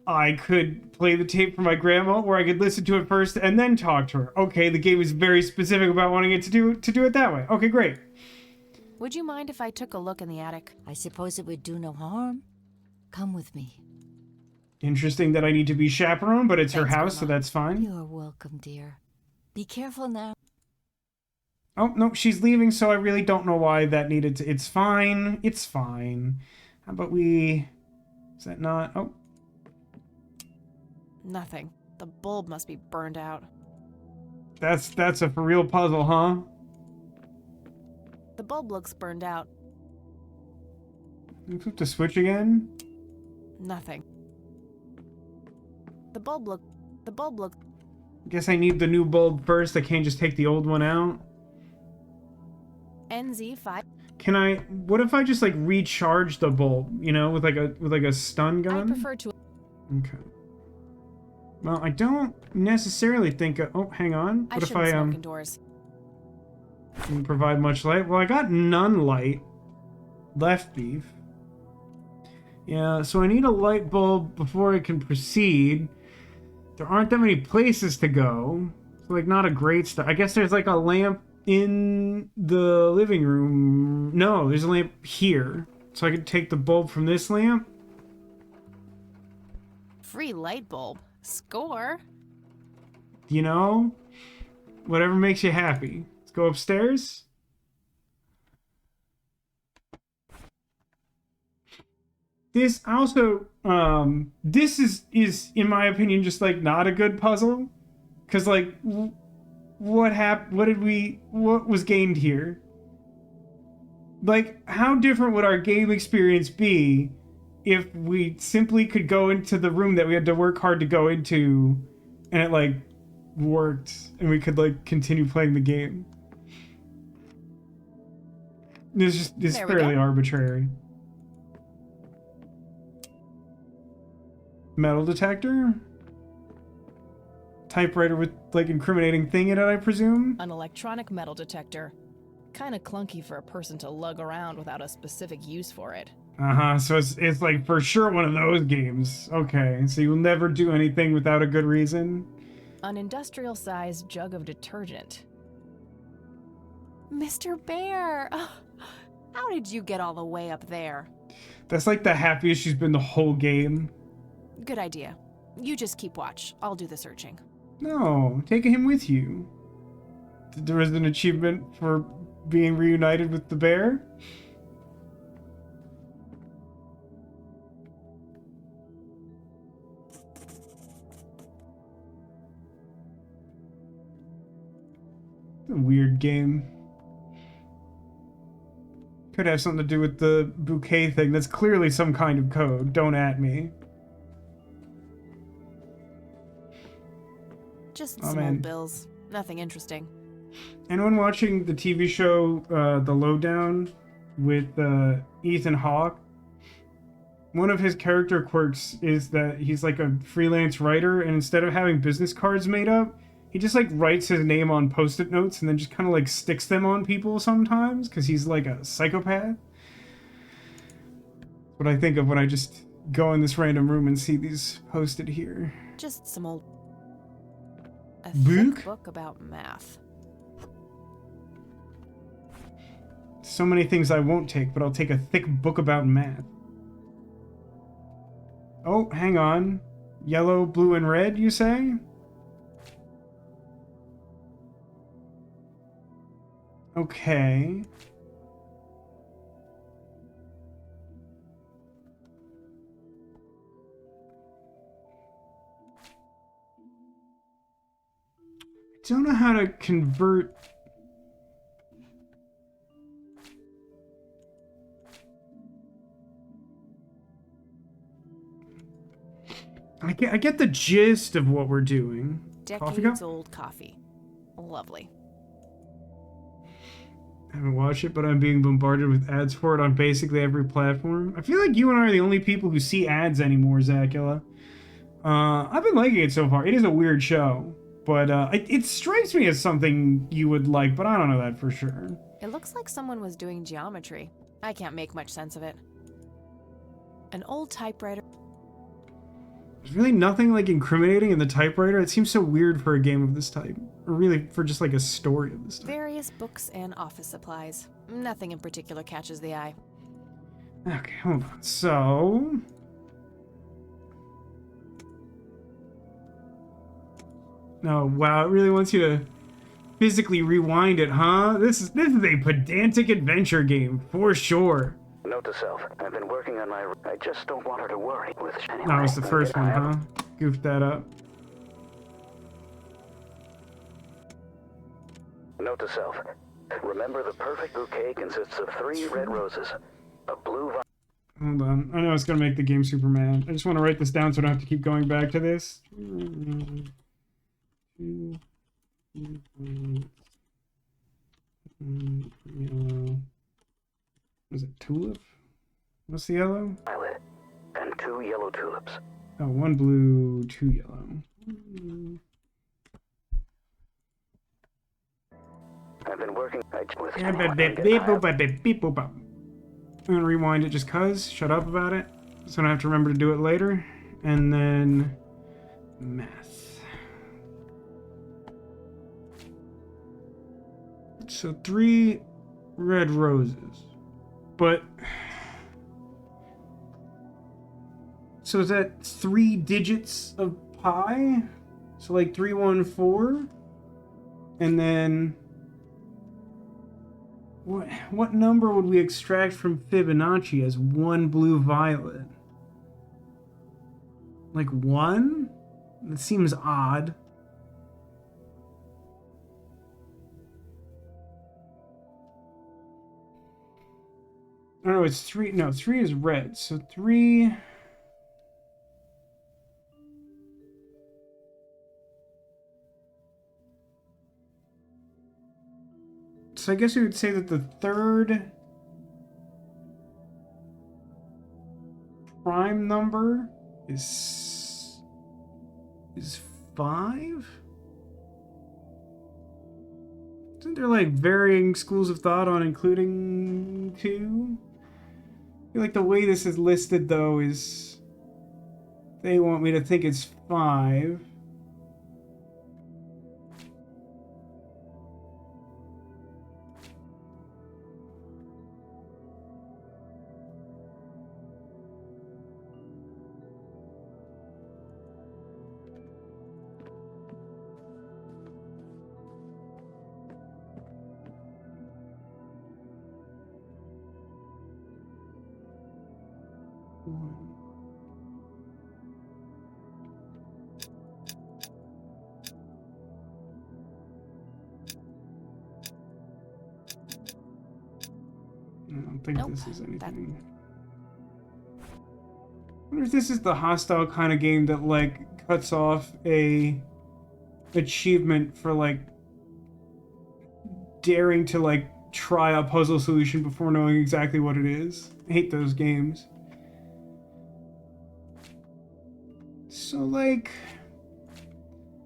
[SPEAKER 1] I could play the tape for my grandma, or I could listen to it first and then talk to her. Okay, the game is very specific about wanting it to do it that way. Okay, great.
[SPEAKER 2] Would you mind if I took a look in the attic?
[SPEAKER 4] I suppose it would do no harm. Come with me.
[SPEAKER 1] Interesting that I need to be chaperone, but it's her
[SPEAKER 2] Thanks,
[SPEAKER 1] house, so
[SPEAKER 2] Grandma.
[SPEAKER 1] that's fine.
[SPEAKER 4] You're welcome, dear. Be careful now.
[SPEAKER 1] Oh, no, she's leaving, so I really don't know why that needed to... It's fine. It's fine. How about we... Is that not... Oh,
[SPEAKER 2] Nothing. The bulb must be burned out.
[SPEAKER 1] that's a for real puzzle, huh?
[SPEAKER 2] The bulb looks burned out.
[SPEAKER 1] You flip the switch again?
[SPEAKER 2] Nothing. The bulb look...
[SPEAKER 1] Guess I need the new bulb first. I can't just take the old one out.
[SPEAKER 2] NZ5...
[SPEAKER 1] Can I... What if I just, like, recharge the bulb, you know, with like a stun
[SPEAKER 2] I
[SPEAKER 1] gun?
[SPEAKER 2] prefer to...
[SPEAKER 1] Okay. Well, I don't necessarily think... Oh, hang on.
[SPEAKER 2] I
[SPEAKER 1] What if
[SPEAKER 2] shouldn't
[SPEAKER 1] I,
[SPEAKER 2] smoke indoors.
[SPEAKER 1] didn't provide much light? Well, I got none light. Left beef. Yeah, so I need a light bulb before I can proceed. There aren't that many places to go. So, like, not a great start. I guess there's, like, a lamp in the living room. No, there's a lamp here. So I could take the bulb from this lamp.
[SPEAKER 2] Free light bulb. Score.
[SPEAKER 1] You know? Whatever makes you happy. Let's go upstairs. this also this is in my opinion just like not a good puzzle, because like what was gained here? Like, how different would our game experience be if we simply could go into the room that we had to work hard to go into, and it like worked and we could like continue playing the game? It's fairly arbitrary. Metal detector? Typewriter with like incriminating thing in it, I presume?
[SPEAKER 5] An electronic metal detector. Kinda clunky for a person to lug around without a specific use for it.
[SPEAKER 1] So it's like for sure one of those games. Okay, so you'll never do anything without a good reason?
[SPEAKER 5] An industrial-sized jug of detergent.
[SPEAKER 2] Mr. Bear! How did you get all the way up there?
[SPEAKER 1] That's like the happiest she's been the whole game.
[SPEAKER 2] Good idea. You just keep watch. I'll do the searching.
[SPEAKER 1] No, take him with you. There is an achievement for being reunited with the bear. It's a weird game. Could have something to do with the bouquet thing. That's clearly some kind of code. Don't at me.
[SPEAKER 2] Just some old bills. Nothing interesting.
[SPEAKER 1] Anyone watching the TV show The Lowdown with Ethan Hawke? One of his character quirks is that he's like a freelance writer, and instead of having business cards made up, he just like writes his name on post-it notes and then just kind of like sticks them on people sometimes because he's like a psychopath. What I think of when I just go in this random room and see these posted here.
[SPEAKER 2] Just some old... A
[SPEAKER 1] Book?
[SPEAKER 2] thick book about math.
[SPEAKER 1] So many things I won't take, but I'll take a thick book about math. Oh, hang on. Yellow, blue, and red, you say? Okay. I don't know how to convert... I get the gist of what we're doing.
[SPEAKER 2] Decades old coffee. Lovely.
[SPEAKER 1] I haven't watched it, but I'm being bombarded with ads for it on basically every platform. I feel like you and I are the only people who see ads anymore, Zacula. I've been liking it so far. It is a weird show, but it strikes me as something you would like, but I don't know that for sure.
[SPEAKER 2] It looks like someone was doing geometry. I can't make much sense of it. An old typewriter.
[SPEAKER 1] There's really nothing like incriminating in the typewriter. It seems so weird for a game of this type, or really for just like a story of this type.
[SPEAKER 2] Various books and office supplies. Nothing in particular catches the eye.
[SPEAKER 1] Okay, hold on. So... Oh, wow, it really wants you to physically rewind it, huh? This is a pedantic adventure game, for sure.
[SPEAKER 11] Note to self, I've been working on my... I just don't want her to worry with... Anyway,
[SPEAKER 1] That was the first one, huh? Goofed that up.
[SPEAKER 11] Note to self, remember the perfect bouquet consists of 3 red roses, a blue...
[SPEAKER 1] Hold on. I know it's gonna make the game super mad. I just want to write this down so I don't have to keep going back to this. Was it tulip? What's the yellow?
[SPEAKER 11] Violet, and 2 yellow tulips.
[SPEAKER 1] Oh, 1 blue, 2 yellow.
[SPEAKER 11] I've been working with...
[SPEAKER 1] I'm gonna rewind it just cuz. Shut up about it. So I don't have to remember to do it later. And then... math. So 3 red roses. But... So is that 3 digits of pi? So like 314? And then... What number would we extract from Fibonacci as 1 blue violet? Like 1? That seems odd. Oh, no, it's 3. No, 3 is red. So 3... So I guess we would say that the third prime number is 5? Isn't there like varying schools of thought on including 2? I feel like the way this is listed though is they want me to think it's 5. I don't think
[SPEAKER 2] Nope.
[SPEAKER 1] this is anything. I wonder if this is the hostile kind of game that like cuts off a achievement for like daring to like try a puzzle solution before knowing exactly what it is. I hate those games. So like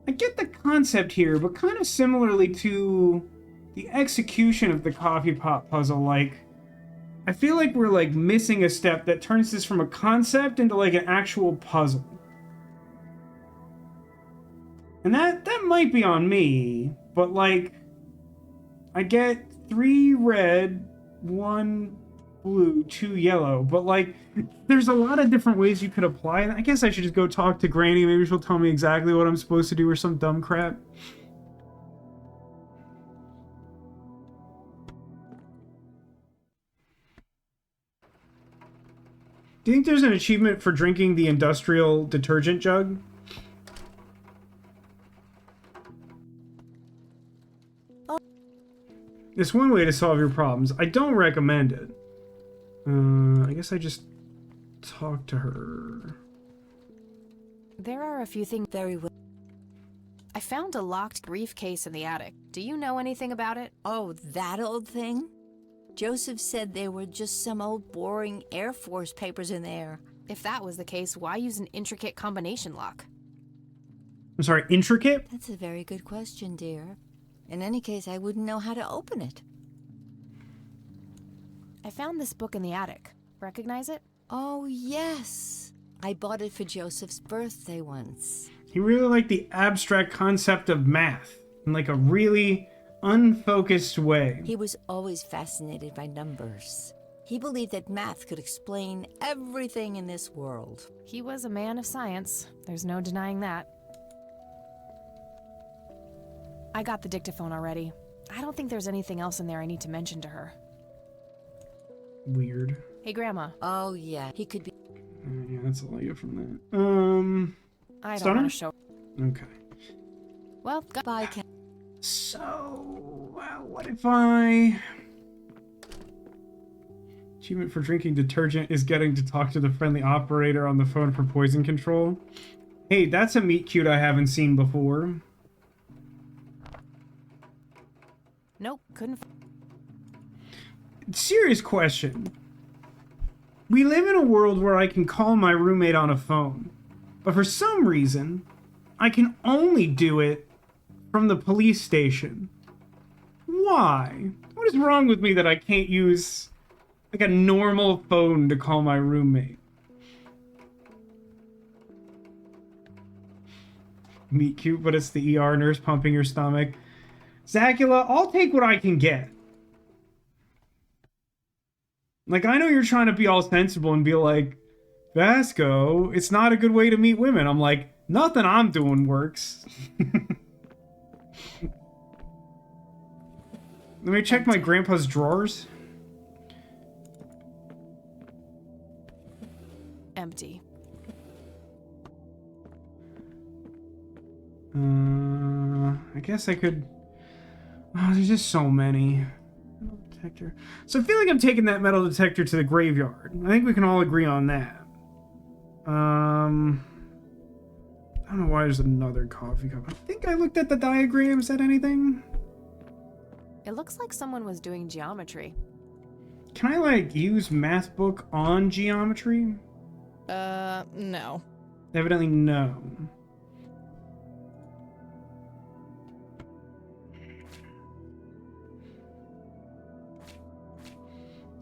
[SPEAKER 1] I get the concept here, but kind of similarly to the execution of the coffee pot puzzle, like I feel like we're like missing a step that turns this from a concept into like an actual puzzle. And that might be on me, but like I get 3 red, 1 blue, 2 yellow, but like there's a lot of different ways you could apply it. I guess I should just go talk to Granny. Maybe she'll tell me exactly what I'm supposed to do or some dumb crap. Do you think there's an achievement for drinking the industrial detergent jug? It's one way to solve your problems. I don't recommend it. I guess I just talk to her.
[SPEAKER 2] There are a few things.
[SPEAKER 4] Very well.
[SPEAKER 2] I found a locked briefcase in the attic. Do you know anything about it?
[SPEAKER 4] Oh, that old thing? Joseph said there were just some old boring Air Force papers in there.
[SPEAKER 2] If that was the case, why use an intricate combination lock?
[SPEAKER 1] I'm sorry, intricate?
[SPEAKER 4] That's a very good question, dear. In any case, I wouldn't know how to open it.
[SPEAKER 2] I found this book in the attic. Recognize it?
[SPEAKER 4] Oh, yes. I bought it for Joseph's birthday once.
[SPEAKER 1] He really liked the abstract concept of math in like a really unfocused way.
[SPEAKER 4] He was always fascinated by numbers. He believed that math could explain everything in this world.
[SPEAKER 2] He was a man of science. There's no denying that. I got the dictaphone already. I don't think there's anything else in there I need to mention to her.
[SPEAKER 1] Weird.
[SPEAKER 2] Hey, Grandma.
[SPEAKER 4] Oh, yeah. He could be...
[SPEAKER 1] Yeah, that's all I get from that.
[SPEAKER 2] I don't
[SPEAKER 1] Stunner?
[SPEAKER 2] want to show...
[SPEAKER 1] Okay.
[SPEAKER 2] Well,
[SPEAKER 4] Bye, Ken.
[SPEAKER 1] So, what if I... Achievement for drinking detergent is getting to talk to the friendly operator on the phone for poison control. Hey, that's a meet cute I haven't seen before.
[SPEAKER 2] Nope, couldn't...
[SPEAKER 1] Serious question. We live in a world where I can call my roommate on a phone, but for some reason, I can only do it from the police station. Why? What is wrong with me that I can't use like a normal phone to call my roommate? Meet cute, but it's the ER nurse pumping your stomach. Zacula, I'll take what I can get. Like, I know you're trying to be all sensible and be like, Vasco, it's not a good way to meet women. I'm like, nothing I'm doing works. Let me check my grandpa's drawers.
[SPEAKER 2] Empty.
[SPEAKER 1] I guess I could... Oh, there's just so many. Metal detector. So I feel like I'm taking that metal detector to the graveyard. I think we can all agree on that. I don't know why there's another coffee cup. I think I looked at the diagram. Is that anything?
[SPEAKER 2] It looks like someone was doing geometry.
[SPEAKER 1] Can I, like, use math book on geometry?
[SPEAKER 5] No.
[SPEAKER 1] Evidently no.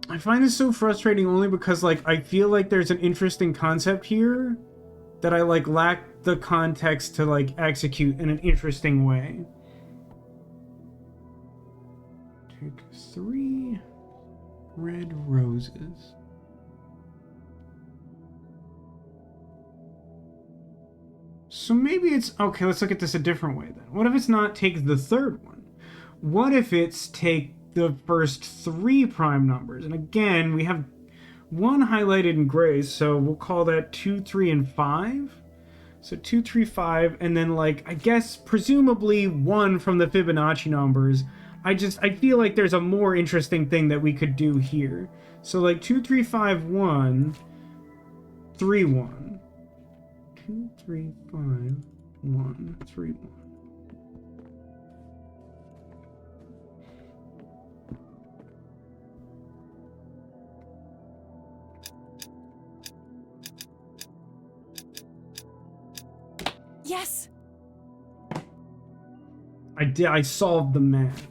[SPEAKER 1] I find this so frustrating only because, like, I feel like there's an interesting concept here that I, like, lack the context to, like, execute in an interesting way. Take 3 red roses. So maybe it's... Okay, let's look at this a different way then. What if it's not take the third one? What if it's take the first 3 prime numbers? And again, we have 1 highlighted in gray, so we'll call that 2, 3, and 5. So 2, 3, 5, and then, like, I guess presumably 1 from the Fibonacci numbers. I feel like there's a more interesting thing that we could do here. So, like, 2, 3, 5, 1, 3, 1. 2, 3, 5, 1, 3, 1.
[SPEAKER 2] Yes!
[SPEAKER 1] I solved the math.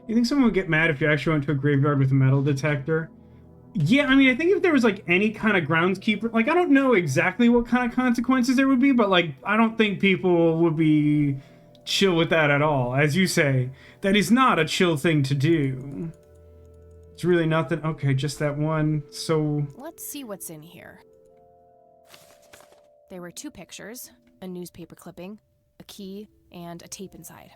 [SPEAKER 1] You think someone would get mad if you actually went to a graveyard with a metal detector? Yeah, I mean, I think if there was, like, any kind of groundskeeper... Like, I don't know exactly what kind of consequences there would be, but, like, I don't think people would be chill with that at all. As you say, that is not a chill thing to do. It's really nothing. Okay, just that one. So...
[SPEAKER 2] Let's see what's in here. There were 2 pictures, a newspaper clipping, a key, and a tape inside.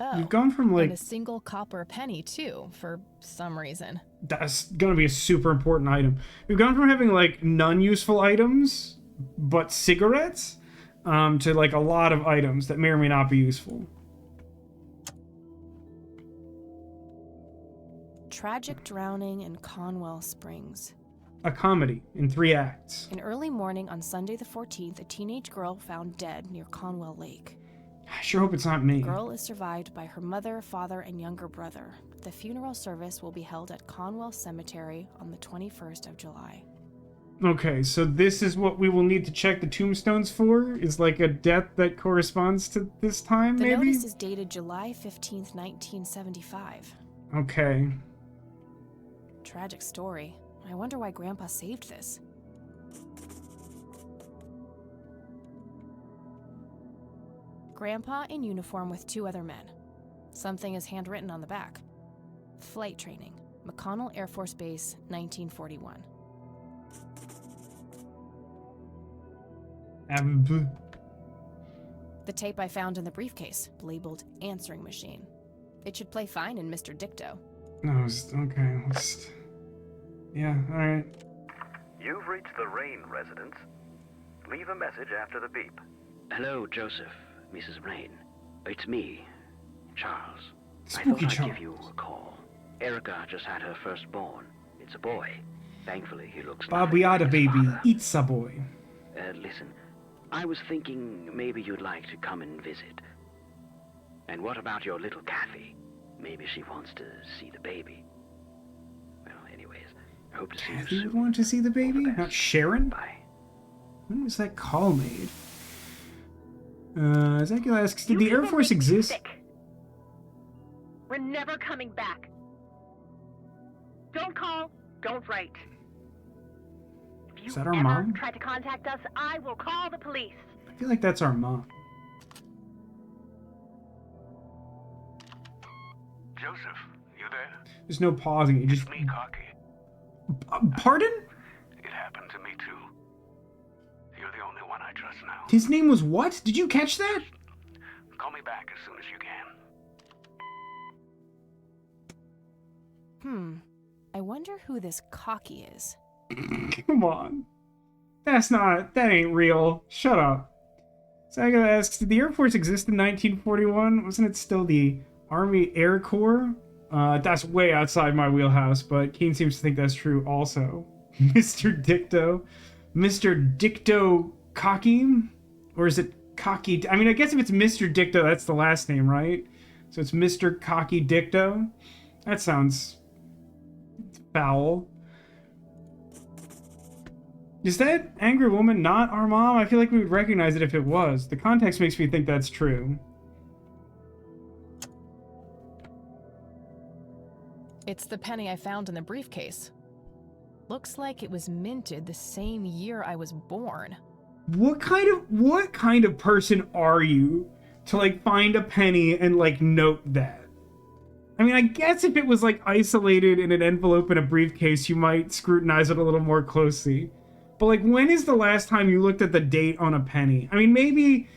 [SPEAKER 5] Oh,
[SPEAKER 1] you've gone from, like...
[SPEAKER 5] and a single copper penny, too, for some reason.
[SPEAKER 1] That's gonna be a super important item. We've gone from having, like, non-useful items, but cigarettes, to, like, a lot of items that may or may not be useful.
[SPEAKER 2] Tragic drowning in Conwell Springs.
[SPEAKER 1] A comedy in 3 acts.
[SPEAKER 2] In early morning on Sunday the 14th, a teenage girl found dead near Conwell Lake.
[SPEAKER 1] I sure hope it's not me.
[SPEAKER 2] The girl is survived by her mother, father, and younger brother. The funeral service will be held at Conwell Cemetery on the 21st of July.
[SPEAKER 1] Okay, so this is what we will need to check the tombstones for? Is like a death that corresponds to this time,
[SPEAKER 2] The
[SPEAKER 1] maybe?
[SPEAKER 2] notice is dated July 15th, 1975.
[SPEAKER 1] Okay.
[SPEAKER 2] Tragic story. I wonder why Grandpa saved this. Grandpa in uniform with 2 other men. Something is handwritten on the back. Flight training. McConnell Air Force Base, 1941. The tape I found in the briefcase, labeled answering machine. It should play fine in Mr. Dicto.
[SPEAKER 1] No, okay. Yeah, alright.
[SPEAKER 11] You've reached the Rain residence. Leave a message after the beep.
[SPEAKER 12] Hello, Joseph, Mrs. Rain. It's me, Charles.
[SPEAKER 1] Spooky
[SPEAKER 12] I thought
[SPEAKER 1] Charles.
[SPEAKER 12] I'd give you a call. Erica just had her firstborn. It's a boy. Thankfully, he looks
[SPEAKER 1] Baba
[SPEAKER 12] like
[SPEAKER 1] Yada
[SPEAKER 12] his
[SPEAKER 1] baby,
[SPEAKER 12] father.
[SPEAKER 1] eats a boy.
[SPEAKER 12] Listen, I was thinking maybe you'd like to come and visit. And what about your little Kathy? Maybe she wants to see the baby. Well, anyways, I hope to see you
[SPEAKER 1] Kathy would
[SPEAKER 12] soon.
[SPEAKER 1] want to see the baby? Not Sharon?
[SPEAKER 12] Bye.
[SPEAKER 1] When was that call made? Zachula asks, did
[SPEAKER 10] You
[SPEAKER 1] the Air
[SPEAKER 10] people
[SPEAKER 1] Force
[SPEAKER 10] make me
[SPEAKER 1] exist?
[SPEAKER 10] sick. We're never coming back. Don't call, don't write. If you
[SPEAKER 1] Is that our
[SPEAKER 10] ever
[SPEAKER 1] mom?
[SPEAKER 10] try to contact us, I will call the police.
[SPEAKER 1] I feel like that's our mom.
[SPEAKER 3] Joseph, you there?
[SPEAKER 1] There's no pausing. You just...
[SPEAKER 3] It's me, Cocky.
[SPEAKER 1] Pardon?
[SPEAKER 3] It happened to me too. You're the only one I trust now.
[SPEAKER 1] His name was what? Did you catch that?
[SPEAKER 3] Call me back as soon as you can.
[SPEAKER 2] I wonder who this Cocky is.
[SPEAKER 1] Come on. That ain't real. Shut up. Saga asks, did the Air Force exist in 1941? Wasn't it still the Army Air Corps? That's way outside my wheelhouse, but Keen seems to think that's true also. Mr. Dicto. Mr. Dicto Cocky? Or is it Cocky? I mean, I guess if it's Mr. Dicto, that's the last name, right? So it's Mr. Cocky Dicto? That sounds foul. Is that angry woman not our mom? I feel like we would recognize it if it was. The context makes me think that's true.
[SPEAKER 5] It's the penny I found in the briefcase. Looks like it was minted the same year I was born.
[SPEAKER 1] What kind of person are you to like find a penny and like note that? I mean, I guess if it was like isolated in an envelope in a briefcase, you might scrutinize it a little more closely. But like, when is the last time you looked at the date on a penny? I mean, maybe,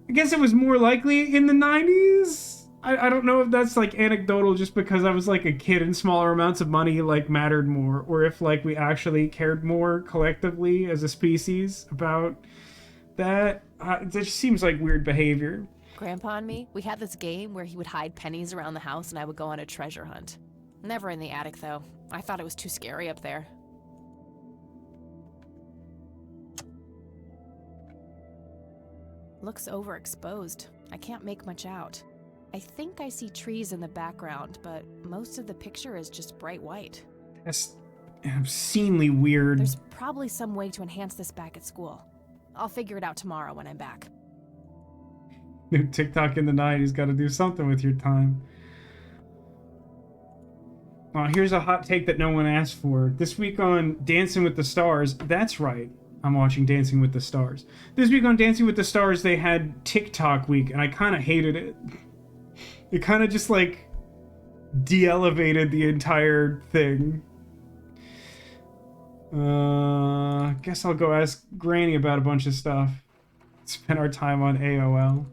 [SPEAKER 1] I guess it was more likely in the 90s? I don't know if that's like anecdotal just because I was like a kid and smaller amounts of money like mattered more, or if like we actually cared more collectively as a species about that. It just seems like weird behavior.
[SPEAKER 2] Grandpa and me, we had this game where he would hide pennies around the house and I would go on a treasure hunt. Never in the attic though. I thought it was too scary up there. Looks overexposed. I can't make much out. I think I see trees in the background, but most of the picture is just bright white.
[SPEAKER 1] That's obscenely weird.
[SPEAKER 2] There's probably some way to enhance this back at school. I'll figure it out tomorrow when I'm back.
[SPEAKER 1] New TikTok in the 90s, got to do something with your time. Here's a hot take that no one asked for. This week on Dancing with the Stars, that's right, I'm watching Dancing with the Stars. This week on Dancing with the Stars, they had TikTok week, and I kind of hated it. It kind of just, like, de-elevated the entire thing. Guess I'll go ask Granny about a bunch of stuff. Spend our time on AOL.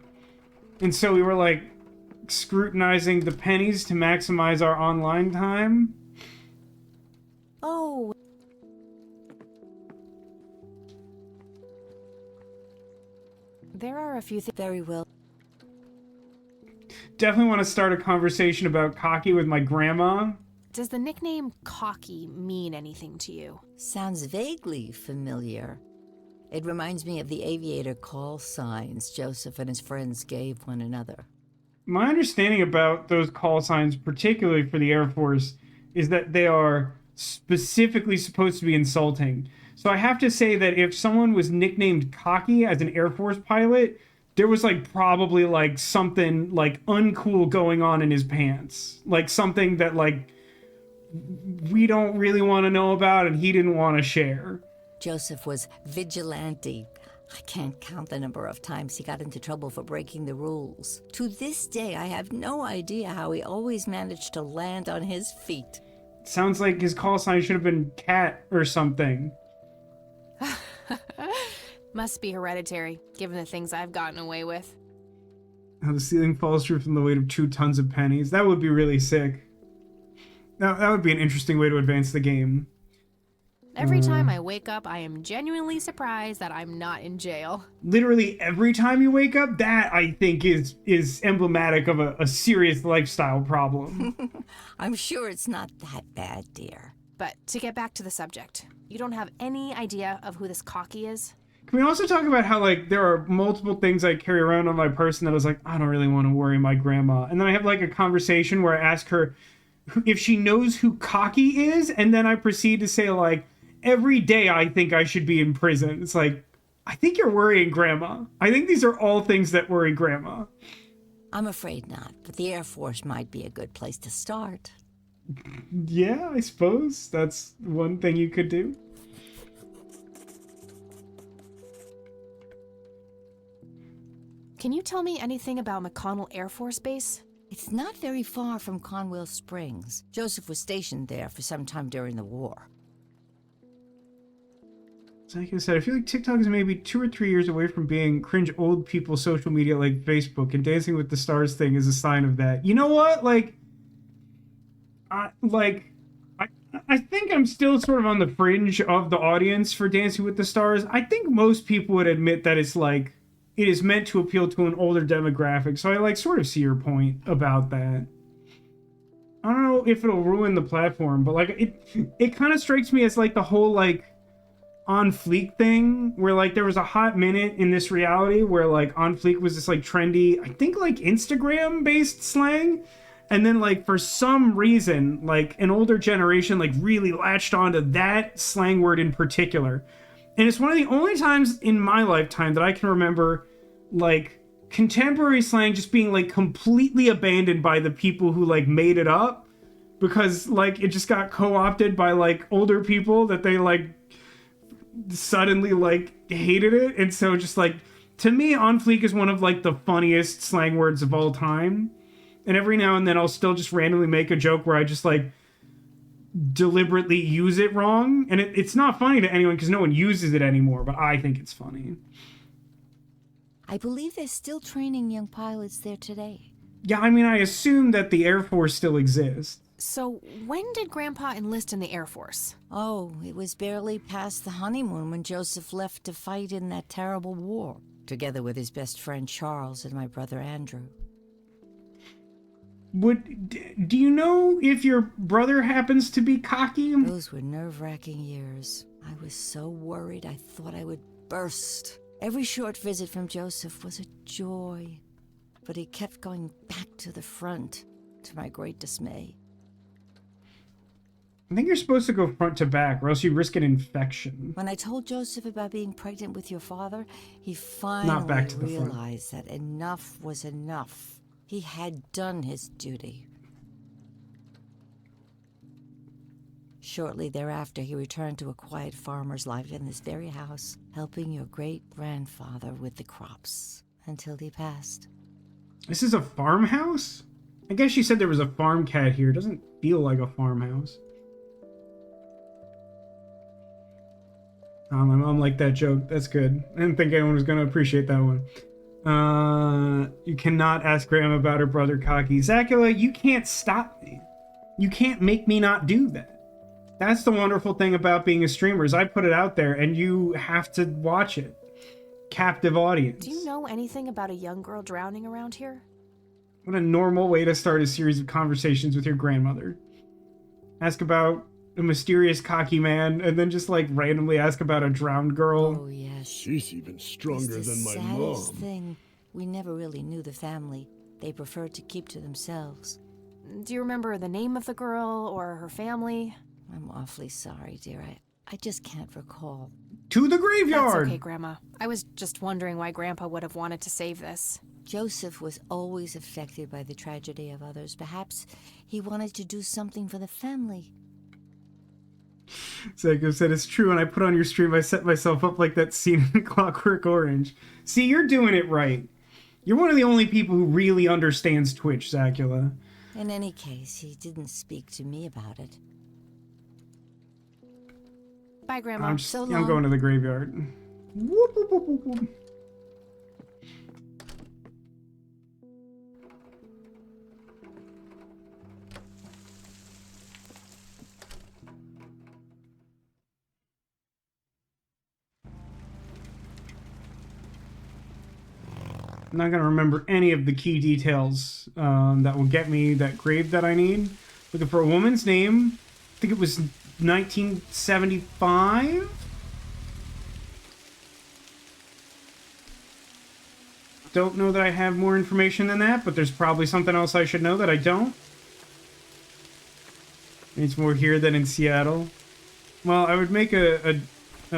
[SPEAKER 1] And so we were, like, scrutinizing the pennies to maximize our online time.
[SPEAKER 2] Oh. There are a few things.
[SPEAKER 4] Very well.
[SPEAKER 1] Definitely want to start a conversation about Cocky with my grandma.
[SPEAKER 2] Does the nickname Cocky mean anything to you?
[SPEAKER 4] Sounds vaguely familiar. It reminds me of the aviator call signs Joseph and his friends gave one another.
[SPEAKER 1] My understanding about those call signs, particularly for the Air Force, is that they are specifically supposed to be insulting. So I have to say that if someone was nicknamed Cocky as an Air Force pilot, there was like probably like something like uncool going on in his pants. Like something that like we don't really want to know about and he didn't want to share.
[SPEAKER 4] Joseph was vigilante. I can't count the number of times he got into trouble for breaking the rules. To this day, I have no idea how he always managed to land on his feet.
[SPEAKER 1] Sounds like his call sign should have been Cat or something.
[SPEAKER 2] Must be hereditary, given the things I've gotten away with.
[SPEAKER 1] How the ceiling falls through from the weight of 2 tons of pennies. That would be really sick. Now, that would be an interesting way to advance the game.
[SPEAKER 2] Every time I wake up, I am genuinely surprised that I'm not in jail.
[SPEAKER 1] Literally every time you wake up, that I think is emblematic of a serious lifestyle problem.
[SPEAKER 4] I'm sure it's not that bad, dear.
[SPEAKER 2] But to get back to the subject, you don't have any idea of who this Cocky is?
[SPEAKER 1] Can we also talk about how, like, there are multiple things I carry around on my person that I was like, I don't really want to worry my grandma. And then I have, like, a conversation where I ask her if she knows who Cocky is, and then I proceed to say, like, every day I think I should be in prison. It's like, I think you're worrying grandma. I think these are all things that worry grandma.
[SPEAKER 4] I'm afraid not, but the Air Force might be a good place to start.
[SPEAKER 1] Yeah, I suppose that's one thing you could do.
[SPEAKER 2] Can you tell me anything about McConnell Air Force Base?
[SPEAKER 4] It's not very far from Conwell Springs. Joseph was stationed there for some time during the war.
[SPEAKER 1] Like I said, I feel like TikTok is maybe 2 or 3 years away from being cringe old people social media like Facebook, and Dancing with the Stars thing is a sign of that. You know what? I I think I'm still sort of on the fringe of the audience for Dancing with the Stars. I think most people would admit that it's like it is meant to appeal to an older demographic. So I like sort of see your point about that. I don't know if it'll ruin the platform, but like it kind of strikes me as like the whole like on fleek thing where like there was a hot minute in this reality where like on fleek was this like trendy, I think like Instagram based slang. And then, like, for some reason, like, an older generation, like, really latched onto that slang word in particular. And it's one of the only times in my lifetime that I can remember, like, contemporary slang just being, like, completely abandoned by the people who, like, made it up. Because, like, it just got co-opted by, like, older people that they, like, suddenly, like, hated it. And so just, like, to me, on fleek is one of, like, the funniest slang words of all time. And every now and then I'll still just randomly make a joke where I just like deliberately use it wrong. And it's not funny to anyone because no one uses it anymore, but I think it's funny.
[SPEAKER 4] I believe they're still training young pilots there today.
[SPEAKER 1] Yeah, I mean, I assume that the Air Force still exists.
[SPEAKER 2] So, when did Grandpa enlist in the Air Force?
[SPEAKER 4] Oh, it was barely past the honeymoon when Joseph left to fight in that terrible war, together with his best friend Charles and my brother Andrew.
[SPEAKER 1] Do you know if your brother happens to be cocky?
[SPEAKER 4] Those were nerve-wracking years. I was so worried I thought I would burst. Every short visit from Joseph was a joy, but he kept going back to the front, to my great dismay.
[SPEAKER 1] I think you're supposed to go front to back, or else you risk an infection.
[SPEAKER 4] When I told Joseph about being pregnant with your father, he
[SPEAKER 1] Not
[SPEAKER 4] finally
[SPEAKER 1] back to the front.
[SPEAKER 4] realized that enough was enough. He had done his duty. Shortly thereafter, he returned to a quiet farmer's life in this very house, helping your great-grandfather with the crops, until he passed.
[SPEAKER 1] This is a farmhouse? I guess she said there was a farm cat here. It doesn't feel like a farmhouse. My mom liked that joke. That's good. I didn't think anyone was going to appreciate that one. You cannot ask Graham about her brother Cocky. Zacula, you can't stop me. You can't make me not do that. That's the wonderful thing about being a streamer is I put it out there and you have to watch it. Captive audience.
[SPEAKER 2] Do you know anything about a young girl drowning around here?
[SPEAKER 1] What a normal way to start a series of conversations with your grandmother. Ask about a mysterious cocky man and then just like randomly ask about a drowned girl.
[SPEAKER 4] Oh, yes.
[SPEAKER 13] She's even stronger
[SPEAKER 4] It's the
[SPEAKER 13] than my
[SPEAKER 4] saddest
[SPEAKER 13] mom.
[SPEAKER 4] thing. We never really knew the family. They preferred to keep to themselves.
[SPEAKER 2] Do you remember the name of the girl or her family?
[SPEAKER 4] I'm awfully sorry, dear. I just can't recall.
[SPEAKER 1] To the graveyard!
[SPEAKER 2] That's okay, Grandma. I was just wondering why Grandpa would have wanted to save this.
[SPEAKER 4] Joseph was always affected by the tragedy of others. Perhaps he wanted to do something for the family.
[SPEAKER 1] Psycho said it's true, and I put on your stream, I set myself up like that scene in Clockwork Orange. See, you're doing it right. You're one of the only people who really understands Twitch, Zacula.
[SPEAKER 4] In any case, he didn't speak to me about it.
[SPEAKER 2] Bye, Grandma.
[SPEAKER 1] I'm going to the graveyard. Whoop, whoop, whoop, whoop, whoop. I'm not going to remember any of the key details that will get me that grave that I need. Looking for a woman's name. I think it was 1975? Don't know that I have more information than that, but there's probably something else I should know that I don't. It's more here than in Seattle. Well, I would make a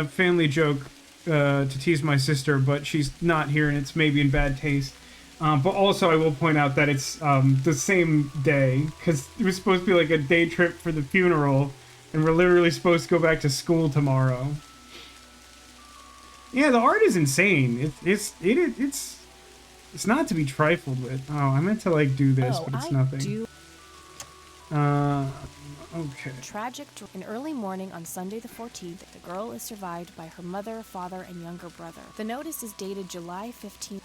[SPEAKER 1] family joke to tease my sister, but she's not here and it's maybe in bad taste. But also I will point out that it's the same day, because it was supposed to be like a day trip for the funeral, and we're literally supposed to go back to school tomorrow. Yeah, the art is insane. It's not to be trifled with. Oh, I meant to like do this, but it's nothing. Okay.
[SPEAKER 2] Tragic. In early morning on Sunday the 14th, the girl is survived by her mother, father, and younger brother. The notice is dated July 15th.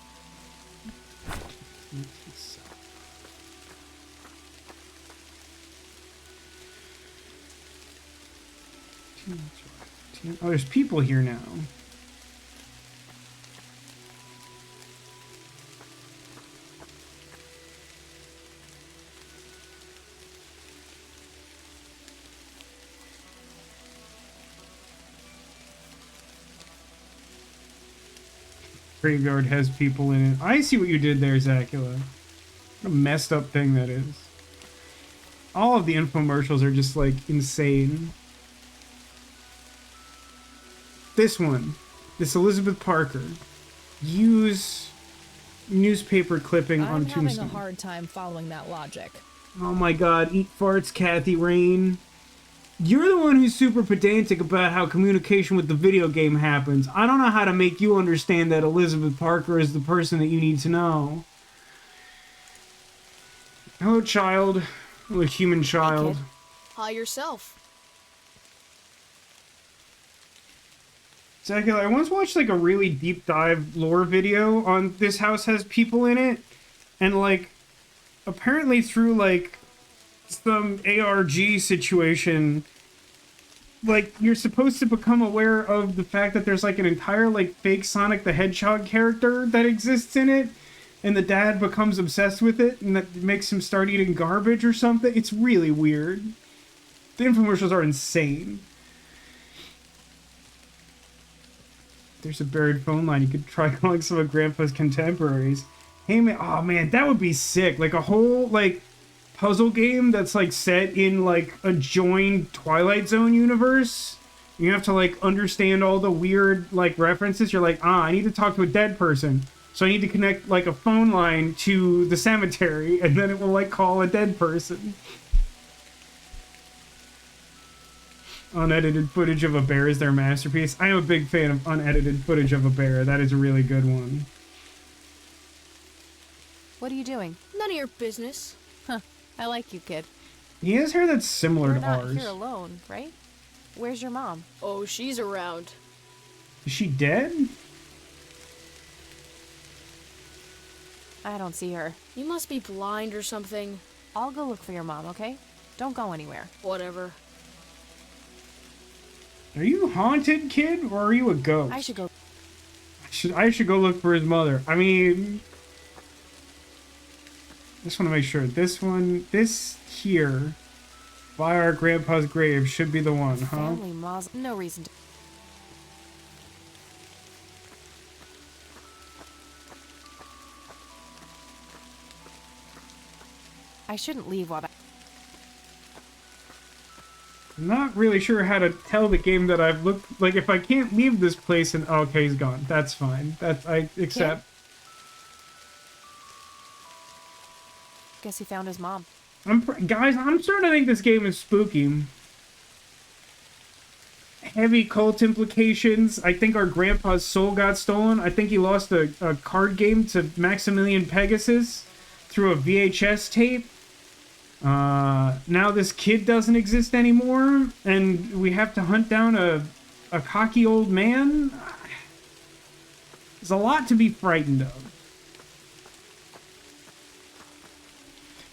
[SPEAKER 1] Oh, there's people here now. Graveyard has people in it. I see what you did there, Zacula. What a messed up thing that is. All of the infomercials are just, like, insane. This one. This Elizabeth Parker. Use newspaper clipping on
[SPEAKER 5] I'm having
[SPEAKER 1] Tombstone.
[SPEAKER 5] a hard time following that logic.
[SPEAKER 1] Oh my god, eat farts, Kathy Rain. You're the one who's super pedantic about how communication with the video game happens. I don't know how to make you understand that Elizabeth Parker is the person that you need to know. Hello, child. Hello, human child.
[SPEAKER 13] Hey, kid. Hi yourself.
[SPEAKER 1] Zacula, I once watched like a really deep dive lore video on This House Has People in It, and like apparently through like some ARG situation, like you're supposed to become aware of the fact that there's like an entire like fake Sonic the Hedgehog character that exists in it, and the dad becomes obsessed with it, and that makes him start eating garbage or something. It's really weird. The infomercials are insane. There's a buried phone line. You could try calling some of Grandpa's contemporaries. Hey man, oh man, that would be sick. Like a whole like puzzle game that's like set in like a joined Twilight Zone universe. You have to like understand all the weird like references. You're like, I need to talk to a dead person, so I need to connect like a phone line to the cemetery, and then it will like call a dead person. Unedited footage of a bear is their masterpiece. I am a big fan of unedited footage of a bear. That is a really good one.
[SPEAKER 2] What are you doing?
[SPEAKER 13] None of your business.
[SPEAKER 2] Huh. I like you, kid.
[SPEAKER 1] He has hair that's similar
[SPEAKER 2] You're
[SPEAKER 1] to
[SPEAKER 2] not
[SPEAKER 1] ours.
[SPEAKER 2] here alone, right? Where's your mom?
[SPEAKER 13] Oh, she's around.
[SPEAKER 1] Is she dead?
[SPEAKER 2] I don't see her.
[SPEAKER 13] You must be blind or something.
[SPEAKER 2] I'll go look for your mom, okay? Don't go anywhere.
[SPEAKER 13] Whatever.
[SPEAKER 1] Are you haunted, kid, or are you a ghost?
[SPEAKER 2] I should go.
[SPEAKER 1] I should go look for his mother. I mean, just want to make sure. This here, by our grandpa's grave, should be the one, huh?
[SPEAKER 2] Family Moz. No reason to. I shouldn't leave while that.
[SPEAKER 1] I'm not really sure how to tell the game that I've looked. Like, if I can't leave this place and... Oh, okay, he's gone. That's fine. I accept.
[SPEAKER 2] Guess he found his mom.
[SPEAKER 1] Guys, I'm starting to think this game is spooky. Heavy cult implications. I think our grandpa's soul got stolen. I think he lost a card game to Maximilian Pegasus through a VHS tape. Now this kid doesn't exist anymore, and we have to hunt down a cocky old man. There's a lot to be frightened of.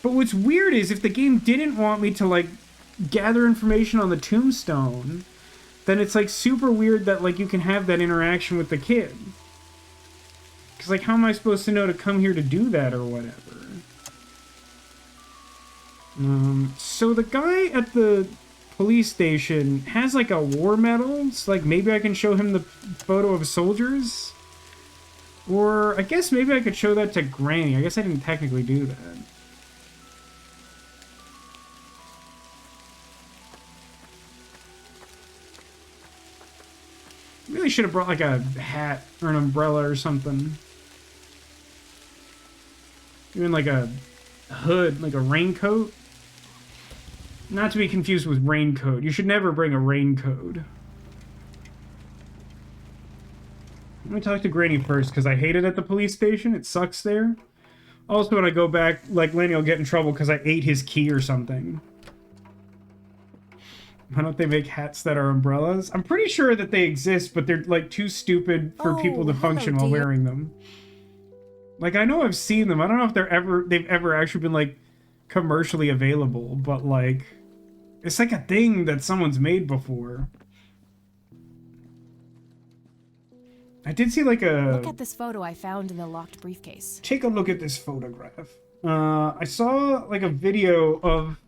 [SPEAKER 1] But what's weird is if the game didn't want me to, like, gather information on the tombstone, then it's, like, super weird that, like, you can have that interaction with the kid. Because, like, how am I supposed to know to come here to do that or whatever? So the guy at the police station has, like, a war medal. So, like, maybe I can show him the photo of soldiers? Or I guess maybe I could show that to Granny. I guess I didn't technically do that. Really should have brought like a hat or an umbrella or something. Even like a hood, like a raincoat. Not to be confused with raincoat. You should never bring a raincoat. Let me talk to Granny first, because I hate it at the police station. It sucks there. Also, when I go back, like, Lenny will get in trouble because I ate his key or something. Why don't they make hats that are umbrellas? I'm pretty sure that they exist, but they're, like, too stupid for people to function while wearing them. Like, I know I've seen them. I don't know if they've ever actually been, like, commercially available, but, like, it's like a thing that someone's made before. I did see like a...
[SPEAKER 2] Look at this photo I found in the locked briefcase.
[SPEAKER 1] Take a look at this photograph. I saw like a video of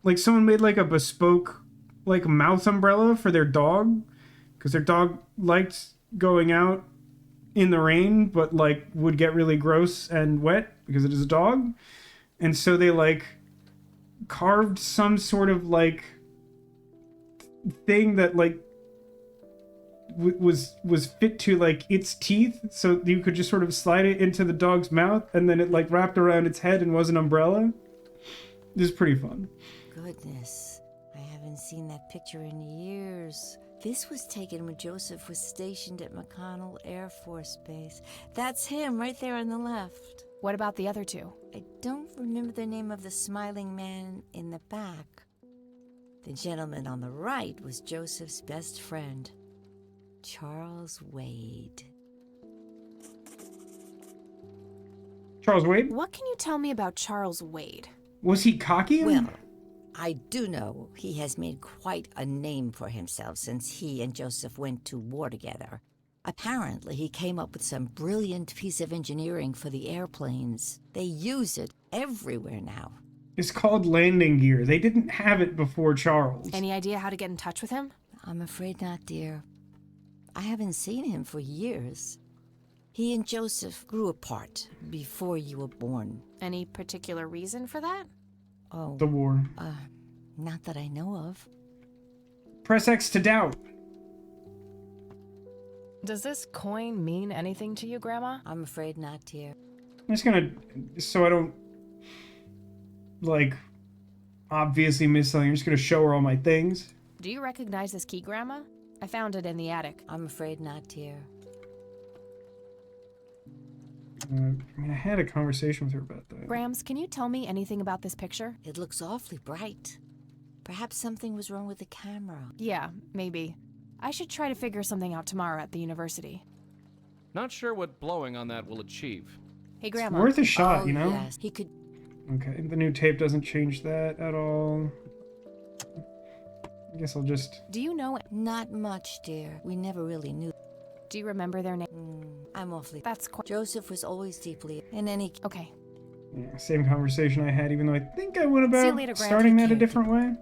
[SPEAKER 1] like someone made like a bespoke like mouth umbrella for their dog because their dog liked going out in the rain but like would get really gross and wet because it is a dog. And so they like carved some sort of like thing that like was fit to like its teeth, so you could just sort of slide it into the dog's mouth and then it like wrapped around its head and was an umbrella. This is pretty fun.
[SPEAKER 4] Goodness, I haven't seen that picture in years. This was taken when Joseph was stationed at McConnell Air Force Base. That's him right there on the left.
[SPEAKER 2] What about the other two?
[SPEAKER 4] I don't remember the name of the smiling man in the back. The gentleman on the right was Joseph's best friend, Charles Wade.
[SPEAKER 1] Charles Wade?
[SPEAKER 2] What can you tell me about Charles Wade?
[SPEAKER 1] Was he cocky?
[SPEAKER 4] Well, I do know he has made quite a name for himself since he and Joseph went to war together. Apparently, he came up with some brilliant piece of engineering for the airplanes. They use it everywhere now.
[SPEAKER 1] It's called landing gear. They didn't have it before Charles.
[SPEAKER 2] Any idea how to get in touch with him?
[SPEAKER 4] I'm afraid not, dear. I haven't seen him for years. He and Joseph grew apart before you were born.
[SPEAKER 2] Any particular reason for that?
[SPEAKER 4] Oh.
[SPEAKER 1] The war.
[SPEAKER 4] Not that I know of.
[SPEAKER 1] Press X to doubt.
[SPEAKER 5] Does this coin mean anything to you, Grandma?
[SPEAKER 4] I'm afraid not, dear.
[SPEAKER 1] I'm just gonna, so I don't, like, obviously miss something, I'm just gonna show her all my things.
[SPEAKER 2] Do you recognize this key, Grandma? I found it in the attic.
[SPEAKER 4] I'm afraid not, dear.
[SPEAKER 1] I mean, I had a conversation with her about that.
[SPEAKER 2] Grams, can you tell me anything about this picture?
[SPEAKER 4] It looks awfully bright. Perhaps something was wrong with the camera.
[SPEAKER 2] Yeah, maybe. I should try to figure something out tomorrow at the university.
[SPEAKER 14] Not sure what blowing on that will achieve.
[SPEAKER 2] Hey, Grandma.
[SPEAKER 1] It's worth a shot, you know?
[SPEAKER 4] Yes, he could...
[SPEAKER 1] Okay, the new tape doesn't change that at all. I guess I'll just...
[SPEAKER 2] Do you know...
[SPEAKER 4] Not much, dear. We never really knew.
[SPEAKER 2] Do you remember their name?
[SPEAKER 4] I'm awfully...
[SPEAKER 2] That's quite...
[SPEAKER 4] Joseph was always deeply... In any...
[SPEAKER 2] Okay.
[SPEAKER 1] Yeah, same conversation I had, even though I think I went about
[SPEAKER 2] later,
[SPEAKER 1] starting that a different way.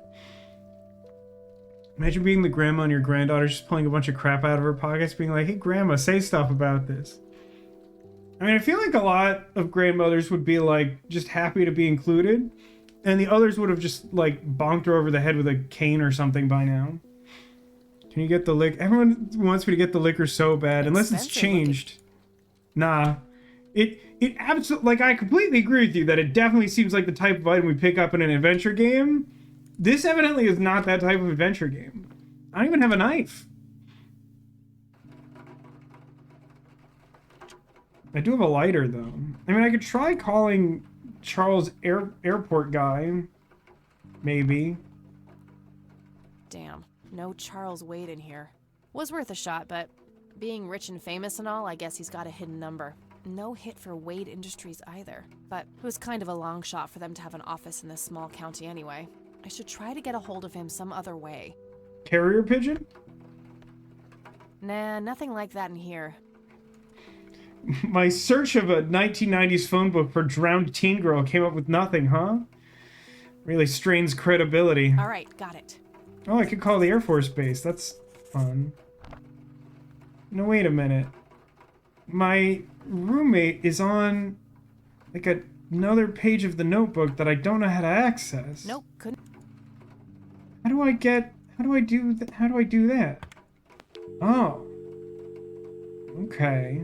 [SPEAKER 1] Imagine being the grandma and your granddaughter just pulling a bunch of crap out of her pockets, being like, hey, grandma, say stuff about this. I mean, I feel like a lot of grandmothers would be, like, just happy to be included, and the others would have just, like, bonked her over the head with a cane or something by now. Can you get the liquor? Everyone wants me to get the liquor so bad, unless it's changed. Nah. It absolutely, like, I completely agree with you that it definitely seems like the type of item we pick up in an adventure game. This evidently is not that type of adventure game. I don't even have a knife. I do have a lighter, though. I mean, I could try calling Charles airport guy. Maybe.
[SPEAKER 2] Damn. No Charles Wade in here. Was worth a shot, but being rich and famous and all, I guess he's got a hidden number. No hit for Wade Industries either. But it was kind of a long shot for them to have an office in this small county anyway. I should try to get a hold of him some other way.
[SPEAKER 1] Carrier pigeon?
[SPEAKER 2] Nah, nothing like that in here.
[SPEAKER 1] My search of a 1990s phone book for drowned teen girl came up with nothing, huh? Really strains credibility.
[SPEAKER 2] All right, got it.
[SPEAKER 1] Oh, I could call the Air Force Base. That's fun. No, wait a minute. My roommate is on, like, another page of the notebook that I don't know how to access.
[SPEAKER 2] Nope, couldn't.
[SPEAKER 1] How do I do that? Oh. Okay.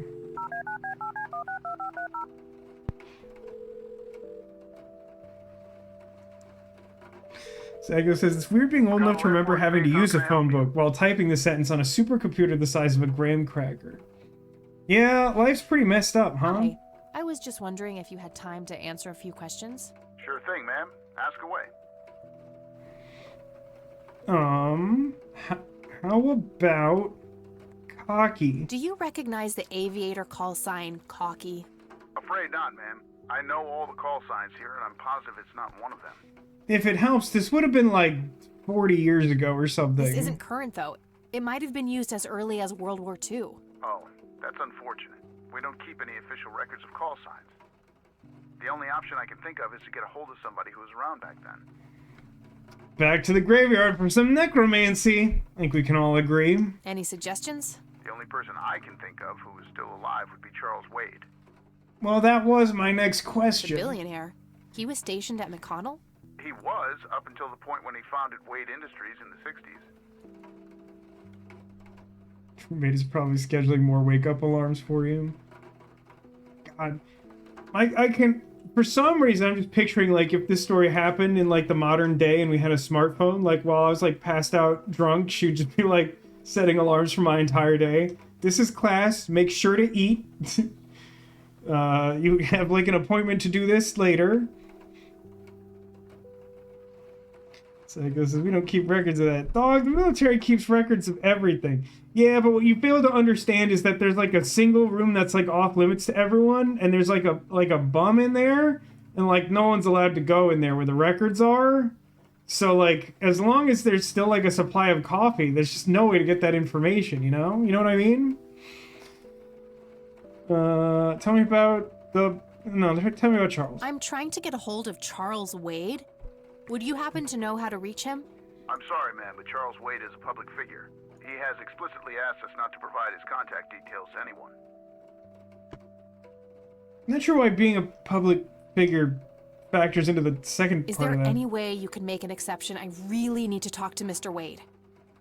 [SPEAKER 1] Sago says, it's weird being old enough to remember having to use a phone book while typing the sentence on a supercomputer the size of a graham cracker. Yeah, life's pretty messed up, huh?
[SPEAKER 2] Hi. I was just wondering if you had time to answer a few questions.
[SPEAKER 15] Sure thing, ma'am. Ask away.
[SPEAKER 1] How about cocky?
[SPEAKER 2] Do you recognize the aviator call sign, cocky?
[SPEAKER 15] Afraid not, ma'am. I know all the call signs here, and I'm positive it's not one of them.
[SPEAKER 1] If it helps, this would have been like 40 years ago or something.
[SPEAKER 2] This isn't current, though. It might have been used as early as World War II.
[SPEAKER 15] Oh, That's unfortunate. We don't keep any official records of call signs. The only option I can think of is to get a hold of somebody who was around back then.
[SPEAKER 1] Back to the graveyard for some necromancy. I think we can all agree.
[SPEAKER 2] Any suggestions?
[SPEAKER 15] The only person I can think of who is still alive would be Charles Wade.
[SPEAKER 1] Well, that was my next
[SPEAKER 2] The
[SPEAKER 1] question.
[SPEAKER 2] billionaire. He was stationed at McConnell?
[SPEAKER 15] He was, up until the point when he founded Wade Industries in the 60s.
[SPEAKER 1] Mate is probably scheduling more wake-up alarms for you. God. I can... For some reason, I'm just picturing, like, if this story happened in, like, the modern day and we had a smartphone, like, while I was, like, passed out drunk, she'd just be, like, setting alarms for my entire day. This is class. Make sure to eat. You have, like, an appointment to do this later. So I guess we don't keep records of that. Dog, the military keeps records of everything. Yeah, but what you fail to understand is that there's like a single room that's like off limits to everyone, and there's like a bum in there, and like no one's allowed to go in there where the records are. So like as long as there's still like a supply of coffee, there's just no way to get that information, you know? You know what I mean? Tell me about tell me about Charles.
[SPEAKER 2] I'm trying to get a hold of Charles Wade. Would you happen to know how to reach him?
[SPEAKER 15] I'm sorry, ma'am, but Charles Wade is a public figure. He has explicitly asked us not to provide his contact details to anyone.
[SPEAKER 1] I'm not sure why being a public figure factors into the second
[SPEAKER 2] Is
[SPEAKER 1] part
[SPEAKER 2] there
[SPEAKER 1] of that.
[SPEAKER 2] any way you can make an exception? I really need to talk to Mr. Wade.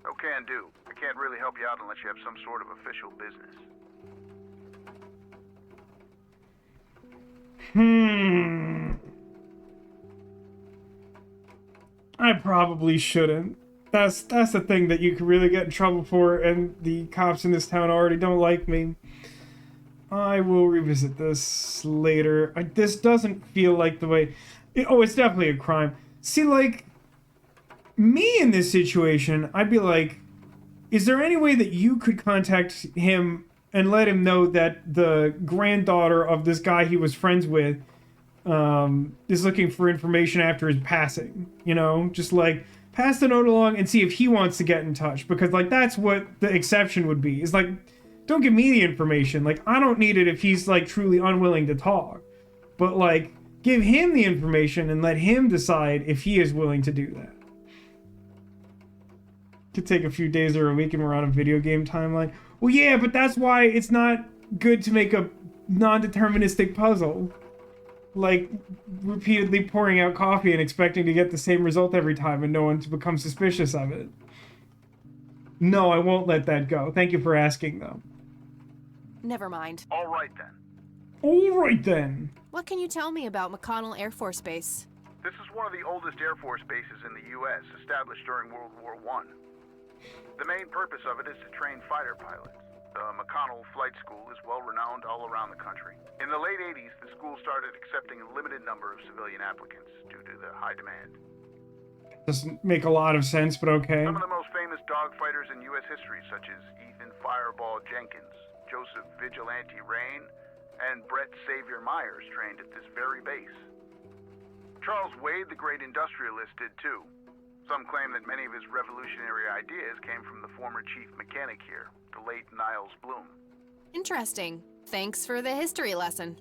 [SPEAKER 15] Oh, can do. I can't really help you out unless you have some sort of official business.
[SPEAKER 1] I probably shouldn't. That's the thing that you could really get in trouble for, and the cops in this town already don't like me. I will revisit this later. This doesn't feel like the way... it's definitely a crime. See, like, me in this situation, I'd be like, is there any way that you could contact him and let him know that the granddaughter of this guy he was friends with is looking for information after his passing? You know, just like pass the note along and see if he wants to get in touch, because like that's what the exception would be. Is like, don't give me the information. Like, I don't need it if he's like truly unwilling to talk, but like give him the information and let him decide if he is willing to do that. Could take a few days or a week and we're on a video game timeline. Well, yeah, but that's why it's not good to make a non-deterministic puzzle. Like, repeatedly pouring out coffee and expecting to get the same result every time and no one to become suspicious of it. No, I won't let that go. Thank you for asking, though.
[SPEAKER 2] Never mind.
[SPEAKER 15] All right, then.
[SPEAKER 1] All right, then.
[SPEAKER 2] What can you tell me about McConnell Air Force Base?
[SPEAKER 15] This is one of the oldest Air Force bases in the U.S., established during World War I. The main purpose of it is to train fighter pilots. The McConnell Flight School is well-renowned all around the country. In the late 80s, the school started accepting a limited number of civilian applicants due to the high demand.
[SPEAKER 1] Doesn't make a lot of sense, but okay.
[SPEAKER 15] Some of the most famous dogfighters in U.S. history, such as Ethan Fireball Jenkins, Joseph Vigilante Rain, and Brett Savior Myers trained at this very base. Charles Wade, the great industrialist, did too. Some claim that many of his revolutionary ideas came from the former chief mechanic here, the late Niles Bloom.
[SPEAKER 2] Interesting. Thanks for the history lesson.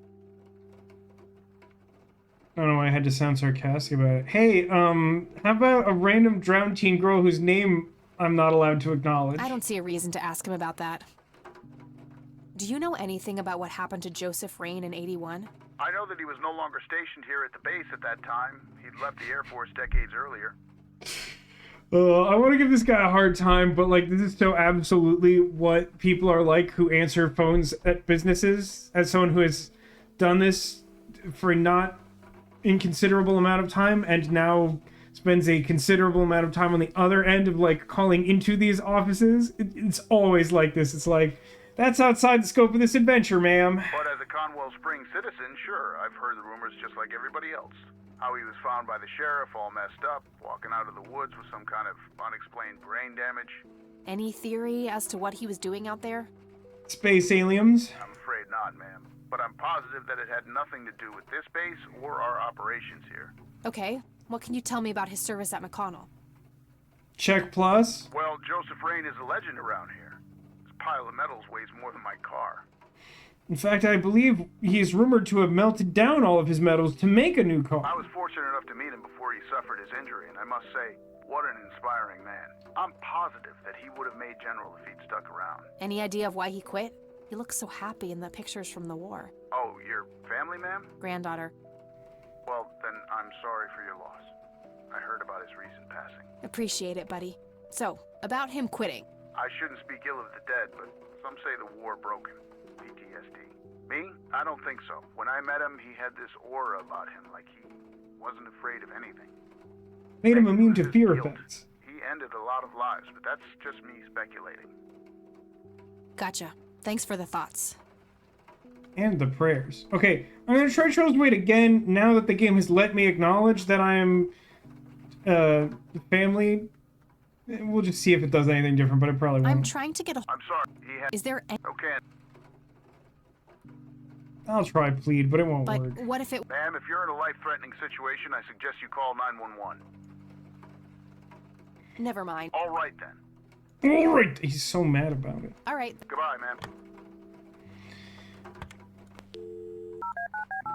[SPEAKER 1] I don't know why I had to sound sarcastic about it. Hey, how about a random drowned teen girl whose name I'm not allowed to acknowledge?
[SPEAKER 2] I don't see a reason to ask him about that. Do you know anything about what happened to Joseph Rain in '81?
[SPEAKER 15] I know that he was no longer stationed here at the base at that time. He'd left the Air Force decades earlier.
[SPEAKER 1] I want to give this guy a hard time, but like this is so absolutely what people are like who answer phones at businesses. As someone who has done this for a not inconsiderable amount of time and now spends a considerable amount of time on the other end of like calling into these offices, it's always like this. It's like, that's outside the scope of this adventure, ma'am.
[SPEAKER 15] But as a Conwell Springs citizen, sure, I've heard the rumors just like everybody else. How he was found by the sheriff all messed up, walking out of the woods with some kind of unexplained brain damage.
[SPEAKER 2] Any theory as to what he was doing out there?
[SPEAKER 1] Space aliens?
[SPEAKER 15] I'm afraid not, ma'am. But I'm positive that it had nothing to do with this base or our operations here.
[SPEAKER 2] Okay, what can you tell me about his service at McConnell?
[SPEAKER 1] Check plus?
[SPEAKER 15] Well, Joseph Rain is a legend around here. His pile of metals weighs more than my car.
[SPEAKER 1] In fact, I believe he is rumored to have melted down all of his metals to make a new
[SPEAKER 15] I
[SPEAKER 1] car.
[SPEAKER 15] was fortunate enough to meet him before he suffered his injury, and I must say, what an inspiring man. I'm positive that he would have made General if he'd stuck around.
[SPEAKER 2] Any idea of why he quit? He looks so happy in the pictures from the war.
[SPEAKER 15] Oh, your family, ma'am?
[SPEAKER 2] Granddaughter.
[SPEAKER 15] Well, then I'm sorry for your loss. I heard about his recent passing.
[SPEAKER 2] Appreciate it, buddy. So, about him quitting.
[SPEAKER 15] I shouldn't speak ill of the dead, but some say the war broke him. PTSD. Me? I don't think so. When I met him, he had this aura about him, like he wasn't afraid of anything.
[SPEAKER 1] Made him immune to
[SPEAKER 15] His
[SPEAKER 1] fear
[SPEAKER 15] guilt.
[SPEAKER 1] effects.
[SPEAKER 15] He ended a lot of lives, but that's just me speculating.
[SPEAKER 2] Gotcha. Thanks for the thoughts.
[SPEAKER 1] And the prayers. Okay, I'm gonna try Charles Wade again now that the game has let me acknowledge that I am family. We'll just see if it does anything different, but it probably won't.
[SPEAKER 2] I'm trying to get a...
[SPEAKER 15] I'm sorry.
[SPEAKER 2] Is there any...
[SPEAKER 15] Okay.
[SPEAKER 1] I'll try plead, but it won't
[SPEAKER 2] But
[SPEAKER 1] work.
[SPEAKER 2] what if it...
[SPEAKER 15] Ma'am, if you're in a life-threatening situation, I suggest you call 911.
[SPEAKER 2] Never mind.
[SPEAKER 15] All right, then.
[SPEAKER 1] Alright! He's so mad about it.
[SPEAKER 2] All right.
[SPEAKER 15] Goodbye, ma'am.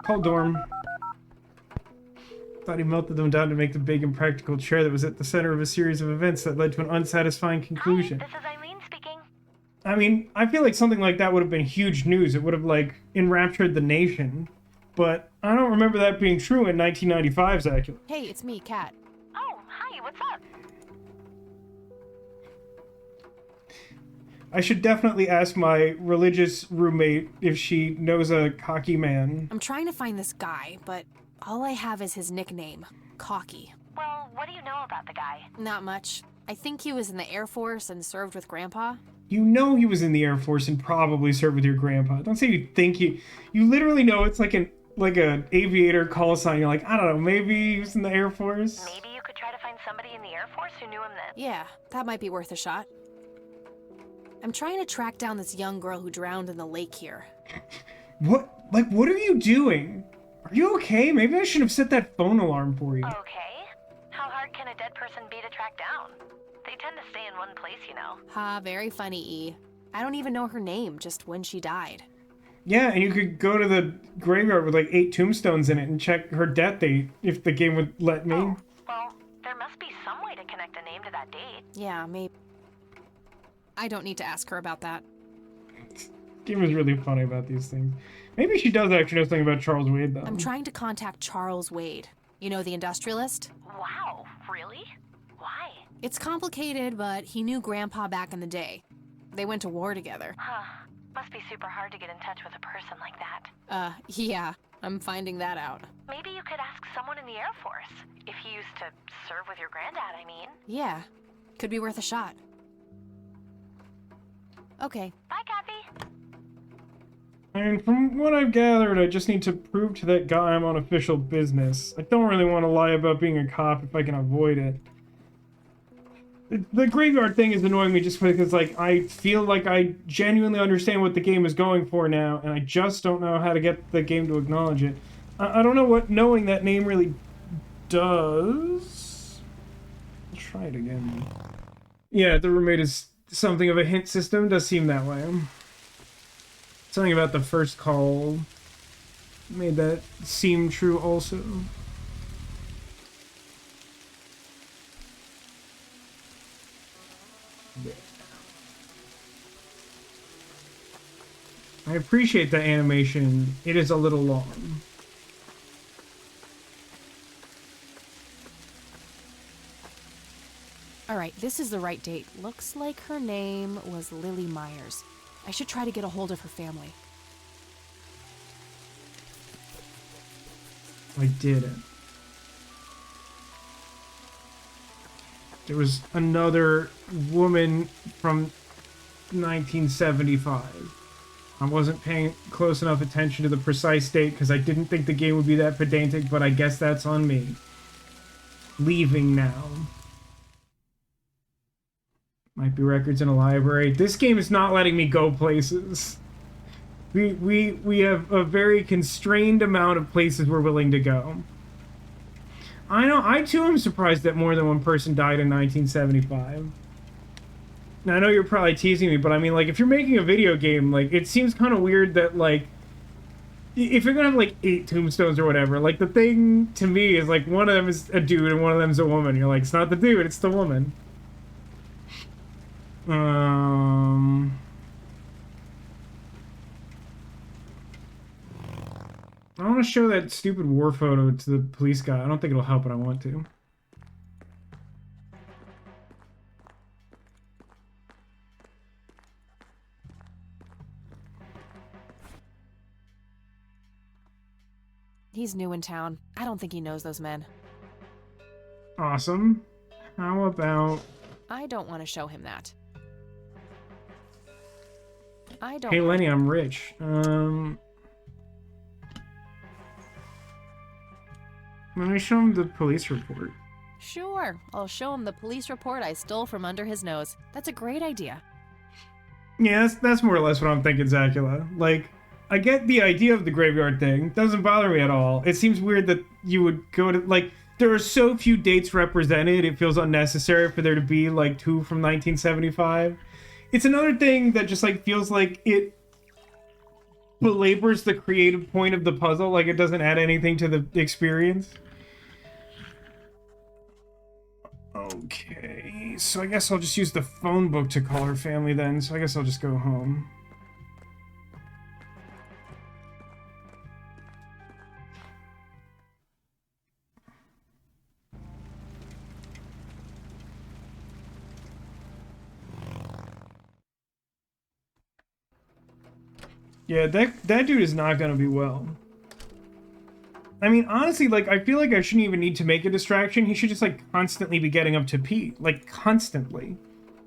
[SPEAKER 1] Call dorm. Thought he melted them down to make the big impractical chair that was at the center of a series of events that led to an unsatisfying conclusion.
[SPEAKER 10] This is Eileen speaking.
[SPEAKER 1] I mean, I feel like something like that would have been huge news. It would have, like, enraptured the nation. But I don't remember that being true in 1995's Acula.
[SPEAKER 2] Hey, it's me, Kat.
[SPEAKER 10] Oh, hi, what's up?
[SPEAKER 1] I should definitely ask my religious roommate if she knows a cocky man.
[SPEAKER 2] I'm trying to find this guy, but all I have is his nickname, Cocky.
[SPEAKER 10] Well, what do you know about the guy?
[SPEAKER 2] Not much. I think he was in the Air Force and served with Grandpa.
[SPEAKER 1] You know he was in the Air Force and probably served with your grandpa. Don't say you think you literally know it's like an aviator call sign. You're like, I don't know, maybe he was in the Air Force?
[SPEAKER 10] Maybe you could try to find somebody in the Air Force who knew him then.
[SPEAKER 2] Yeah, that might be worth a shot. I'm trying to track down this young girl who drowned in the lake here.
[SPEAKER 1] What are you doing? Are you okay? Maybe I should have set that phone alarm for you.
[SPEAKER 10] Okay. How hard can a dead person be to track down? They tend to stay in one place, you know.
[SPEAKER 2] Ha, very funny, E. I don't even know her name, just when she died.
[SPEAKER 1] Yeah, and you could go to the graveyard with like 8 tombstones in it and check her death date if the game would let me.
[SPEAKER 10] Oh, well, there must be some way to connect a name to that date.
[SPEAKER 2] Yeah, maybe. I don't need to ask her about that.
[SPEAKER 1] This game is really funny about these things. Maybe she does actually know something about Charles Wade, though.
[SPEAKER 2] I'm trying to contact Charles Wade. You know, the industrialist?
[SPEAKER 10] Wow, really? Why?
[SPEAKER 2] It's complicated, but he knew Grandpa back in the day. They went to war together.
[SPEAKER 10] Huh. Must be super hard to get in touch with a person like that.
[SPEAKER 2] Yeah, I'm finding that out.
[SPEAKER 10] Maybe you could ask someone in the Air Force. If he used to serve with your granddad, I mean.
[SPEAKER 2] Yeah, could be worth a shot. Okay.
[SPEAKER 10] Bye, Kathy.
[SPEAKER 1] And from what I've gathered, I just need to prove to that guy I'm on official business. I don't really want to lie about being a cop if I can avoid it. The graveyard thing is annoying me just because, like, I feel like I genuinely understand what the game is going for now, and I just don't know how to get the game to acknowledge it. I don't know what knowing that name really does. I'll try it again. Yeah, the roommate is something of a hint system. Does seem that way. Something about the first call made that seem true also. Yeah. I appreciate the animation. It is a little long.
[SPEAKER 2] Alright, this is the right date. Looks like her name was Lily Myers. I should try to get a hold of her family.
[SPEAKER 1] I didn't. There was another woman from 1975. I wasn't paying close enough attention to the precise date because I didn't think the game would be that pedantic, but I guess that's on me. Leaving now. Might be records in a library. This game is not letting me go places. We have a very constrained amount of places we're willing to go. I know, I too am surprised that more than one person died in 1975. Now, I know you're probably teasing me, but I mean, like, if you're making a video game, like, it seems kind of weird that, like, if you're gonna have, like, 8 tombstones or whatever, like, the thing to me is, like, one of them is a dude and one of them's a woman. You're like, it's not the dude, it's the woman. I want to show that stupid war photo to the police guy. I don't think it'll help, but I want to.
[SPEAKER 2] He's new in town. I don't think he knows those men.
[SPEAKER 1] Awesome. How about...
[SPEAKER 2] I don't want to show him that. I don't...
[SPEAKER 1] Hey, Lenny, I'm rich. Let me show him the police report.
[SPEAKER 2] Sure, I'll show him the police report I stole from under his nose. That's a great idea.
[SPEAKER 1] Yeah, that's more or less what I'm thinking, Zacula. Like, I get the idea of the graveyard thing. Doesn't bother me at all. It seems weird that you would go to, like, there are so few dates represented, it feels unnecessary for there to be, like, 2 from 1975. It's another thing that just, like, feels like it belabors the creative point of the puzzle. Like, it doesn't add anything to the experience. Okay, so I guess I'll just use the phone book to call her family then, so I guess I'll just go home. Yeah, that dude is not gonna be well. I mean, honestly, like, I feel like I shouldn't even need to make a distraction. He should just, like, constantly be getting up to pee. Like, constantly.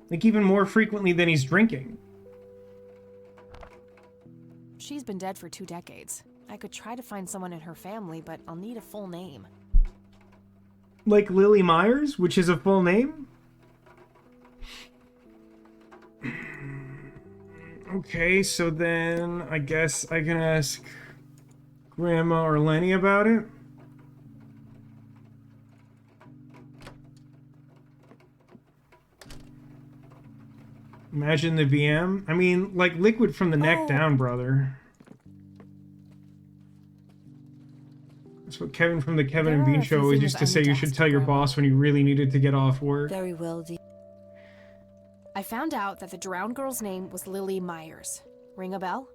[SPEAKER 1] Like, even more frequently than he's drinking.
[SPEAKER 2] She's been dead for 2 decades. I could try to find someone in her family, but I'll need a full name.
[SPEAKER 1] Like Lily Myers, which is a full name? Okay, so then I guess I can ask Grandma or Lenny about it. Imagine the VM. I mean, like liquid from the neck down, brother. That's what Kevin from the Kevin and Bean Show always used to say. You should tell your boss when you really needed to get off work.
[SPEAKER 4] Very well, dear.
[SPEAKER 2] I found out that the drowned girl's name was Lily Myers. Ring a bell?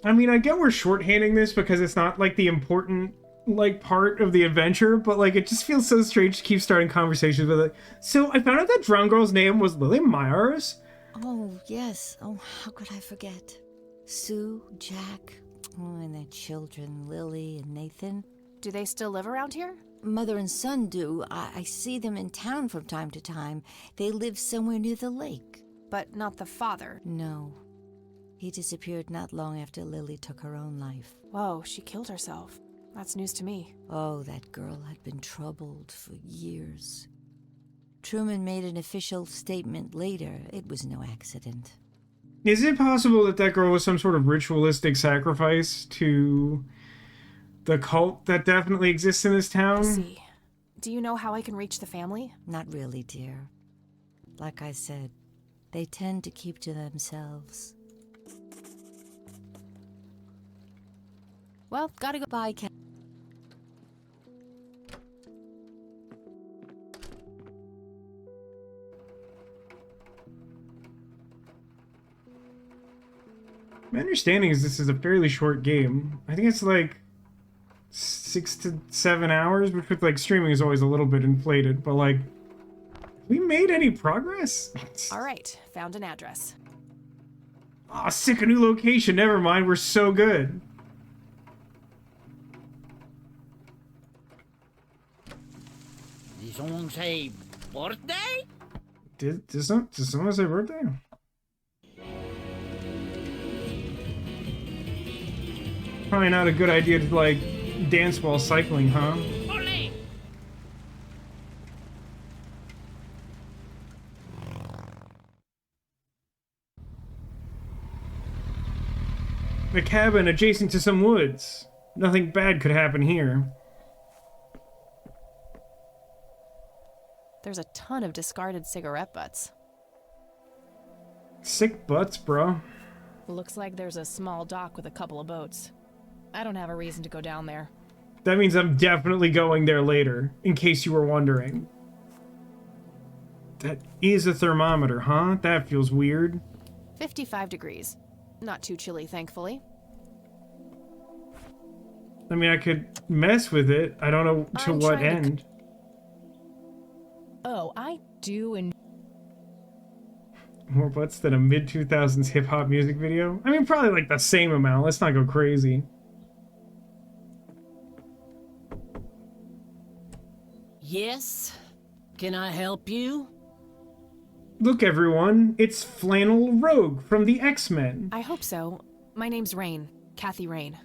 [SPEAKER 1] I mean, I get we're shorthanding this because it's not, like, the important, like, part of the adventure, but, like, it just feels so strange to keep starting conversations with it. So, I found out that drowned girl's name was Lily Myers.
[SPEAKER 4] Oh, yes. Oh, how could I forget? Sue, Jack, and their children, Lily and Nathan.
[SPEAKER 2] Do they still live around here?
[SPEAKER 4] Mother and son do. I see them in town from time to time. They live somewhere near the lake.
[SPEAKER 2] But not the father?
[SPEAKER 4] No. He disappeared not long after Lily took her own life.
[SPEAKER 2] Whoa, she killed herself. That's news to me.
[SPEAKER 4] Oh, that girl had been troubled for years. Truman made an official statement later. It was no accident.
[SPEAKER 1] Is it possible that that girl was some sort of ritualistic sacrifice to the cult that definitely exists in this town?
[SPEAKER 2] I see. Do you know how I can reach the family?
[SPEAKER 4] Not really, dear. Like I said, they tend to keep to themselves.
[SPEAKER 2] Well, gotta go.
[SPEAKER 4] Bye, Cat.
[SPEAKER 1] My understanding is this is a fairly short game. I think it's like 6 to 7 hours, which with like streaming is always a little bit inflated, but like, we made any progress?
[SPEAKER 2] All right, found an address.
[SPEAKER 1] Aw, sick, a new location. Never mind, we're so good.
[SPEAKER 16] Did someone say birthday?
[SPEAKER 1] Did someone say birthday? Probably not a good idea to, like, dance while cycling, huh?
[SPEAKER 16] Ole!
[SPEAKER 1] A cabin adjacent to some woods. Nothing bad could happen here.
[SPEAKER 2] There's a ton of discarded cigarette butts.
[SPEAKER 1] Sick butts, bro.
[SPEAKER 5] Looks like there's a small dock with a couple of boats. I don't have a reason to go down there.
[SPEAKER 1] That means I'm definitely going there later, in case you were wondering. That is a thermometer, huh? That feels weird.
[SPEAKER 2] 55 degrees. Not too chilly, thankfully.
[SPEAKER 1] I mean, I could mess with it. I don't know to what end.
[SPEAKER 5] Oh, I do enjoy.
[SPEAKER 1] More butts than a mid-2000s hip-hop music video? I mean, probably like the same amount. Let's not go crazy.
[SPEAKER 17] Yes? Can I help you?
[SPEAKER 1] Look, everyone. It's Flannel Rogue from the X-Men.
[SPEAKER 2] I hope so. My name's Rain. Kathy Rain.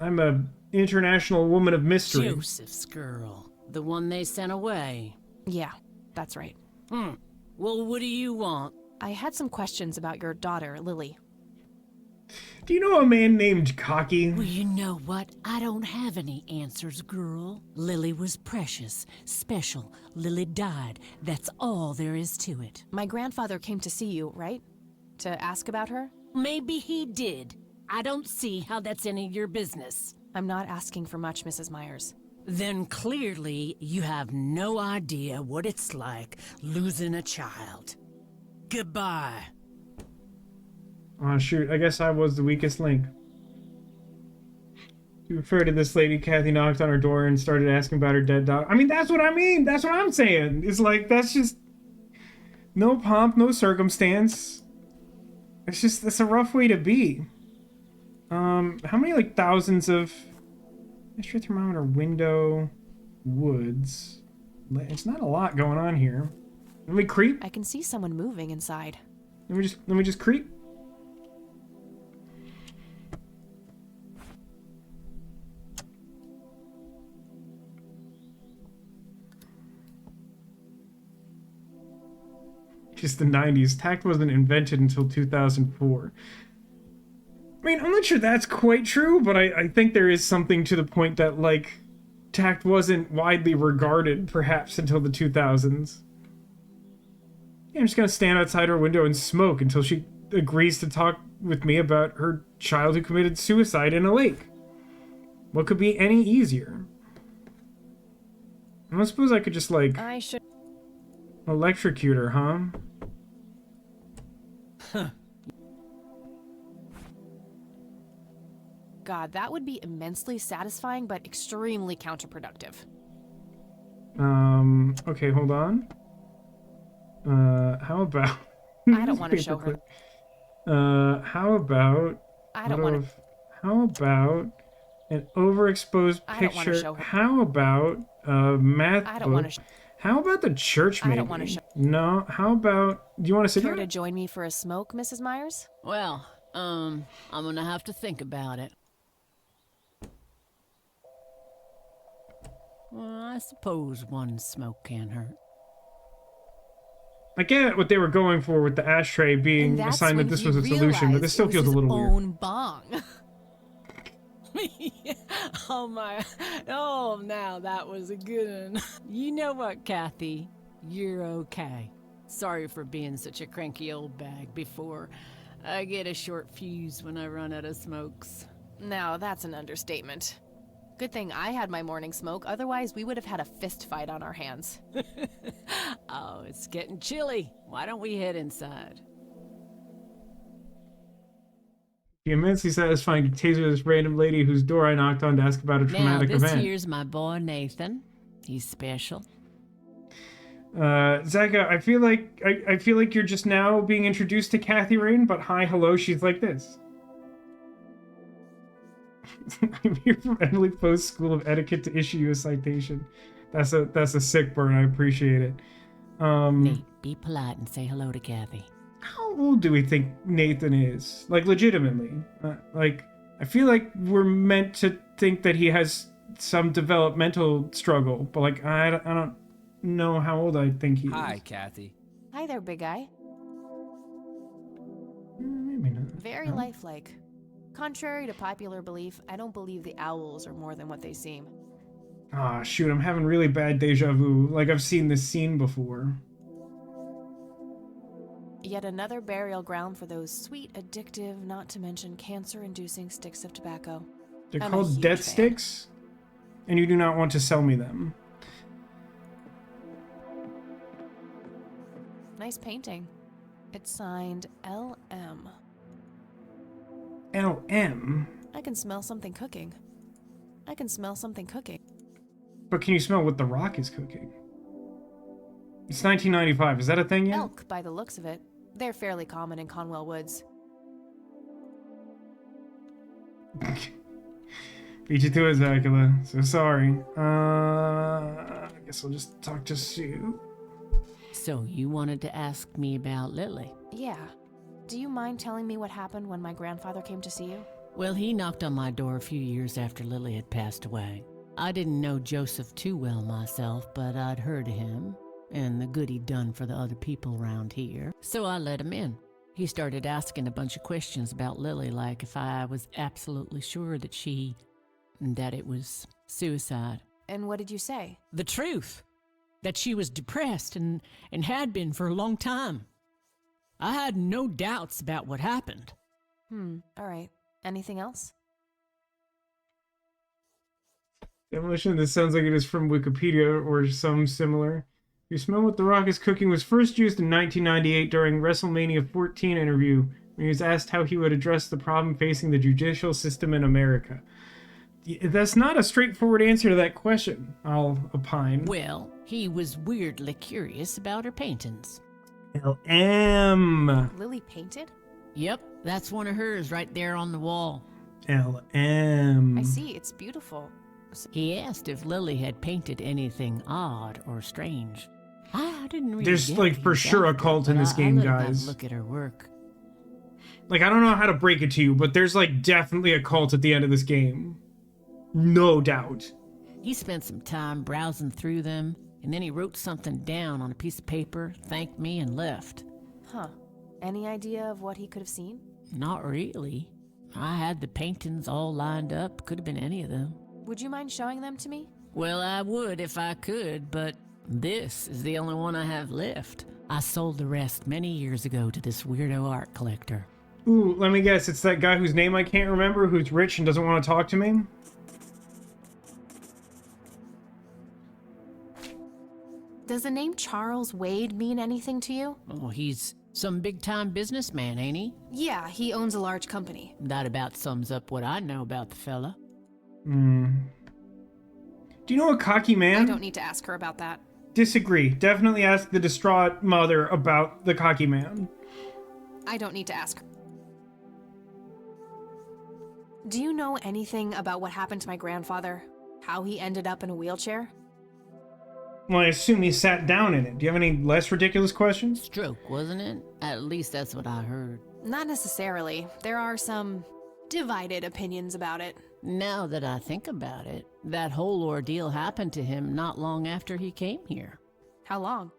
[SPEAKER 1] I'm a international woman of mystery.
[SPEAKER 17] Joseph's girl. The one they sent away.
[SPEAKER 2] Yeah, that's right.
[SPEAKER 17] Well, what do you want?
[SPEAKER 2] I had some questions about your daughter, Lily.
[SPEAKER 1] Do you know a man named Cocky?
[SPEAKER 17] Well, you know what? I don't have any answers, girl. Lily was precious, special. Lily died. That's all there is to it.
[SPEAKER 2] My grandfather came to see you, right? To ask about her?
[SPEAKER 17] Maybe he did. I don't see how that's any of your business.
[SPEAKER 2] I'm not asking for much, Mrs. Myers.
[SPEAKER 17] Then clearly you have no idea what it's like losing a child. Goodbye.
[SPEAKER 1] Oh, shoot. I guess I was the weakest link. You refer to this lady, Kathy knocked on her door and started asking about her dead dog. I mean, that's what I mean. That's what I'm saying. It's like, that's just... no pomp, no circumstance. It's just, it's a rough way to be. How many, like, thousands of... extra thermometer, window, woods. It's not a lot going on here. Let me creep.
[SPEAKER 2] I can see someone moving inside.
[SPEAKER 1] Let me just creep. Just the 90s. Tact wasn't invented until 2004. I mean, I'm not sure that's quite true, but I think there is something to the point that, like, tact wasn't widely regarded, perhaps, until the 2000s. Yeah, I'm just gonna stand outside her window and smoke until she agrees to talk with me about her child who committed suicide in a lake. What could be any easier? I suppose I could just, like, electrocute her, huh?
[SPEAKER 2] God, that would be immensely satisfying, but extremely counterproductive.
[SPEAKER 1] Okay, hold on. How about...
[SPEAKER 2] I don't want to show her.
[SPEAKER 1] How about...
[SPEAKER 2] I don't want to...
[SPEAKER 1] How about an overexposed
[SPEAKER 2] I don't
[SPEAKER 1] picture?
[SPEAKER 2] want to show her.
[SPEAKER 1] How about a math
[SPEAKER 2] I don't want to...
[SPEAKER 1] How about the church, maybe?
[SPEAKER 2] I don't want to show...
[SPEAKER 1] No, how about... Do you want to sit
[SPEAKER 2] Care
[SPEAKER 1] down?
[SPEAKER 2] to join me for a smoke, Mrs. Myers?
[SPEAKER 17] Well, I'm gonna have to think about it. Well, I suppose one smoke can't hurt.
[SPEAKER 1] I get what they were going for with the ashtray being a sign that this was a solution, but this still feels a little weird.
[SPEAKER 2] Own bong.
[SPEAKER 17] Oh my, oh now that was a good one. You know what, Kathy? You're okay. Sorry for being such a cranky old bag before. I get a short fuse when I run out of smokes.
[SPEAKER 2] Now that's an understatement. Good thing I had my morning smoke, otherwise we would have had a fist fight on our hands.
[SPEAKER 17] Oh, it's getting chilly. Why don't we head inside?
[SPEAKER 1] The immensely satisfying to taser this random lady whose door I knocked on to ask about a traumatic
[SPEAKER 17] now, this
[SPEAKER 1] event.
[SPEAKER 17] here's my boy Nathan. He's special.
[SPEAKER 1] Zaka, I feel like you're just now being introduced to Kathy Rain, but hi, hello, she's like this. I'm here from Emily Post School of Etiquette to issue you a citation. That's a sick burn. I appreciate it.
[SPEAKER 17] Nate, be polite and say hello to Kathy.
[SPEAKER 1] How old do we think Nathan is? Like, legitimately. Like, I feel like we're meant to think that he has some developmental struggle, but like, I don't know how old I think he is.
[SPEAKER 18] Hi, Kathy.
[SPEAKER 2] Hi there, big guy.
[SPEAKER 1] Maybe not.
[SPEAKER 2] Very lifelike. Contrary to popular belief, I don't believe the owls are more than what they seem.
[SPEAKER 1] Ah, shoot, I'm having really bad deja vu. Like, I've seen this scene before.
[SPEAKER 2] Yet another burial ground for those sweet, addictive, not to mention cancer-inducing sticks of tobacco.
[SPEAKER 1] They're
[SPEAKER 2] I'm a
[SPEAKER 1] called
[SPEAKER 2] huge
[SPEAKER 1] death
[SPEAKER 2] fan.
[SPEAKER 1] sticks, and you do not want to sell me them.
[SPEAKER 2] Nice painting. It's signed LM.
[SPEAKER 1] LM?
[SPEAKER 2] I can smell something cooking. I can smell something cooking.
[SPEAKER 1] But can you smell what The Rock is cooking? It's 1995. Is that a thing yet?
[SPEAKER 2] Elk, by the looks of it. They're fairly common in Conwell Woods.
[SPEAKER 1] Beat you to it, Zacula. So sorry. I guess I'll just talk to Sue.
[SPEAKER 17] So you wanted to ask me about Lily?
[SPEAKER 2] Yeah. Do you mind telling me what happened when my grandfather came to see you?
[SPEAKER 17] Well, he knocked on my door a few years after Lily had passed away. I didn't know Joseph too well myself, but I'd heard of him and the good he'd done for the other people around here, so I let him in. He started asking a bunch of questions about Lily, like if I was absolutely sure that it was suicide.
[SPEAKER 2] And what did you say?
[SPEAKER 17] The truth. That she was depressed and had been for a long time. I had no doubts about what happened.
[SPEAKER 2] All right. Anything else?
[SPEAKER 1] Demolition, this sounds like it is from Wikipedia or some similar. You smell what The Rock is cooking was first used in 1998 during WrestleMania 14 interview when he was asked how he would address the problem facing the judicial system in America. That's not a straightforward answer to that question, I'll opine.
[SPEAKER 17] Well, he was weirdly curious about her paintings.
[SPEAKER 1] LM.
[SPEAKER 2] Lily painted?
[SPEAKER 17] Yep, that's one of hers right there on the wall.
[SPEAKER 1] LM.
[SPEAKER 2] I see, it's beautiful.
[SPEAKER 17] He asked if Lily had painted anything odd or strange. I didn't really
[SPEAKER 1] There's
[SPEAKER 17] get
[SPEAKER 1] like for sure a cult in this game,
[SPEAKER 17] I let him have
[SPEAKER 1] guys.
[SPEAKER 17] a look at her work.
[SPEAKER 1] Like, I don't know how to break it to you, but there's like definitely a cult at the end of this game. No doubt.
[SPEAKER 17] He spent some time browsing through them, and then he wrote something down on a piece of paper, thanked me, and left.
[SPEAKER 2] Huh. Any idea of what he could have seen?
[SPEAKER 17] Not really. I had the paintings all lined up. Could have been any of them.
[SPEAKER 2] Would you mind showing them to me?
[SPEAKER 17] Well, I would if I could, but this is the only one I have left. I sold the rest many years ago to this weirdo art collector.
[SPEAKER 1] Ooh, let me guess. It's that guy whose name I can't remember, who's rich and doesn't want to talk to me?
[SPEAKER 2] Does the name Charles Wade mean anything to you?
[SPEAKER 17] Oh, he's some big-time businessman, ain't he?
[SPEAKER 2] Yeah, he owns a large company.
[SPEAKER 17] That about sums up what I know about the fella.
[SPEAKER 1] Do you know a cocky man?
[SPEAKER 2] I don't need to ask her about that.
[SPEAKER 1] Disagree. Definitely ask the distraught mother about the cocky man.
[SPEAKER 2] I don't need to ask her. Do you know anything about what happened to my grandfather? How he ended up in a wheelchair?
[SPEAKER 1] Well, I assume he sat down in it. Do you have any less ridiculous questions?
[SPEAKER 17] Stroke, wasn't it? At least that's what I heard.
[SPEAKER 2] Not necessarily. There are some divided opinions about it.
[SPEAKER 17] Now that I think about it, that whole ordeal happened to him not long after he came here.
[SPEAKER 2] How long?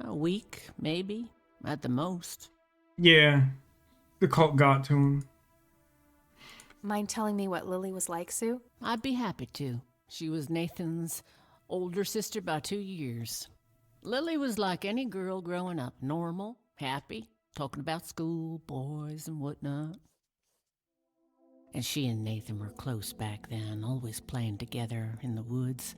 [SPEAKER 17] A week, maybe, at the most.
[SPEAKER 1] Yeah, the cult got to him.
[SPEAKER 2] Mind telling me what Lily was like, Sue?
[SPEAKER 17] I'd be happy to. She was Nathan's older sister by 2 years. Lily was like any girl growing up, normal, happy, talking about school, boys, and whatnot. And she and Nathan were close back then, always playing together in the woods.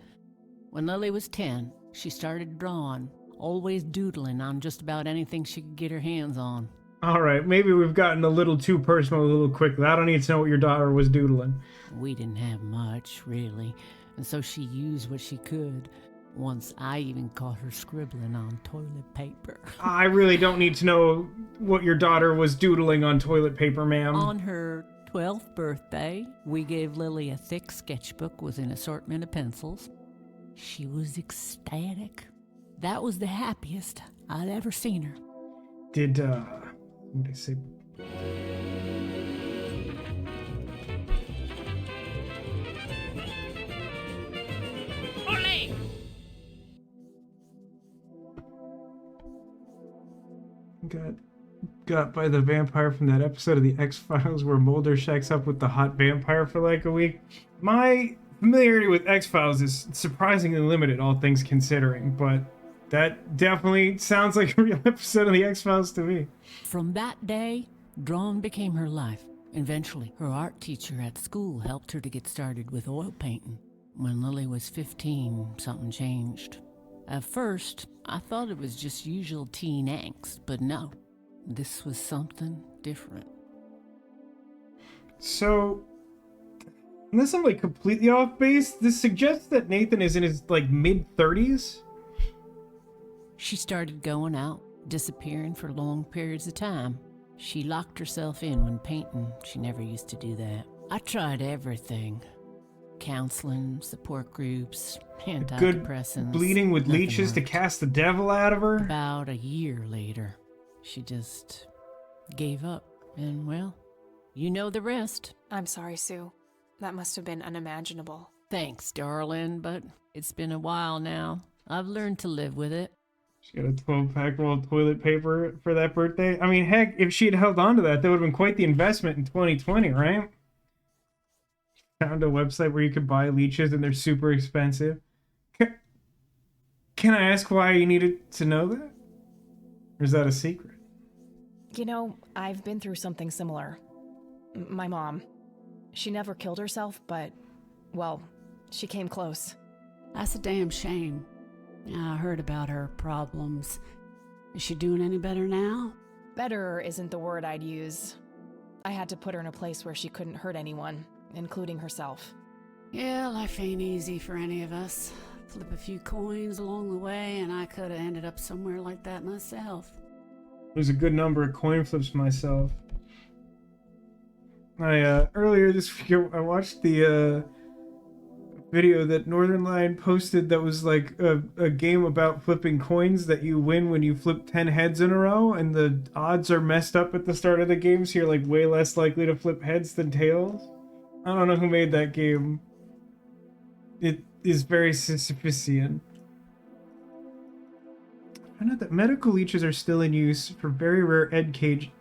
[SPEAKER 17] When Lily was 10, she started drawing, always doodling on just about anything she could get her hands on.
[SPEAKER 1] All right, maybe we've gotten a little too personal a little quickly. I don't need to know what your daughter was doodling.
[SPEAKER 17] We didn't have much, really, and so she used what she could. Once I even caught her scribbling on toilet paper.
[SPEAKER 1] I really don't need to know what your daughter was doodling on toilet paper, ma'am.
[SPEAKER 17] On her 12th birthday, we gave Lily a thick sketchbook with an assortment of pencils. She was ecstatic. That was the happiest I'd ever seen her.
[SPEAKER 1] Did, what did I say?
[SPEAKER 16] Ole!
[SPEAKER 1] Got by the vampire from that episode of the X-Files where Mulder shacks up with the hot vampire for like a week. My familiarity with X-Files is surprisingly limited, all things considering, but That definitely sounds like a real episode of The X-Files to me.
[SPEAKER 17] From that day, drawing became her life. Eventually, her art teacher at school helped her to get started with oil painting. When Lily was 15, something changed. At first, I thought it was just usual teen angst, but no, this was something different.
[SPEAKER 1] So, unless I'm like completely off base, this suggests that Nathan is in his like mid-30s.
[SPEAKER 17] She started going out, disappearing for long periods of time. She locked herself in when painting. She never used to do that. I tried everything. Counseling, support groups,
[SPEAKER 1] Good
[SPEAKER 17] antidepressants.
[SPEAKER 1] bleeding with
[SPEAKER 17] nothing
[SPEAKER 1] leeches to
[SPEAKER 17] worked.
[SPEAKER 1] cast the devil out of her.
[SPEAKER 17] About a year later, she just gave up. And well, you know the rest.
[SPEAKER 2] I'm sorry, Sue. That must have been unimaginable.
[SPEAKER 17] Thanks, darling, but it's been a while now. I've learned to live with it.
[SPEAKER 1] She got a 12-pack roll of toilet paper for that birthday. I mean, heck, if she had held on to that would have been quite the investment in 2020, right? Found a website where you could buy leeches and they're super expensive. Can I ask why you needed to know that? Or is that a secret?
[SPEAKER 2] You know, I've been through something similar. My mom. She never killed herself, but, well, she came close.
[SPEAKER 17] That's a damn shame. I heard about her problems. Is she doing any better now?
[SPEAKER 2] Better isn't the word I'd use. I had to put her in a place where she couldn't hurt anyone, including herself.
[SPEAKER 17] Yeah, life ain't easy for any of us. Flip a few coins along the way, and I could have ended up somewhere like that myself.
[SPEAKER 1] There's a good number of coin flips myself. Earlier this week, I watched the video that Northern Lion posted that was like a game about flipping coins that you win when you flip 10 heads in a row, and the odds are messed up at the start of the game, so you're like way less likely to flip heads than tails. I don't know who made that game. It is very Sisyphusian. I know that medical leeches are still in use for very rare edge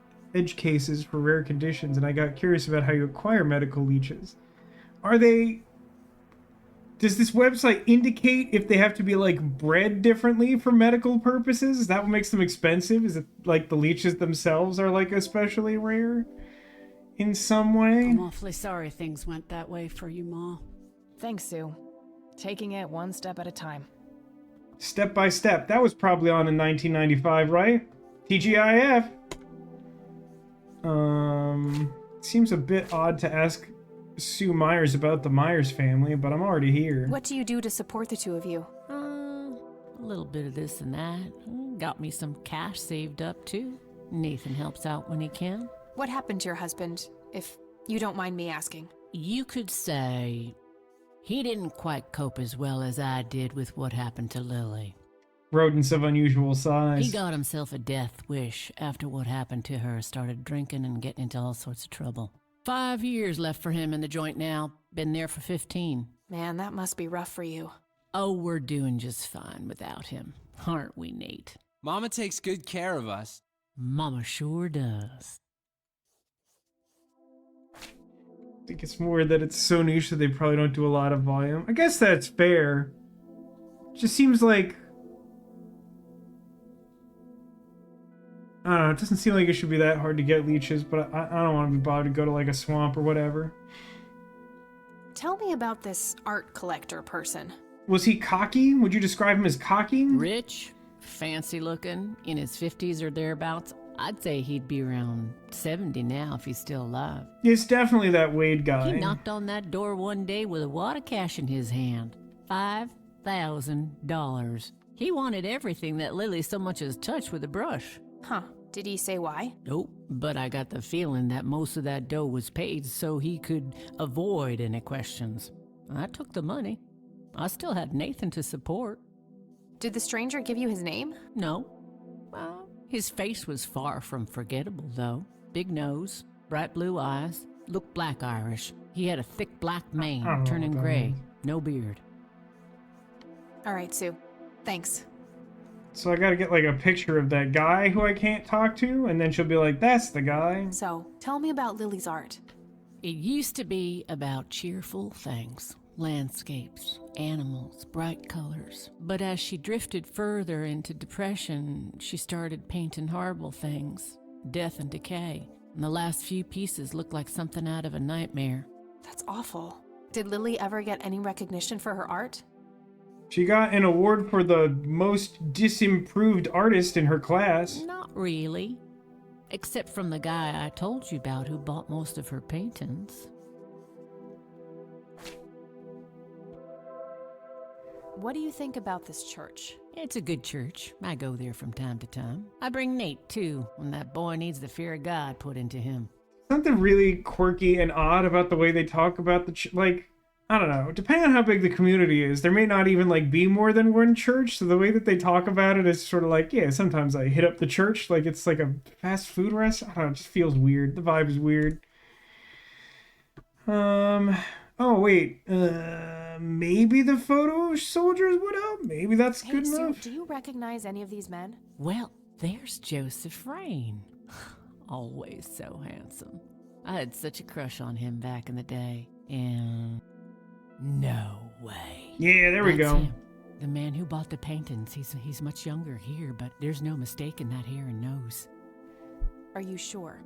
[SPEAKER 1] cases for rare conditions, and I got curious about how you acquire medical leeches. Does this website indicate if they have to be like bred differently for medical purposes? Is that what makes them expensive? Is it like the leeches themselves are like especially rare in some way?
[SPEAKER 17] I'm awfully sorry things went that way for you, Ma.
[SPEAKER 2] Thanks, Sue. Taking it one step at a time.
[SPEAKER 1] Step by step. That was probably on in 1995, right? TGIF. Seems a bit odd to ask Sue Myers about the Myers family, but I'm already here.
[SPEAKER 2] What do you do to support the two of you?
[SPEAKER 17] A little bit of this and that. Got me some cash saved up, too. Nathan helps out when he can.
[SPEAKER 2] What happened to your husband, if you don't mind me asking?
[SPEAKER 17] You could say he didn't quite cope as well as I did with what happened to Lily.
[SPEAKER 1] Rodents of unusual size.
[SPEAKER 17] He got himself a death wish after what happened to her, started drinking and getting into all sorts of trouble. 5 years left for him in the joint now. Been there for 15.
[SPEAKER 2] Man, that must be rough for you.
[SPEAKER 17] Oh, we're doing just fine without him. Aren't we, Nate?
[SPEAKER 18] Mama takes good care of us.
[SPEAKER 17] Mama sure does.
[SPEAKER 1] I think it's more that it's so niche that they probably don't do a lot of volume. I guess that's fair. Just seems like... I don't know, it doesn't seem like it should be that hard to get leeches, but I don't want to be bothered to go to like a swamp or whatever.
[SPEAKER 2] Tell me about this art collector person.
[SPEAKER 1] Was he cocky? Would you describe him as cocky?
[SPEAKER 17] Rich, fancy looking, in his 50s or thereabouts. I'd say he'd be around 70 now if he's still alive.
[SPEAKER 1] It's definitely that Wade guy.
[SPEAKER 17] He knocked on that door one day with a wad of cash in his hand. $5,000. He wanted everything that Lily so much as touched with a brush.
[SPEAKER 2] Huh. Did he say why?
[SPEAKER 17] Nope, but I got the feeling that most of that dough was paid so he could avoid any questions. I took the money. I still had Nathan to support.
[SPEAKER 2] Did the stranger give you his name?
[SPEAKER 17] No. Well, his face was far from forgettable, though. Big nose, bright blue eyes, looked black Irish. He had a thick black mane, turning gray, no beard.
[SPEAKER 2] All right, Sue. Thanks.
[SPEAKER 1] So I gotta get like a picture of that guy who I can't talk to, and then she'll be like, that's the guy.
[SPEAKER 2] So, tell me about Lily's art.
[SPEAKER 17] It used to be about cheerful things. Landscapes, animals, bright colors. But as she drifted further into depression, she started painting horrible things. Death and decay. And the last few pieces looked like something out of a nightmare.
[SPEAKER 2] That's awful. Did Lily ever get any recognition for her art?
[SPEAKER 1] She got an award for the most disimproved artist in her class.
[SPEAKER 17] Not really. Except from the guy I told you about who bought most of her paintings.
[SPEAKER 2] What do you think about this church?
[SPEAKER 17] It's a good church. I go there from time to time. I bring Nate, too, when that boy needs the fear of God put into him.
[SPEAKER 1] Something really quirky and odd about the way they talk about the like, I don't know, depending on how big the community is, there may not even like be more than one church, so the way that they talk about it is sort of like, yeah, sometimes I hit up the church like it's like a fast food restaurant. I don't know, it just feels weird. The vibe is weird. Oh wait, maybe the photo soldiers would help? Maybe that's good enough?
[SPEAKER 2] Sue, do you recognize any of these men?
[SPEAKER 17] Well, there's Joseph Rain. Always so handsome. I had such a crush on him back in the day, and no way.
[SPEAKER 1] Yeah, there we
[SPEAKER 17] That's
[SPEAKER 1] go.
[SPEAKER 17] him. The man who bought the paintings. He's much younger here, but there's no mistaking that hair and nose.
[SPEAKER 2] Are you sure?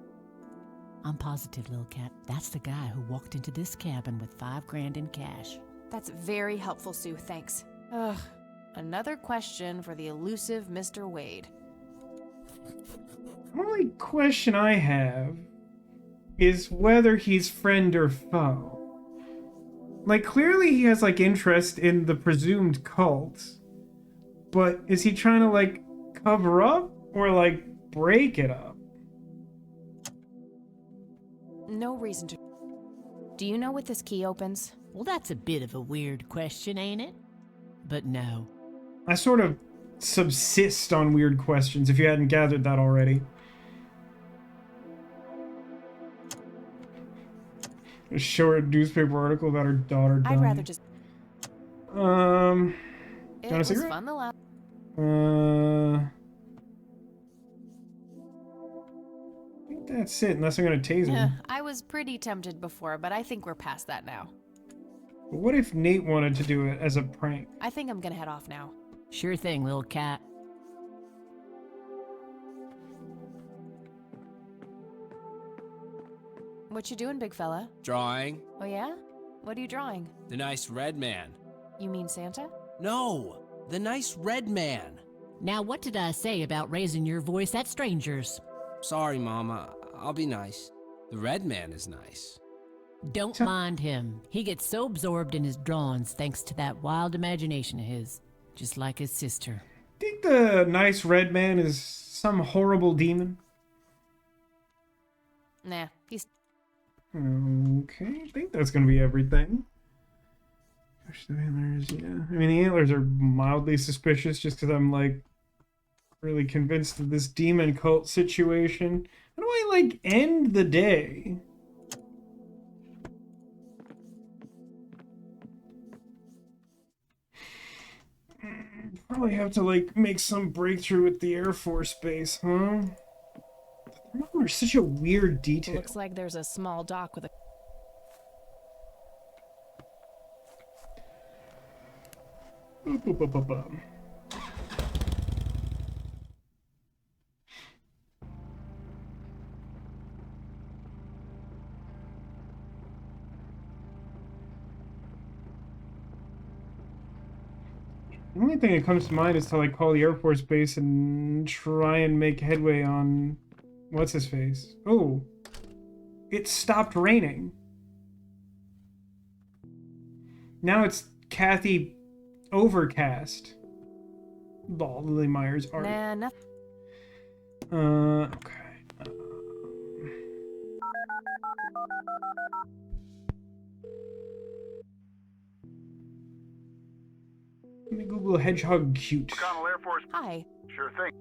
[SPEAKER 17] I'm positive, little cat. That's the guy who walked into this cabin with $5,000 in cash.
[SPEAKER 2] That's very helpful, Sue. Thanks. Ugh. Another question for the elusive Mr. Wade.
[SPEAKER 1] The only question I have is whether he's friend or foe. Like, clearly he has, like, interest in the presumed cult. But is he trying to, like, cover up or, like, break it up?
[SPEAKER 2] No reason to. Do you know what this key opens?
[SPEAKER 17] Well, that's a bit of a weird question, ain't it? But no.
[SPEAKER 1] I sort of subsist on weird questions, if you hadn't gathered that already. A short newspaper article about her daughter dying.
[SPEAKER 2] I'd rather just.
[SPEAKER 1] You want
[SPEAKER 2] It
[SPEAKER 1] a
[SPEAKER 2] was
[SPEAKER 1] cigarette?
[SPEAKER 2] fun the last.
[SPEAKER 1] I think that's it, unless I'm gonna tase him.
[SPEAKER 2] I was pretty tempted before, but I think we're past that now.
[SPEAKER 1] But what if Nate wanted to do it as a prank?
[SPEAKER 2] I think I'm gonna head off now.
[SPEAKER 17] Sure thing, little cat.
[SPEAKER 2] What you doing, big fella?
[SPEAKER 18] Drawing.
[SPEAKER 2] Oh yeah? What are you drawing?
[SPEAKER 18] The nice red man.
[SPEAKER 2] You mean Santa?
[SPEAKER 18] No, the nice red man.
[SPEAKER 17] Now, what did I say about raising your voice at strangers?
[SPEAKER 18] Sorry, Mama. I'll be nice. The red man is nice.
[SPEAKER 17] Don't mind him. He gets so absorbed in his drawings thanks to that wild imagination of his, just like his sister.
[SPEAKER 1] Think the nice red man is some horrible demon?
[SPEAKER 2] Nah, he's.
[SPEAKER 1] Okay, I think that's gonna be everything. Gosh, the antlers, yeah. I mean, the antlers are mildly suspicious just because I'm, like, really convinced of this demon cult situation. How do I, like, end the day? Probably have to, like, make some breakthrough with the Air Force Base, huh? Thermometer is such a weird detail.
[SPEAKER 5] Looks like there's a small dock with a.
[SPEAKER 1] The only thing that comes to mind is to, like, call the Air Force Base and try and make headway on what's his face. Oh, it stopped raining. Now it's Kathy Overcast. Lily Myers art.
[SPEAKER 2] Nah, nothing.
[SPEAKER 1] Okay. Let me Google hedgehog cute.
[SPEAKER 15] McConnell Air Force.
[SPEAKER 2] Hi.
[SPEAKER 15] Sure thing.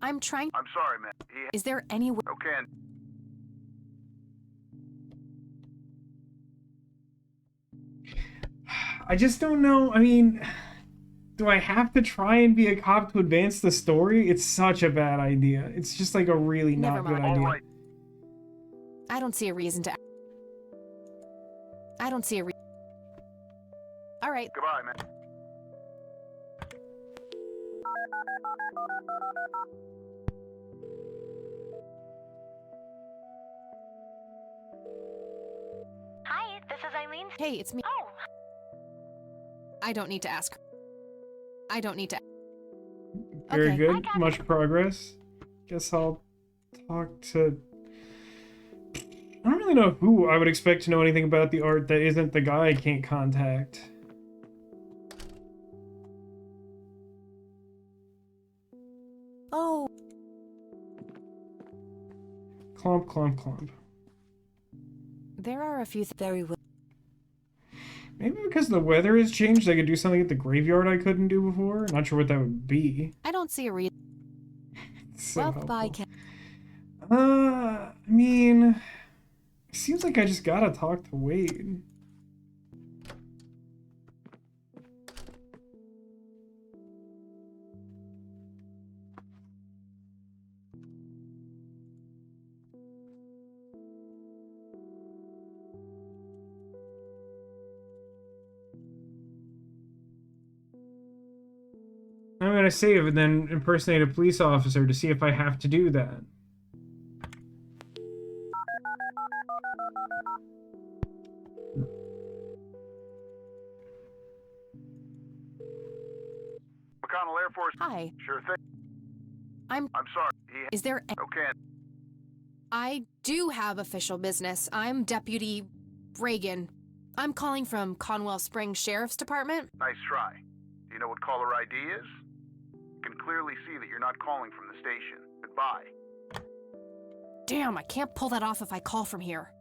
[SPEAKER 2] I'm trying.
[SPEAKER 15] I'm sorry, man.
[SPEAKER 2] Is there any way?
[SPEAKER 15] Okay.
[SPEAKER 1] I just don't know. I mean, do I have to try and be a cop to advance the story? It's such a bad idea. It's just like a really not
[SPEAKER 2] Never
[SPEAKER 1] good
[SPEAKER 2] mind.
[SPEAKER 1] idea.
[SPEAKER 2] I don't see a reason to. I don't see a All right.
[SPEAKER 15] Goodbye, man.
[SPEAKER 10] Hi, this is Eileen.
[SPEAKER 2] Hey, it's me.
[SPEAKER 10] Oh,
[SPEAKER 2] I don't need to ask. I don't need to.
[SPEAKER 1] Very
[SPEAKER 2] Okay.
[SPEAKER 1] good. Much progress. Guess I'll talk to... I don't really know who I would expect to know anything about the art that isn't the guy I can't contact.
[SPEAKER 2] Oh.
[SPEAKER 1] Clomp, clomp, clomp.
[SPEAKER 2] There are a few
[SPEAKER 4] Very well.
[SPEAKER 1] Maybe because the weather has changed, I could do something at the graveyard I couldn't do before. Not sure what that would be.
[SPEAKER 2] I don't see a reason.
[SPEAKER 1] So
[SPEAKER 4] Well,
[SPEAKER 1] helpful.
[SPEAKER 4] bye,
[SPEAKER 1] I mean, it seems like I just gotta talk to Wade. I'm gonna save and then impersonate a police officer to see if I have to do that.
[SPEAKER 15] McConnell Air Force.
[SPEAKER 2] Hi.
[SPEAKER 15] Sure thing.
[SPEAKER 2] I'm
[SPEAKER 15] sorry.
[SPEAKER 2] Is there
[SPEAKER 15] Okay.
[SPEAKER 2] I do have official business. I'm Deputy Reagan. I'm calling from Conwell Springs Sheriff's Department.
[SPEAKER 15] Nice try. Do you know what caller ID is? You can clearly see that you're not calling from the station. Goodbye.
[SPEAKER 2] Damn, I can't pull that off if I call from here.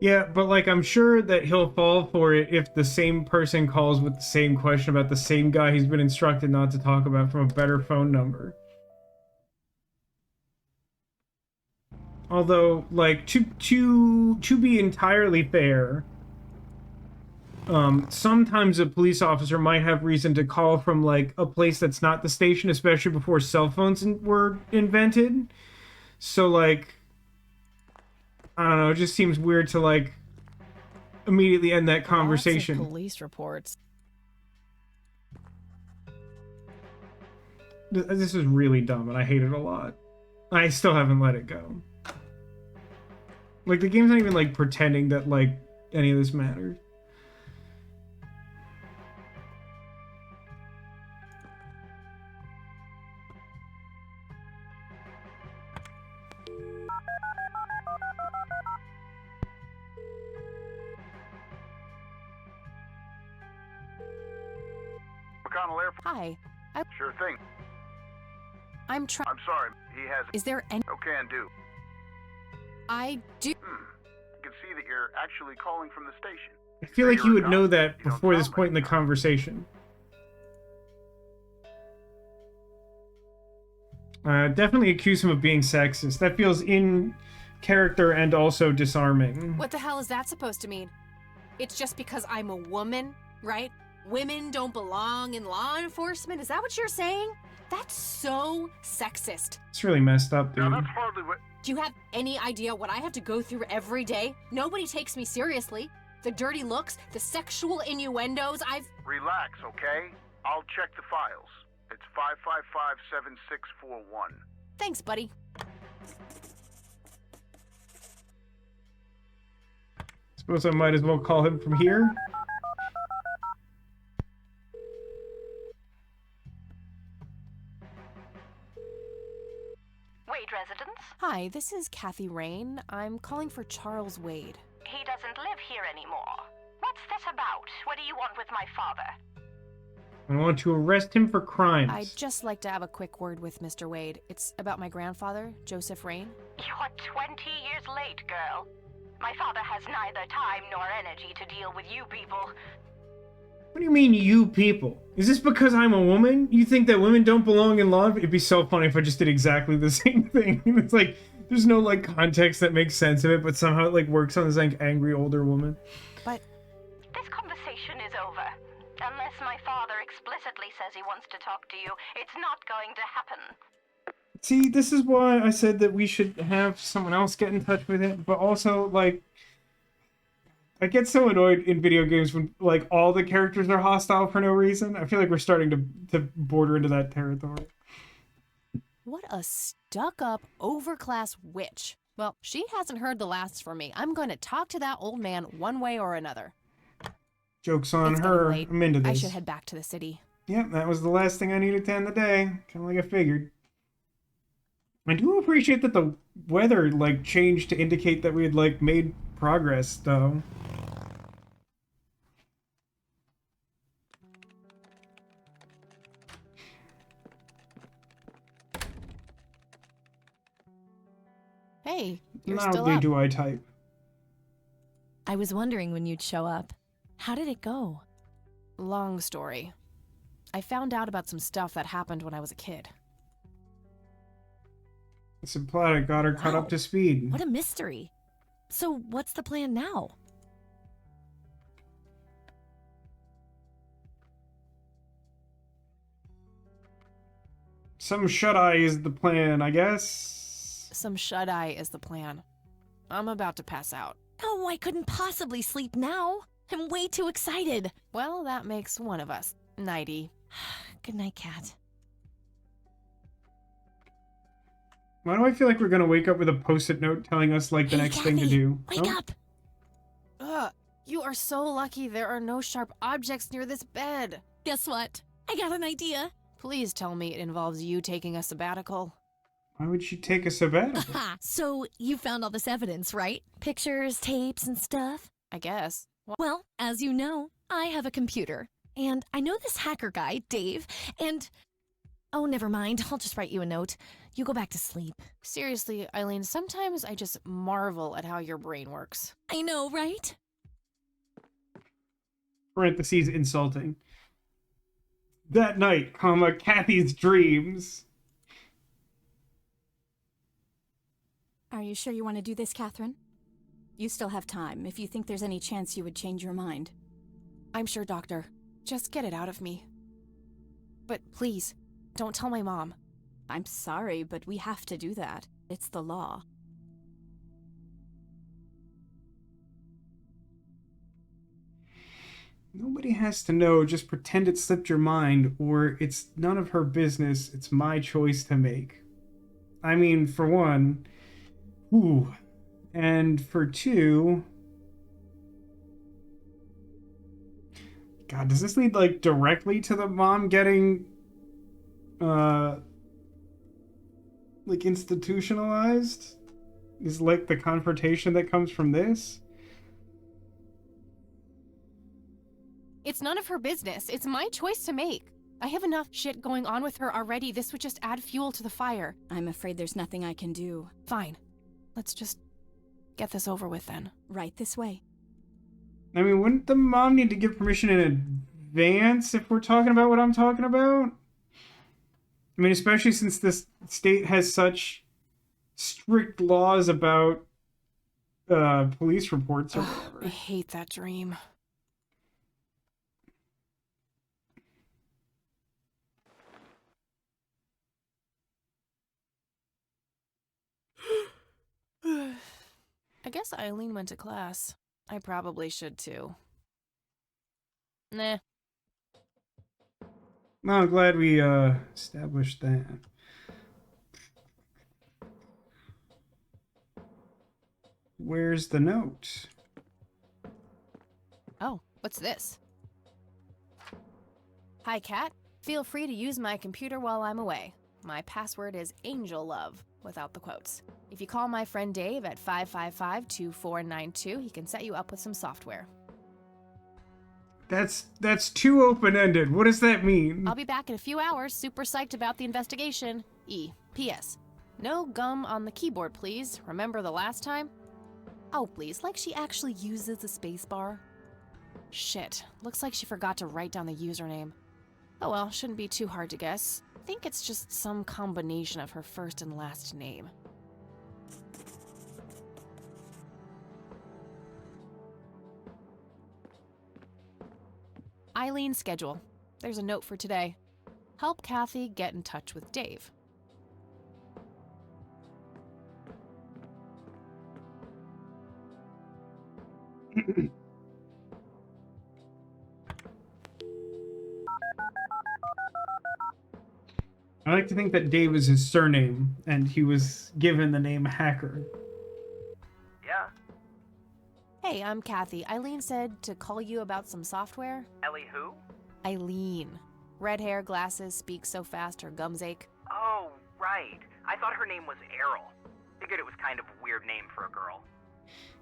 [SPEAKER 1] Yeah, but like I'm sure that he'll fall for it if the same person calls with the same question about the same guy he's been instructed not to talk about from a better phone number. Although, like, to be entirely fair, sometimes a police officer might have reason to call from, like, a place that's not the station, especially before cell phones were invented. So, like, I don't know, it just seems weird to, like, immediately end that conversation.
[SPEAKER 5] Lots of police reports.
[SPEAKER 1] This is really dumb, and I hate it a lot. I still haven't let it go. Like, the game's not even, like, pretending that, like, any of this matters.
[SPEAKER 15] McConnell Air Force.
[SPEAKER 2] Hi.
[SPEAKER 15] Sure thing.
[SPEAKER 2] I'm trying.
[SPEAKER 15] I'm sorry. He has.
[SPEAKER 2] Is there any?
[SPEAKER 15] No can do.
[SPEAKER 2] I do.
[SPEAKER 15] You can see that you're actually calling from the station.
[SPEAKER 1] I feel like you would know that before this point in the conversation. Definitely accuse him of being sexist. That feels in character and also disarming.
[SPEAKER 2] What the hell is that supposed to mean? It's just because I'm a woman, right? Women don't belong in law enforcement? Is that what you're saying? That's so sexist.
[SPEAKER 1] It's really messed up, dude.
[SPEAKER 15] Now, that's hardly what...
[SPEAKER 2] Do you have any idea what I have to go through every day? Nobody takes me seriously. The dirty looks, the sexual innuendos,
[SPEAKER 15] Relax, okay? I'll check the files. It's 555-7641.
[SPEAKER 2] Thanks, buddy.
[SPEAKER 1] Suppose I might as well call him from here.
[SPEAKER 10] Wade residence?
[SPEAKER 2] Hi, this is Kathy Rain. I'm calling for Charles Wade.
[SPEAKER 10] He doesn't live here anymore. What's this about? What do you want with my father?
[SPEAKER 1] I want to arrest him for crimes.
[SPEAKER 2] I'd just like to have a quick word with Mr. Wade. It's about my grandfather, Joseph Rain.
[SPEAKER 10] You're 20 years late, girl. My father has neither time nor energy to deal with you people.
[SPEAKER 1] What do you mean, you people? Is this because I'm a woman? You think that women don't belong in law? It'd be so funny if I just did exactly the same thing. It's like, there's no, like, context that makes sense of it, but somehow it, like, works on this, like, angry older woman.
[SPEAKER 2] But...
[SPEAKER 10] This conversation is over. Unless my father explicitly says he wants to talk to you, it's not going to happen.
[SPEAKER 1] See, this is why I said that we should have someone else get in touch with it, but also, like, I get so annoyed in video games when, like, all the characters are hostile for no reason. I feel like we're starting to border into that territory.
[SPEAKER 2] What a stuck-up, overclass witch. Well, she hasn't heard the last from me. I'm going to talk to that old man one way or another.
[SPEAKER 1] Joke's on
[SPEAKER 2] It's
[SPEAKER 1] her.
[SPEAKER 2] getting late.
[SPEAKER 1] I'm into this.
[SPEAKER 2] I should head back to the city.
[SPEAKER 1] Yep, that was the last thing I needed to end the day. Kind of like I figured. I do appreciate that the weather, like, changed to indicate that we had, like, made progress, though.
[SPEAKER 2] Hey, you're
[SPEAKER 1] Loudly
[SPEAKER 2] still up.
[SPEAKER 1] do I type.
[SPEAKER 19] I was wondering when you'd show up. How did it go?
[SPEAKER 2] Long story. I found out about some stuff that happened when I was a kid.
[SPEAKER 1] It's implied I got her caught up to speed.
[SPEAKER 19] What a mystery. So what's the plan now?
[SPEAKER 1] Some shut-eye is the plan, I guess.
[SPEAKER 2] Some shut-eye is the plan. I'm about to pass out.
[SPEAKER 19] Oh, I couldn't possibly sleep now. I'm way too excited.
[SPEAKER 2] Well, that makes one of us. Nighty.
[SPEAKER 19] Good night, Cat.
[SPEAKER 1] Why do I feel like we're gonna wake up with a post-it note telling us, like, the next thing to do?
[SPEAKER 19] Wake up!
[SPEAKER 2] Ugh, you are so lucky there are no sharp objects near this bed.
[SPEAKER 19] Guess what? I got an idea.
[SPEAKER 2] Please tell me it involves you taking a sabbatical.
[SPEAKER 1] Why would she take a sabbatical?
[SPEAKER 19] Aha! So you found all this evidence, right? Pictures, tapes, and stuff?
[SPEAKER 2] I guess.
[SPEAKER 19] Well, as you know, I have a computer. And I know this hacker guy, Dave, and... Oh, never mind. I'll just write you a note. You go back to sleep.
[SPEAKER 2] Seriously, Eileen, sometimes I just marvel at how your brain works.
[SPEAKER 19] I know, right?
[SPEAKER 1] Parentheses insulting. That night, comma, Kathy's dreams.
[SPEAKER 20] Are you sure you want to do this, Catherine? You still have time, if you think there's any chance you would change your mind.
[SPEAKER 2] I'm sure, Doctor. Just get it out of me. But please, don't tell my mom.
[SPEAKER 20] I'm sorry, but we have to do that. It's the law.
[SPEAKER 1] Nobody has to know. Just pretend it slipped your mind, or it's none of her business. It's my choice to make. I mean, for one, ooh, and for two, God, does this lead, like, directly to the mom getting, like, institutionalized? Is, like, the confrontation that comes from this?
[SPEAKER 2] It's none of her business. It's my choice to make. I have enough shit going on with her already. This would just add fuel to the fire.
[SPEAKER 20] I'm afraid there's nothing I can do.
[SPEAKER 2] Fine. Let's just get this over with then.
[SPEAKER 20] Right this way.
[SPEAKER 1] I mean, wouldn't the mom need to give permission in advance if we're talking about what I'm talking about? I mean, especially since this state has such strict laws about police reports or whatever.
[SPEAKER 2] I hate that dream. I guess Eileen went to class. I probably should too. Nah.
[SPEAKER 1] No, I'm glad we established that. Where's the note?
[SPEAKER 2] Oh, what's this? Hi, Kat. Feel free to use my computer while I'm away. My password is AngelLove, without the quotes. If you call my friend Dave at 555-2492, he can set you up with some software.
[SPEAKER 1] That's too open-ended. What does that mean?
[SPEAKER 2] I'll be back in a few hours, super psyched about the investigation. P.S. No gum on the keyboard, please. Remember the last time? Oh, please, like she actually uses a spacebar. Shit, looks like she forgot to write down the username. Oh well, shouldn't be too hard to guess. I think it's just some combination of her first and last name. Eileen's schedule. There's a note for today. Help Kathy get in touch with Dave.
[SPEAKER 1] I like to think that Dave is his surname, and he was given the name Hacker.
[SPEAKER 21] Yeah?
[SPEAKER 2] Hey, I'm Kathy. Eileen said to call you about some software.
[SPEAKER 21] Ellie who?
[SPEAKER 2] Eileen. Red hair, glasses, speaks so fast her gums ache.
[SPEAKER 21] Oh, right. I thought her name was Errol. Figured it was kind of a weird name for a girl.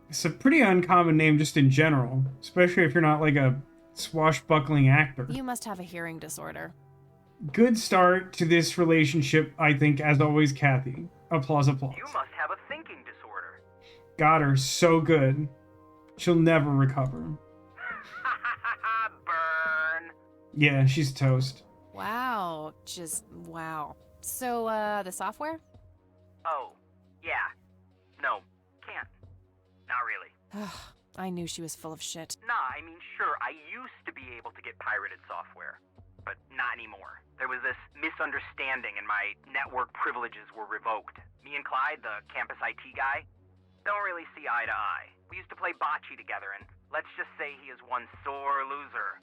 [SPEAKER 1] It's a pretty uncommon name just in general, especially if you're not like a swashbuckling actor.
[SPEAKER 2] You must have a hearing disorder.
[SPEAKER 1] Good start to this relationship, I think, as always, Kathy. Applause, applause.
[SPEAKER 21] You must have a thinking disorder.
[SPEAKER 1] Got her so good. She'll never recover.
[SPEAKER 21] Burn.
[SPEAKER 1] Yeah, she's toast.
[SPEAKER 2] Wow. Just wow. So, the software?
[SPEAKER 21] Oh, yeah. No, can't. Not really.
[SPEAKER 2] I knew she was full of shit.
[SPEAKER 21] Nah, I mean, sure, I used to be able to get pirated software, but not anymore. There was this misunderstanding and my network privileges were revoked. Me and Clyde, the campus IT guy, don't really see eye to eye. We used to play bocce together, and let's just say he is one sore loser.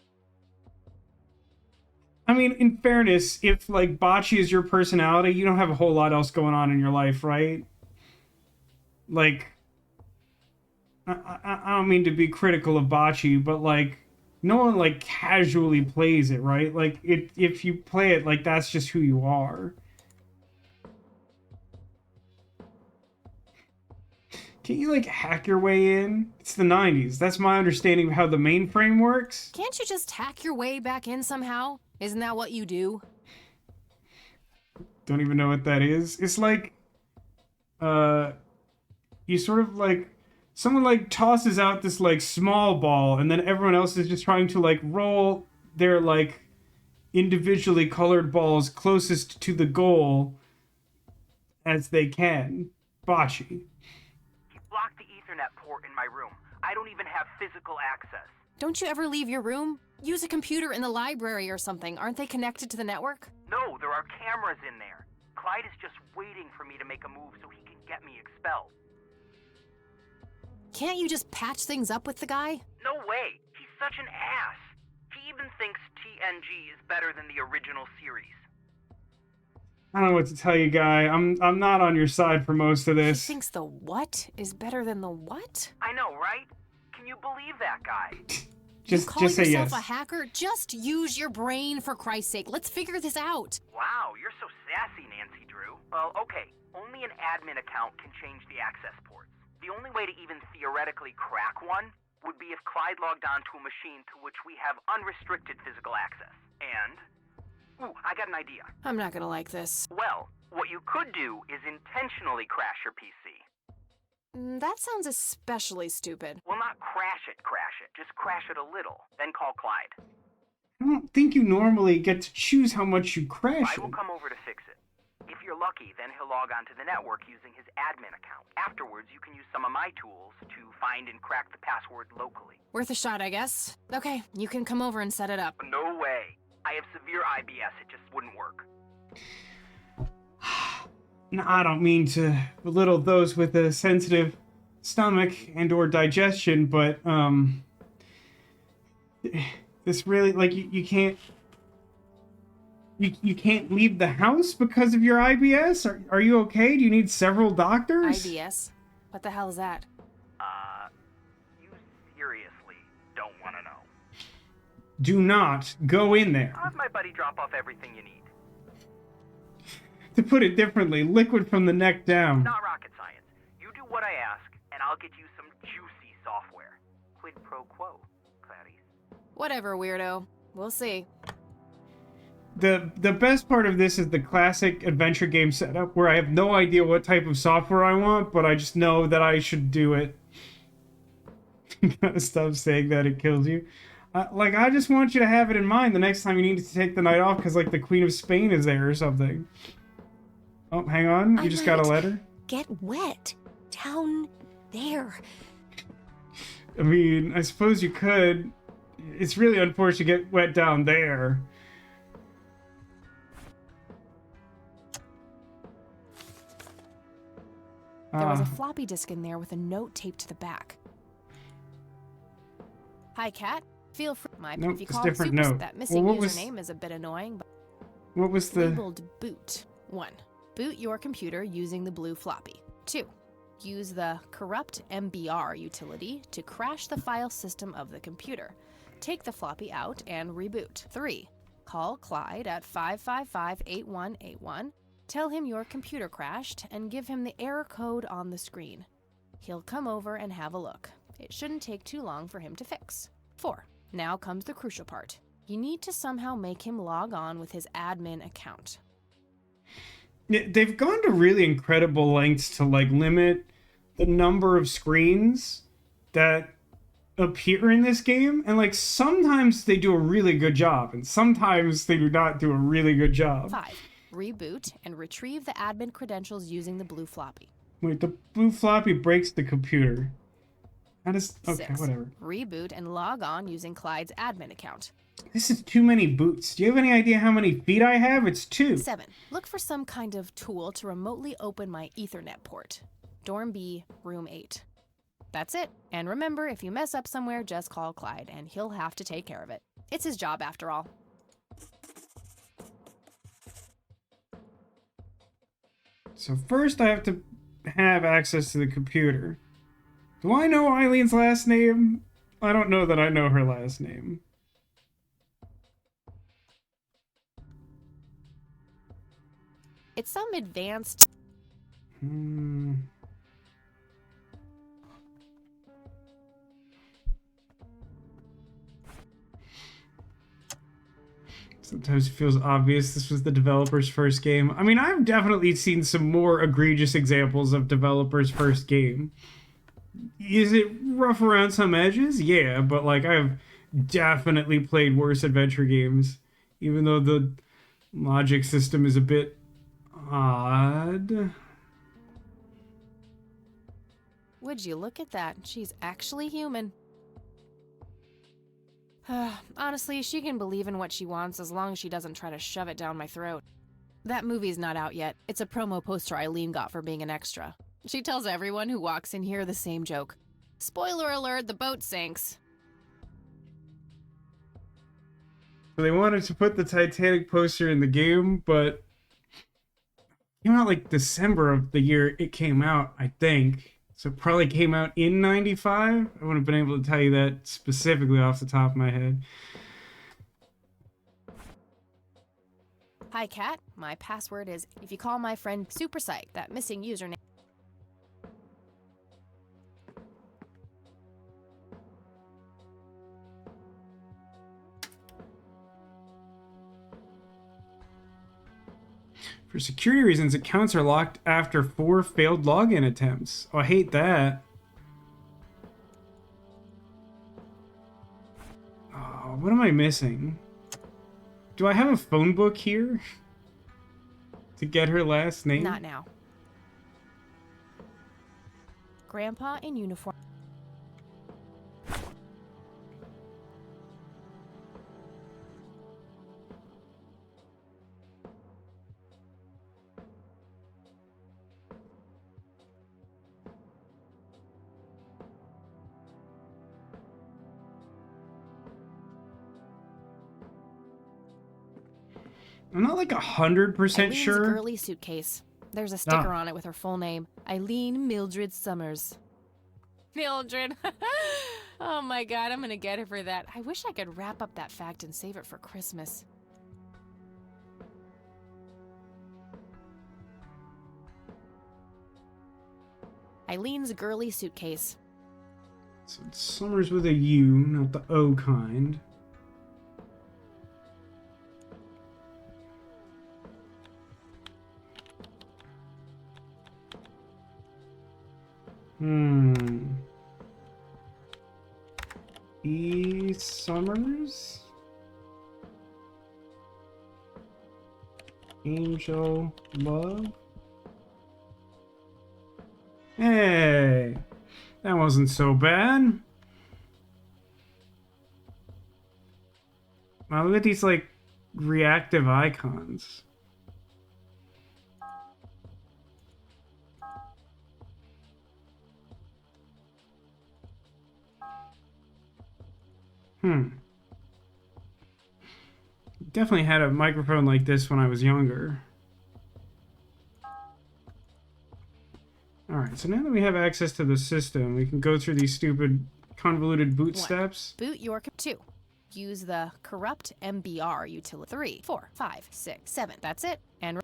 [SPEAKER 1] I mean, in fairness, if, like, bocce is your personality, you don't have a whole lot else going on in your life, right? Like, I don't mean to be critical of bocce, but, like, no one, like, casually plays it, right? Like, if you play it, like, that's just who you are. Can't you, like, hack your way in? It's the 90s. That's my understanding of how the mainframe works.
[SPEAKER 2] Can't you just hack your way back in somehow? Isn't that what you do?
[SPEAKER 1] Don't even know what that is. It's like, you sort of, like, someone, like, tosses out this, like, small ball, and then everyone else is just trying to, like, roll their, like, individually colored balls closest to the goal as they can. Bocce.
[SPEAKER 21] He blocked the Ethernet port in my room. I don't even have physical access.
[SPEAKER 2] Don't you ever leave your room? Use a computer in the library or something. Aren't they connected to the network?
[SPEAKER 21] No, there are cameras in there. Clyde is just waiting for me to make a move so he can get me expelled.
[SPEAKER 2] Can't you just patch things up with the guy?
[SPEAKER 21] No way. He's such an ass. He even thinks TNG is better than the original series.
[SPEAKER 1] I don't know what to tell you, guy. I'm not on your side for most of this.
[SPEAKER 2] He thinks the what is better than the what?
[SPEAKER 21] I know, right? Can you believe that guy?
[SPEAKER 1] Just say
[SPEAKER 2] yourself
[SPEAKER 1] yes.
[SPEAKER 2] a hacker? Just use your brain, for Christ's sake. Let's figure this out.
[SPEAKER 21] Wow, you're so sassy, Nancy Drew. Well, okay. Only an admin account can change the access ports. The only way to even theoretically crack one would be if Clyde logged onto a machine to which we have unrestricted physical access. And... ooh, I got an idea.
[SPEAKER 2] I'm not gonna like this.
[SPEAKER 21] Well, what you could do is intentionally crash your PC.
[SPEAKER 2] That sounds especially stupid.
[SPEAKER 21] Well, not crash it. Just crash it a little. Then call Clyde.
[SPEAKER 1] I don't think you normally get to choose how much you crash
[SPEAKER 21] I will
[SPEAKER 1] it.
[SPEAKER 21] come over to fix it. If you're lucky, then he'll log onto the network using his admin account. Afterwards, you can use some of my tools to find and crack the password locally.
[SPEAKER 2] Worth a shot, I guess. Okay, you can come over and set it up.
[SPEAKER 21] No way. I have severe IBS. It just wouldn't work.
[SPEAKER 1] No, I don't mean to belittle those with a sensitive stomach and or digestion, but this really, like, you can't you can't leave the house because of your IBS? Are you okay? Do you need several doctors?
[SPEAKER 2] IBS? What the hell is that?
[SPEAKER 21] You seriously don't want to know.
[SPEAKER 1] Do not go in there.
[SPEAKER 21] I'll have my buddy drop off everything you need.
[SPEAKER 1] To put it differently, liquid from the neck down.
[SPEAKER 21] Not rocket science. You do what I ask, and I'll get you some juicy software. Quid pro quo, Clarice.
[SPEAKER 2] Whatever, weirdo. We'll see.
[SPEAKER 1] The best part of this is the classic adventure game setup where I have no idea what type of software I want, but I just know that I should do it. Gotta stop saying that, it kills you. Like, I just want you to have it in mind the next time you need to take the night off because, like, the Queen of Spain is there or something. Oh, hang on. You just got a letter?
[SPEAKER 19] Get wet. Down there.
[SPEAKER 1] I mean, I suppose you could. It's really unfortunate to get wet down there.
[SPEAKER 2] There was a floppy disk in there with a note taped to the back. Hi, Cat. Feel free.
[SPEAKER 1] Nope,
[SPEAKER 2] If you
[SPEAKER 1] it's
[SPEAKER 2] call
[SPEAKER 1] different
[SPEAKER 2] Super,
[SPEAKER 1] note.
[SPEAKER 2] that missing
[SPEAKER 1] Well, what was-
[SPEAKER 2] username is a bit annoying, but
[SPEAKER 1] What was the...
[SPEAKER 2] labeled boot. 1. Boot your computer using the blue floppy. 2. Use the corrupt MBR utility to crash the file system of the computer. Take the floppy out and reboot. 3. Call Clyde at 555-8181. Tell him your computer crashed and give him the error code on the screen. He'll come over and have a look. It shouldn't take too long for him to fix. 4. Now comes the crucial part. You need to somehow make him log on with his admin account.
[SPEAKER 1] Yeah, they've gone to really incredible lengths to like limit the number of screens that appear in this game, and like sometimes they do a really good job and sometimes they do not do a really good job.
[SPEAKER 2] 5. Reboot and retrieve the admin credentials using the blue floppy.
[SPEAKER 1] Wait, the blue floppy breaks the computer. How does... Okay,
[SPEAKER 2] 6.
[SPEAKER 1] whatever.
[SPEAKER 2] Reboot and log on using Clyde's admin account.
[SPEAKER 1] This is too many boots. Do you have any idea how many feet I have? It's 2.
[SPEAKER 2] 7. Look for some kind of tool to remotely open my Ethernet port. Dorm B, room 8. That's it. And remember, if you mess up somewhere, just call Clyde, and he'll have to take care of it. It's his job, after all.
[SPEAKER 1] So first I have to have access to the computer. Do I know Eileen's last name? I don't know that I know her last name.
[SPEAKER 2] It's some advanced...
[SPEAKER 1] Sometimes it feels obvious this was the developer's first game. I mean, I've definitely seen some more egregious examples of developers' first game. Is it rough around some edges? Yeah, but like I've definitely played worse adventure games, even though the logic system is a bit odd.
[SPEAKER 2] Would you look at that? She's actually human. Honestly, she can believe in what she wants as long as she doesn't try to shove it down my throat. That movie's not out yet. It's a promo poster Eileen got for being an extra. She tells everyone who walks in here the same joke. Spoiler alert, the boat sinks.
[SPEAKER 1] So they wanted to put the Titanic poster in the game, but it came out like December of the year it came out, I think. So it probably came out in 95. I wouldn't have been able to tell you that specifically off the top of my head.
[SPEAKER 2] Hi, Cat. My password is if you call my friend Super Psych, that missing username.
[SPEAKER 1] For security reasons, accounts are locked after 4 failed login attempts. Oh, I hate that. Oh, what am I missing? Do I have a phone book here? To get her last name?
[SPEAKER 2] Not now. Grandpa in uniform.
[SPEAKER 1] I'm not like 100%
[SPEAKER 2] Eileen's
[SPEAKER 1] sure.
[SPEAKER 2] girly suitcase. There's a sticker on it with her full name. Eileen Mildred Summers. Mildred. Oh my god, I'm gonna get her for that. I wish I could wrap up that fact and save it for Christmas. Eileen's girly suitcase.
[SPEAKER 1] So it's Summers with a U, not the O kind. E. Summers? Angel Love? Hey! That wasn't so bad. Wow, look at these, like, reactive icons. Definitely had a microphone like this when I was younger. Alright, so now that we have access to the system, we can go through these stupid convoluted boot
[SPEAKER 2] 1.
[SPEAKER 1] steps.
[SPEAKER 2] Boot your 2. Use the corrupt MBR utility. 3, 4, 5, 6, 7. That's it. And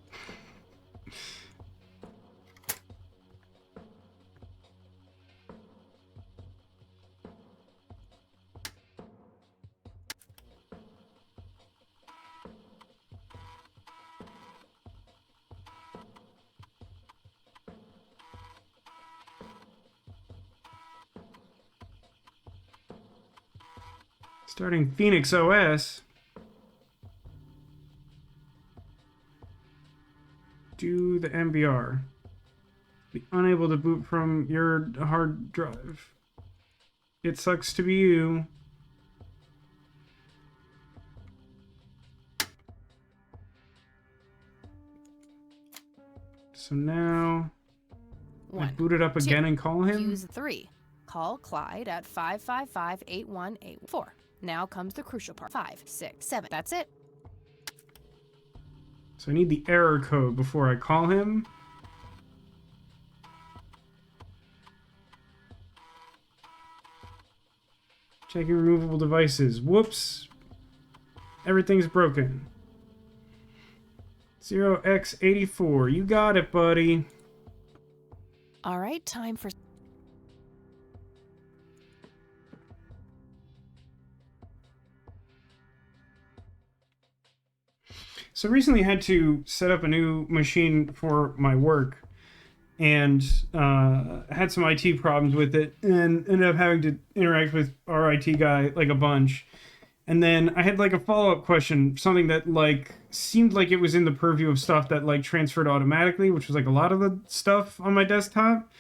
[SPEAKER 1] Starting Phoenix OS. Do the MBR. Be unable to boot from your hard drive. It sucks to be you. So now I
[SPEAKER 2] 1.
[SPEAKER 1] boot it up
[SPEAKER 2] 2.
[SPEAKER 1] again and call him.
[SPEAKER 2] Use 3. Call Clyde at 555-8184. Now comes the crucial part. 5, 6, 7. That's it.
[SPEAKER 1] So I need the error code before I call him. Checking removable devices. Whoops. Everything's broken. 0x84. You got it, buddy.
[SPEAKER 2] All right, time for...
[SPEAKER 1] So recently I had to set up a new machine for my work and had some IT problems with it and ended up having to interact with our IT guy like a bunch. And then I had like a follow-up question, something that like seemed like it was in the purview of stuff that like transferred automatically, which was like a lot of the stuff on my desktop.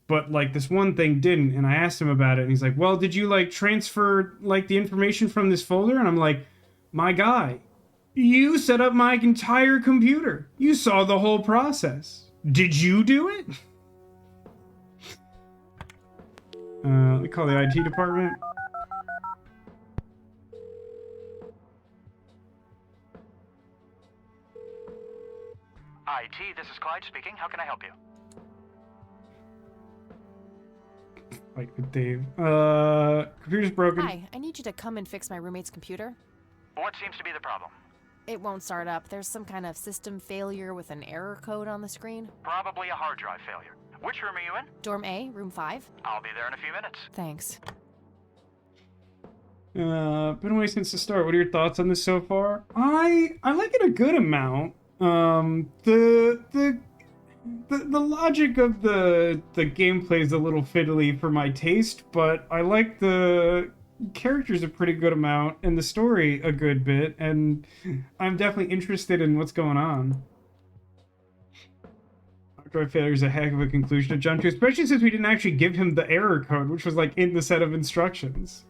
[SPEAKER 1] But like this one thing didn't, and I asked him about it and he's like, well, did you like transfer like the information from this folder? And I'm like, my guy, you set up my entire computer. You saw the whole process. Did you do it? Let me call the IT department.
[SPEAKER 8] IT, this is Clyde speaking. How can I help you?
[SPEAKER 1] Like with Dave. Computer's broken.
[SPEAKER 2] Hi, I need you to come and fix my roommate's computer.
[SPEAKER 8] What seems to be the problem?
[SPEAKER 2] It won't start up. There's some kind of system failure with an error code on the screen.
[SPEAKER 8] Probably a hard drive failure. Which room are you in?
[SPEAKER 2] Dorm A, room 5.
[SPEAKER 8] I'll be there in a few minutes.
[SPEAKER 2] Thanks.
[SPEAKER 1] Been away since the start. What are your thoughts on this so far? I like it a good amount. The logic of the gameplay is a little fiddly for my taste, but I like the characters a pretty good amount and the story a good bit, and I'm definitely interested in what's going on. Hard drive failure is a heck of a conclusion to jump to, especially since we didn't actually give him the error code, which was like in the set of instructions.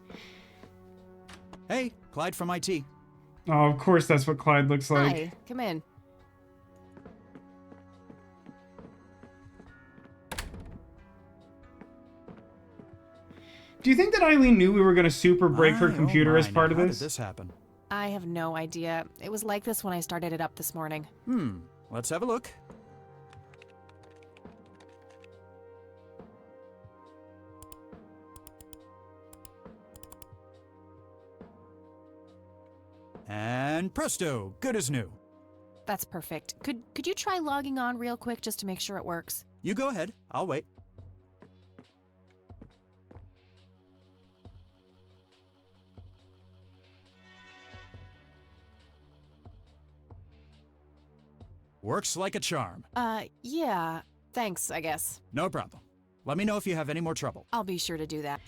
[SPEAKER 7] Hey, Clyde from IT.
[SPEAKER 1] Oh, of course that's what Clyde looks like.
[SPEAKER 2] Hi, come in.
[SPEAKER 1] Do you think that Eileen knew we were going to super break her computer as part of
[SPEAKER 7] How
[SPEAKER 1] this?
[SPEAKER 7] did this happen?
[SPEAKER 2] I have no idea. It was like this when I started it up this morning.
[SPEAKER 7] Let's have a look. And presto, good as new.
[SPEAKER 2] That's perfect. Could you try logging on real quick just to make sure it works?
[SPEAKER 7] You go ahead, I'll wait. Works like a charm.
[SPEAKER 2] Yeah. Thanks, I guess.
[SPEAKER 7] No problem. Let me know if you have any more trouble.
[SPEAKER 2] I'll be sure to do that.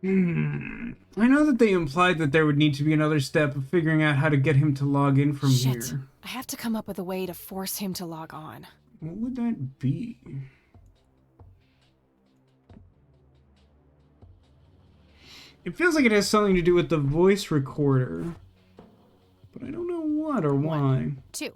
[SPEAKER 1] I know that they implied that there would need to be another step of figuring out how to get him to log in from
[SPEAKER 2] Shit.
[SPEAKER 1] here.
[SPEAKER 2] I have to come up with a way to force him to log on.
[SPEAKER 1] What would that be? It feels like it has something to do with the voice recorder, but I don't know what or why.
[SPEAKER 2] 1, 2,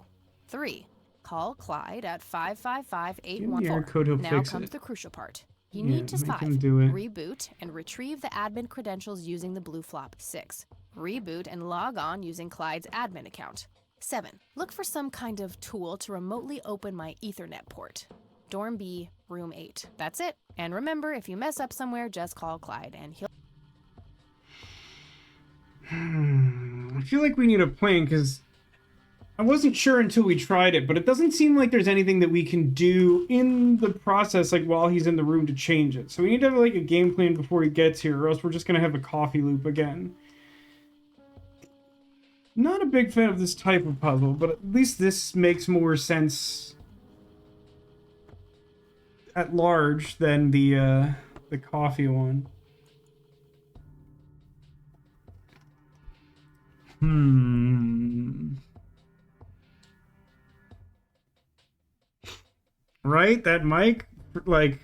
[SPEAKER 2] 3. Call Clyde at 555-814.
[SPEAKER 1] Give me your code, he'll
[SPEAKER 2] Now
[SPEAKER 1] fix
[SPEAKER 2] comes
[SPEAKER 1] it.
[SPEAKER 2] the crucial part. You
[SPEAKER 1] Yeah,
[SPEAKER 2] need to
[SPEAKER 1] make
[SPEAKER 2] 5.
[SPEAKER 1] him do it.
[SPEAKER 2] Reboot and retrieve the admin credentials using the blue flop. 6. Reboot and log on using Clyde's admin account. 7. Look for some kind of tool to remotely open my Ethernet port. Dorm B, room 8. That's it. And remember, if you mess up somewhere, just call Clyde and he'll...
[SPEAKER 1] I feel like we need a plan, because I wasn't sure until we tried it, but it doesn't seem like there's anything that we can do in the process, like while he's in the room, to change it. So we need to have like a game plan before he gets here, or else we're just gonna have a coffee loop again. Not a big fan of this type of puzzle, but at least this makes more sense at large than the coffee one. Right? That mic, like,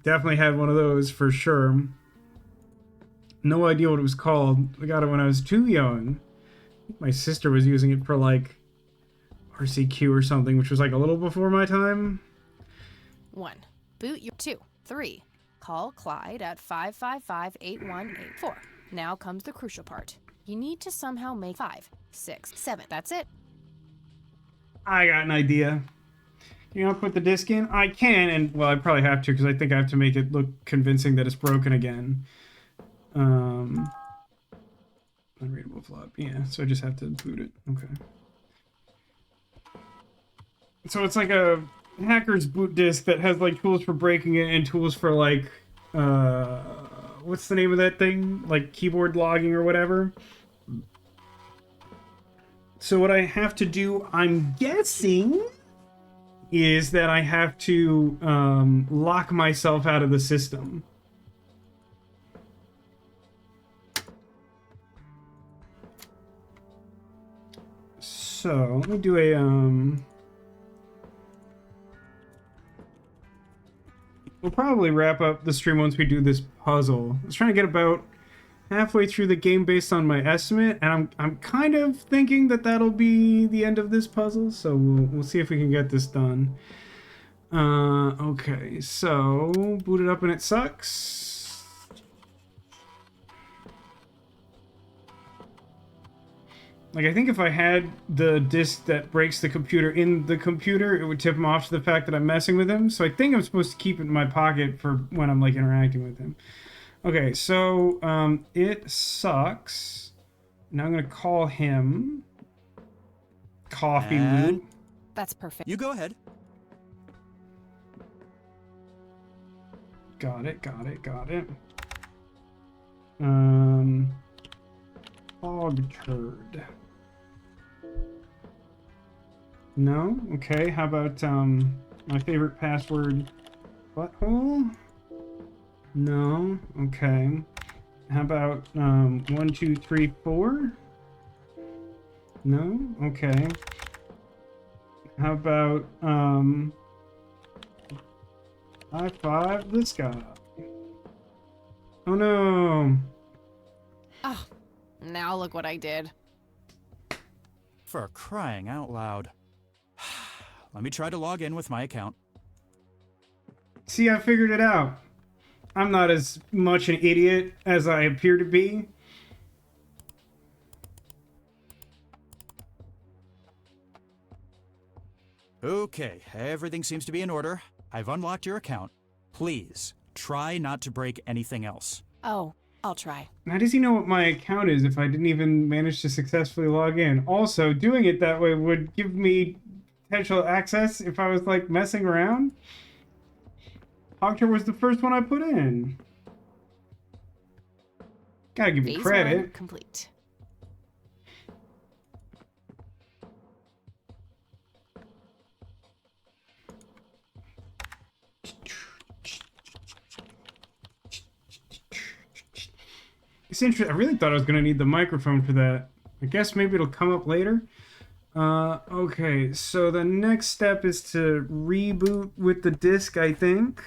[SPEAKER 1] definitely had one of those for sure. No idea what it was called. I got it when I was too young. My sister was using it for, like, RCQ or something, which was, like, a little before my time.
[SPEAKER 2] 1. Boot your 2. 3. Call Clyde at 555-8184. Now comes the crucial part. You need to somehow make 5, 6, 7. That's it.
[SPEAKER 1] I got an idea. Can you not put the disc in? I can, and, well, I probably have to, because I think I have to make it look convincing that it's broken again. Unreadable flop. Yeah, so I just have to boot it. Okay. So it's like a hacker's boot disk that has, like, tools for breaking it and tools for, like, what's the name of that thing? Like, keyboard logging or whatever. So what I have to do, I'm guessing, is that I have to lock myself out of the system. So let me do a we'll probably wrap up the stream once we do this puzzle. I was trying to get about halfway through the game based on my estimate, and I'm kind of thinking that that'll be the end of this puzzle, so we'll see if we can get this done. Okay, so boot it up and it sucks. Like, I think if I had the disc that breaks the computer in the computer, it would tip him off to the fact that I'm messing with him. So I think I'm supposed to keep it in my pocket for when I'm, like, interacting with him. Okay, so it sucks. Now I'm going to call him Coffee Loop.
[SPEAKER 2] That's perfect.
[SPEAKER 7] You go ahead.
[SPEAKER 1] Got it. Hog turd. No? Okay, how about my favorite password, butthole? No? Okay. How about 1, 2, 3, 4? No? Okay. How about high five this guy? Oh no!
[SPEAKER 2] Oh, now look what I did.
[SPEAKER 7] For crying out loud. Let me try to log in with my account.
[SPEAKER 1] See, I figured it out. I'm not as much an idiot as I appear to be.
[SPEAKER 7] Okay, everything seems to be in order. I've unlocked your account. Please, try not to break anything else.
[SPEAKER 2] Oh, I'll try.
[SPEAKER 1] How does he know what my account is if I didn't even manage to successfully log in? Also, doing it that way would give me potential access if I was, like, messing around. Hogter was the first one I put in. Gotta give you
[SPEAKER 2] Phase
[SPEAKER 1] credit.
[SPEAKER 2] 1 complete.
[SPEAKER 1] It's interesting. I really thought I was going to need the microphone for that. I guess maybe it'll come up later. Okay, so the next step is to reboot with the disk, I think.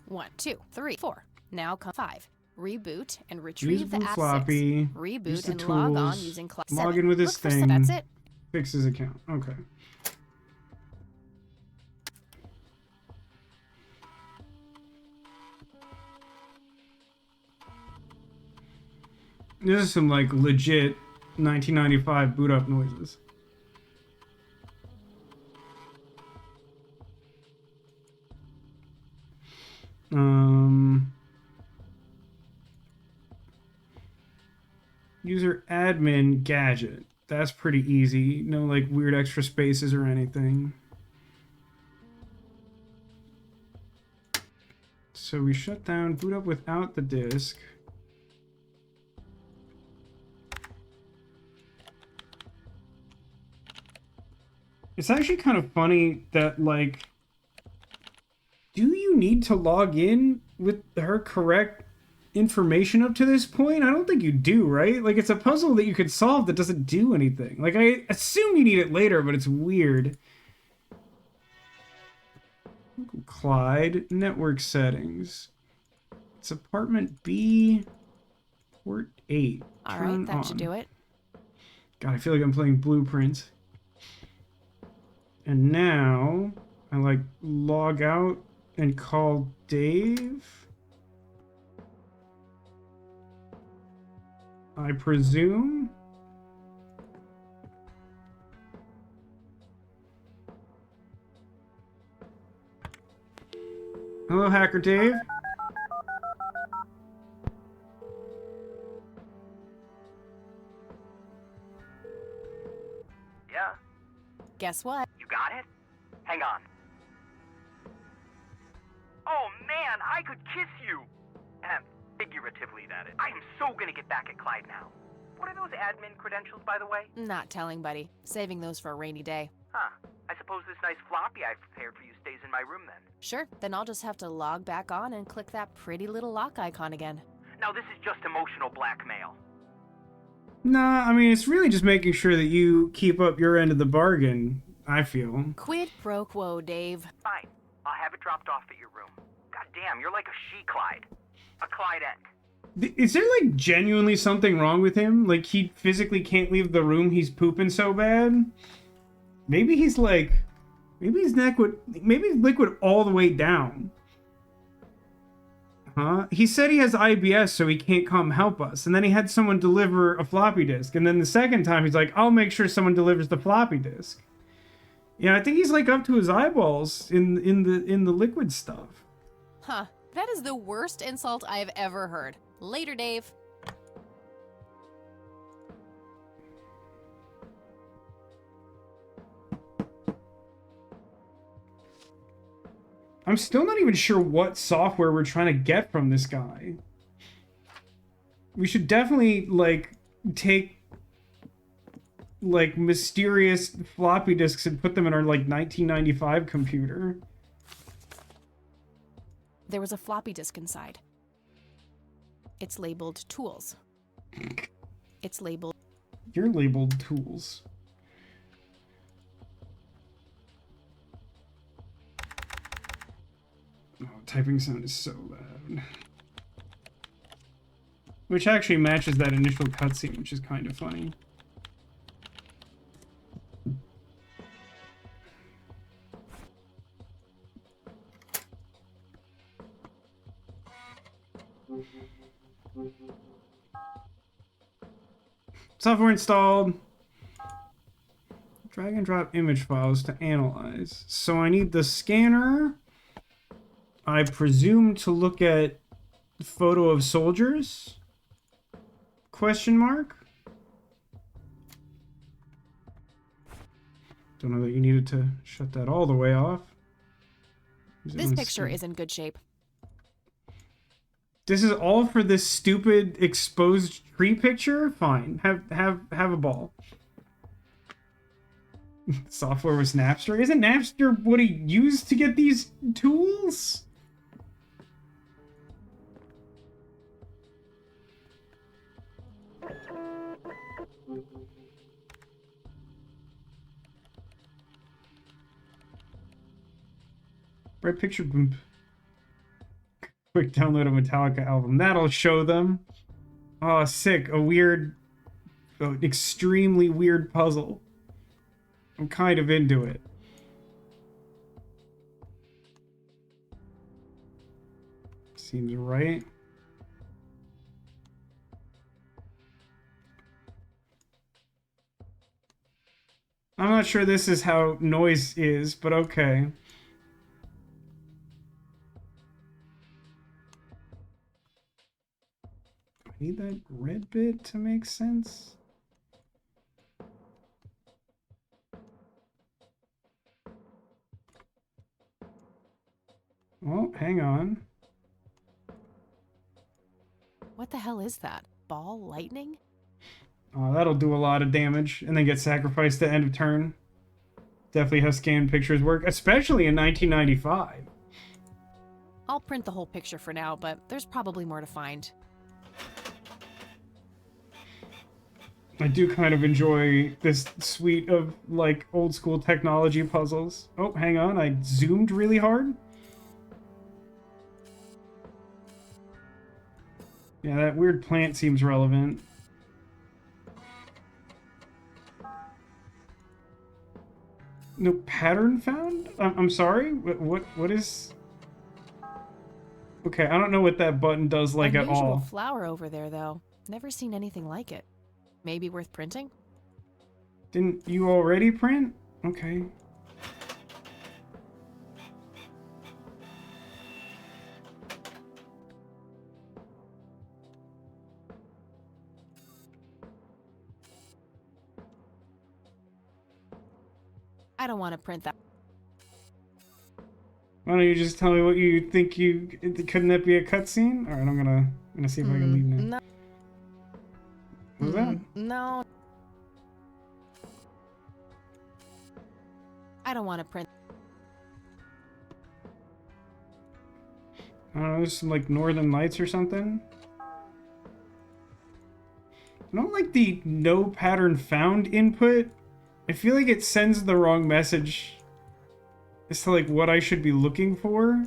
[SPEAKER 2] 1, 2, 3, 4. Now come 5. Reboot and retrieve the app.
[SPEAKER 1] floppy.
[SPEAKER 2] 6. Reboot
[SPEAKER 1] Use the
[SPEAKER 2] and log on
[SPEAKER 1] tools,
[SPEAKER 2] using Cloud
[SPEAKER 1] log
[SPEAKER 2] 7.
[SPEAKER 1] in with his
[SPEAKER 2] Look for
[SPEAKER 1] thing.
[SPEAKER 2] That's it.
[SPEAKER 1] Fix his account. Okay. This is some like legit 1995 boot up noises. User admin gadget. That's pretty easy. No like weird extra spaces or anything. So we shut down, boot up without the disk. It's actually kind of funny that, like, do you need to log in with her correct information up to this point? I don't think you do, right? Like, it's a puzzle that you could solve that doesn't do anything. Like, I assume you need it later, but it's weird. Clyde, network settings. It's apartment B, port 8.
[SPEAKER 2] All right, that should do it.
[SPEAKER 1] God, I feel like I'm playing Blueprints. And now, I like log out and call Dave. I presume. Hello, Hacker Dave.
[SPEAKER 21] Yeah?
[SPEAKER 2] Guess what?
[SPEAKER 21] You got it? Hang on. Oh man, I could kiss you! Figuratively, that is. I am so gonna get back at Clyde now. What are those admin credentials, by the way?
[SPEAKER 2] Not telling, buddy. Saving those for a rainy day.
[SPEAKER 21] Huh. I suppose this nice floppy I've prepared for you stays in my room then.
[SPEAKER 2] Sure, then I'll just have to log back on and click that pretty little lock icon again.
[SPEAKER 21] Now this is just emotional blackmail.
[SPEAKER 1] Nah, I mean, it's really just making sure that you keep up your end of the bargain, I feel.
[SPEAKER 2] Quid pro quo, Dave.
[SPEAKER 21] Fine. I'll have it dropped off at your room. God damn, you're like a she-Clyde. A Clydette.
[SPEAKER 1] Is there, like, genuinely something wrong with him? Like, he physically can't leave the room, he's pooping so bad? Maybe he's, like... Maybe he's liquid all the way down. Huh? He said he has IBS, so he can't come help us. And then he had someone deliver a floppy disk. And then the second time, he's like, I'll make sure someone delivers the floppy disk. Yeah, I think he's, like, up to his eyeballs in the liquid stuff.
[SPEAKER 2] Huh. That is the worst insult I have ever heard. Later, Dave.
[SPEAKER 1] I'm still not even sure what software we're trying to get from this guy. We should definitely, like, take, like, mysterious floppy disks and put them in our, like, 1995 computer.
[SPEAKER 2] There was a floppy disk inside. It's labeled tools. It's labeled...
[SPEAKER 1] You're labeled tools. Oh, typing sound is so loud. Which actually matches that initial cutscene, which is kind of funny. Software installed. Drag and drop image files to analyze. So I need the scanner. I presume to look at photo of soldiers? Question mark? Don't know that you needed to shut that all the way off.
[SPEAKER 2] This picture is in good shape.
[SPEAKER 1] This is all for this stupid exposed tree picture? Fine. Have a ball. Software was Napster? Isn't Napster what he used to get these tools? Red picture boom. Quick download a Metallica album. That'll show them. Oh, sick. A weird, extremely weird puzzle. I'm kind of into it. Seems right. I'm not sure this is how noise is, but okay. I need that red bit to make sense. Oh, hang on.
[SPEAKER 2] What the hell is that? Ball lightning?
[SPEAKER 1] Oh, that'll do a lot of damage and then get sacrificed at end of turn. Definitely how scanned pictures work, especially in 1995.
[SPEAKER 2] I'll print the whole picture for now, but there's probably more to find.
[SPEAKER 1] I do kind of enjoy this suite of, like, old school technology puzzles. Oh, hang on, I zoomed really hard. Yeah, that weird plant seems relevant. No pattern found? I'm sorry? What is... Okay, I don't know what that button does, like, at
[SPEAKER 2] Unusual
[SPEAKER 1] all.
[SPEAKER 2] flower over there, though. Never seen anything like it. Maybe worth printing?
[SPEAKER 1] Didn't you already print? Okay.
[SPEAKER 2] I don't want to print that.
[SPEAKER 1] Why don't you just tell me what you think you... Couldn't that be a cutscene? Alright, I'm gonna see if I can leave now.
[SPEAKER 2] No.
[SPEAKER 1] What was that?
[SPEAKER 2] No. I don't want to print.
[SPEAKER 1] I don't know, there's some, like, Northern Lights or something. I don't like the no pattern found input. I feel like it sends the wrong message as to, like, what I should be looking for.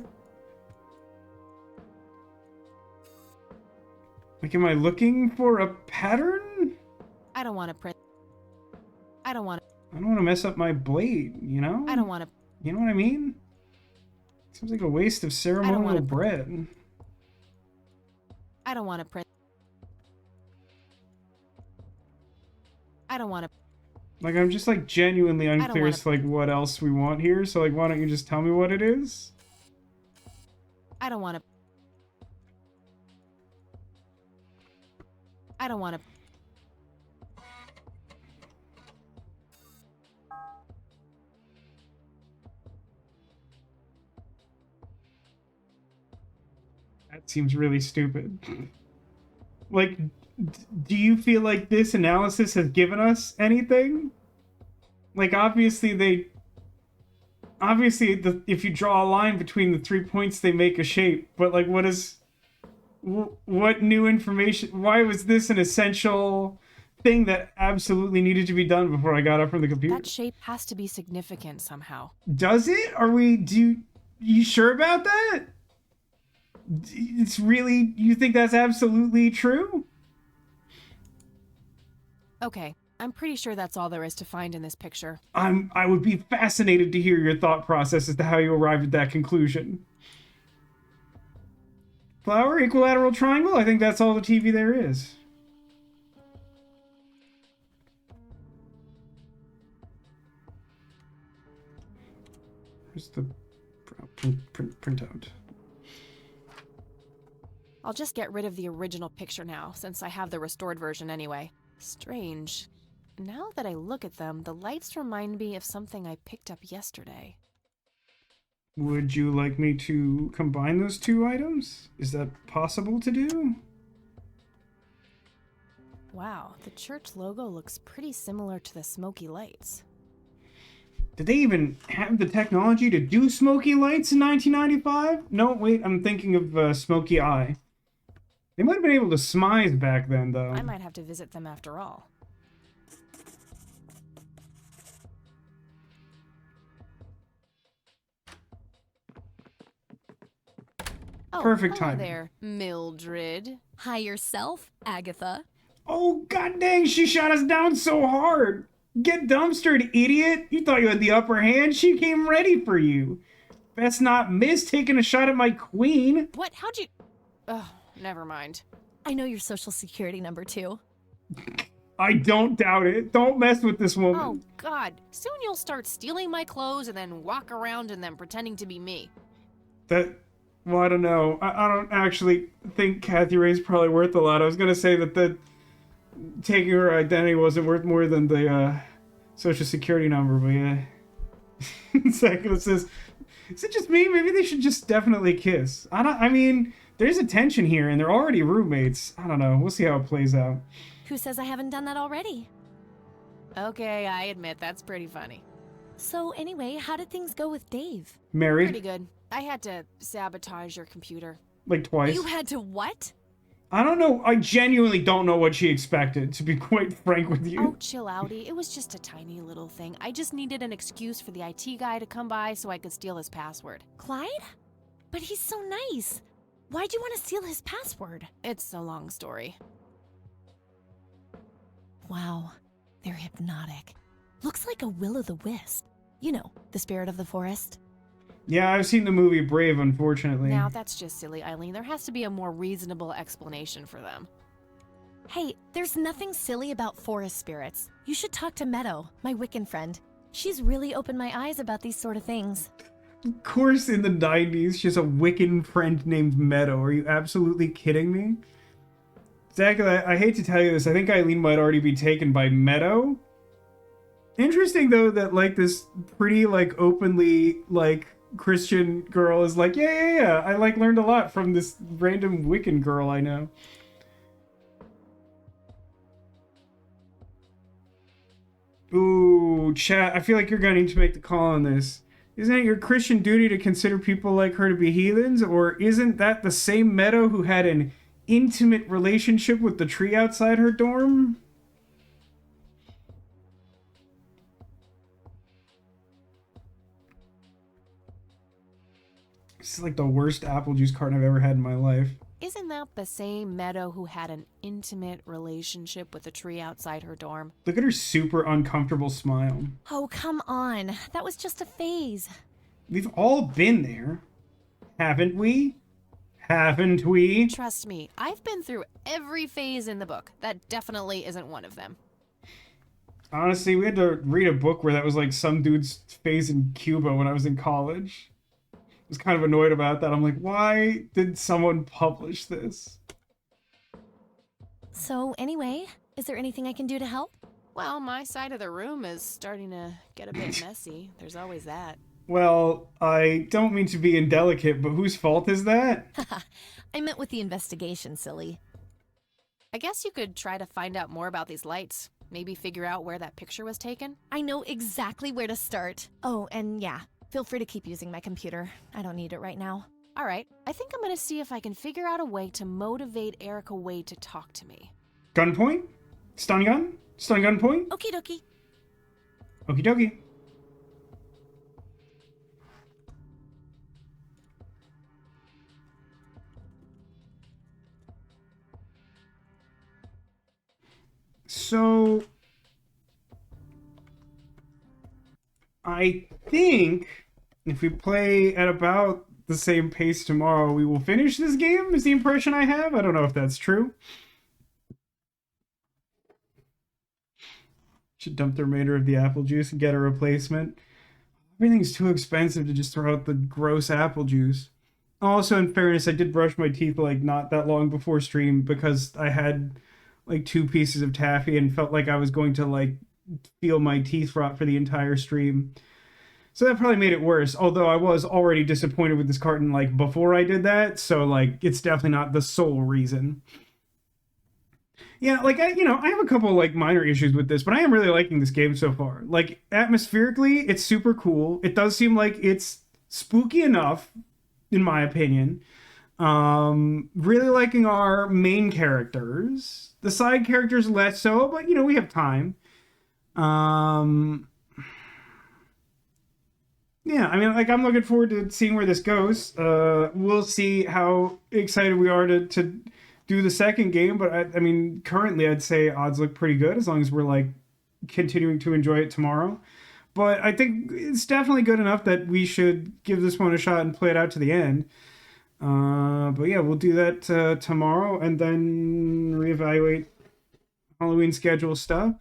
[SPEAKER 1] Like, am I looking for a pattern?
[SPEAKER 2] I don't want to print. I don't want to.
[SPEAKER 1] I don't want to mess up my blade, you know?
[SPEAKER 2] I don't want to.
[SPEAKER 1] You know what I mean? Seems like a waste of ceremonial bread.
[SPEAKER 2] I don't want to print. I don't want to.
[SPEAKER 1] Like, I'm just, like, genuinely unclear as to, like, what else we want here. So, like, why don't you just tell me what it is?
[SPEAKER 2] I don't want to. I don't want to.
[SPEAKER 1] That seems really stupid. Like, do you feel like this analysis has given us anything? Like, obviously, if you draw a line between the 3 points, they make a shape. But, like, what new information? Why was this an essential thing that absolutely needed to be done before I got up from the computer?
[SPEAKER 2] That shape has to be significant somehow.
[SPEAKER 1] Does it? You sure about that? It's really, you think that's absolutely true?
[SPEAKER 2] Okay, I'm pretty sure that's all there is to find in this picture.
[SPEAKER 1] I would be fascinated to hear your thought process as to how you arrived at that conclusion. Flower, equilateral triangle? I think that's all the TV there is. Here's the printout.
[SPEAKER 2] I'll just get rid of the original picture now, since I have the restored version anyway. Strange. Now that I look at them, the lights remind me of something I picked up yesterday.
[SPEAKER 1] Would you like me to combine those two items? Is that possible to do?
[SPEAKER 2] Wow, the church logo looks pretty similar to the smoky lights.
[SPEAKER 1] Did they even have the technology to do smoky lights in 1995? No, wait, I'm thinking of Smoky Eye. They might have been able to smize back then, though.
[SPEAKER 2] I might have to visit them after all. Oh,
[SPEAKER 1] perfect
[SPEAKER 2] hello
[SPEAKER 1] timing.
[SPEAKER 2] there, Mildred.
[SPEAKER 19] Hi yourself, Agatha.
[SPEAKER 1] Oh, god dang, she shot us down so hard. Get dumpstered, idiot. You thought you had the upper hand? She came ready for you. Best not miss taking a shot at my queen.
[SPEAKER 2] What? How'd you... Oh, never mind.
[SPEAKER 19] I know your social security number, too.
[SPEAKER 1] I don't doubt it. Don't mess with this woman.
[SPEAKER 2] Oh, God. Soon you'll start stealing my clothes and then walk around in them pretending to be me.
[SPEAKER 1] Well, I don't know. I don't actually think Kathy Ray's probably worth a lot. I was going to say that taking her identity wasn't worth more than the social security number, but yeah. Second says, is it just me? Maybe they should just definitely kiss. I mean, there's a tension here, and they're already roommates. I don't know. We'll see how it plays out.
[SPEAKER 19] Who says I haven't done that already?
[SPEAKER 2] Okay, I admit that's pretty funny.
[SPEAKER 19] So anyway, how did things go with Dave?
[SPEAKER 1] Married?
[SPEAKER 2] Pretty good. I had to sabotage your computer.
[SPEAKER 1] Like twice.
[SPEAKER 19] You had to what?
[SPEAKER 1] I don't know. I genuinely don't know what she expected, to be quite frank with you.
[SPEAKER 2] Oh, chill outy. It was just a tiny little thing. I just needed an excuse for the IT guy to come by so I could steal his password.
[SPEAKER 19] Clyde? But he's so nice. Why'd you want to steal his password?
[SPEAKER 2] It's a long story.
[SPEAKER 19] Wow, they're hypnotic. Looks like a will-o'-the-wisp. You know, the spirit of the forest.
[SPEAKER 1] Yeah, I've seen the movie Brave, unfortunately.
[SPEAKER 2] Now, that's just silly, Eileen. There has to be a more reasonable explanation for them.
[SPEAKER 19] Hey, there's nothing silly about forest spirits. You should talk to Meadow, my Wiccan friend. She's really opened my eyes about these sort of things.
[SPEAKER 1] Of course, in the 90s, she has a Wiccan friend named Meadow. Are you absolutely kidding me? Zach, I hate to tell you this. I think Eileen might already be taken by Meadow. Interesting, though, that, like, this pretty, like, openly, like, Christian girl is like, yeah. I, like, learned a lot from this random Wiccan girl I know. Ooh, chat, I feel like you're going to need to make the call on this. Isn't it your Christian duty to consider people like her to be heathens? Or isn't that the same Meadow who had an intimate relationship with the tree outside her dorm? This is like the worst apple juice carton I've ever had in my life.
[SPEAKER 2] Isn't that the same Meadow who had an intimate relationship with the tree outside her dorm?
[SPEAKER 1] Look at her super uncomfortable smile.
[SPEAKER 19] Oh, come on. That was just a phase.
[SPEAKER 1] We've all been there, haven't we? Haven't we?
[SPEAKER 2] Trust me, I've been through every phase in the book. That definitely isn't one of them.
[SPEAKER 1] Honestly, we had to read a book where that was like some dude's phase in Cuba when I was in college. I was kind of annoyed about that. I'm like, why did someone publish this?
[SPEAKER 19] So anyway, is there anything I can do to help?
[SPEAKER 2] Well, my side of the room is starting to get a bit messy. There's always that.
[SPEAKER 1] Well, I don't mean to be indelicate, but whose fault is that?
[SPEAKER 19] I meant with the investigation, silly.
[SPEAKER 2] I guess you could try to find out more about these lights. Maybe figure out where that picture was taken.
[SPEAKER 19] I know exactly where to start. Oh, and yeah, feel free to keep using my computer. I don't need it right now.
[SPEAKER 2] All right, I think I'm gonna see if I can figure out a way to motivate Erica Wade to talk to me.
[SPEAKER 1] Gunpoint? Stun gun? Stun gun point?
[SPEAKER 19] Okie dokie.
[SPEAKER 1] Okie dokie. So, I think if we play at about the same pace tomorrow, we will finish this game, is the impression I have. I don't know if that's true. Should dump the remainder of the apple juice and get a replacement. Everything's too expensive to just throw out the gross apple juice. Also, in fairness, I did brush my teeth like not that long before stream because I had like 2 pieces of taffy and felt like I was going to like feel my teeth rot for the entire stream. So that probably made it worse, although I was already disappointed with this carton like before I did that, so like it's definitely not the sole reason. Yeah, like I have a couple like minor issues with this, but I am really liking this game so far. Like atmospherically, it's super cool. It does seem like it's spooky enough, in my opinion. Really liking our main characters. The side characters less so, but we have time. Yeah, I mean, like I'm looking forward to seeing where this goes. We'll see how excited we are to do the second game, but I mean, currently I'd say odds look pretty good as long as we're like continuing to enjoy it tomorrow. But I think it's definitely good enough that we should give this one a shot and play it out to the end. But yeah, we'll do that tomorrow and then reevaluate Halloween schedule stuff.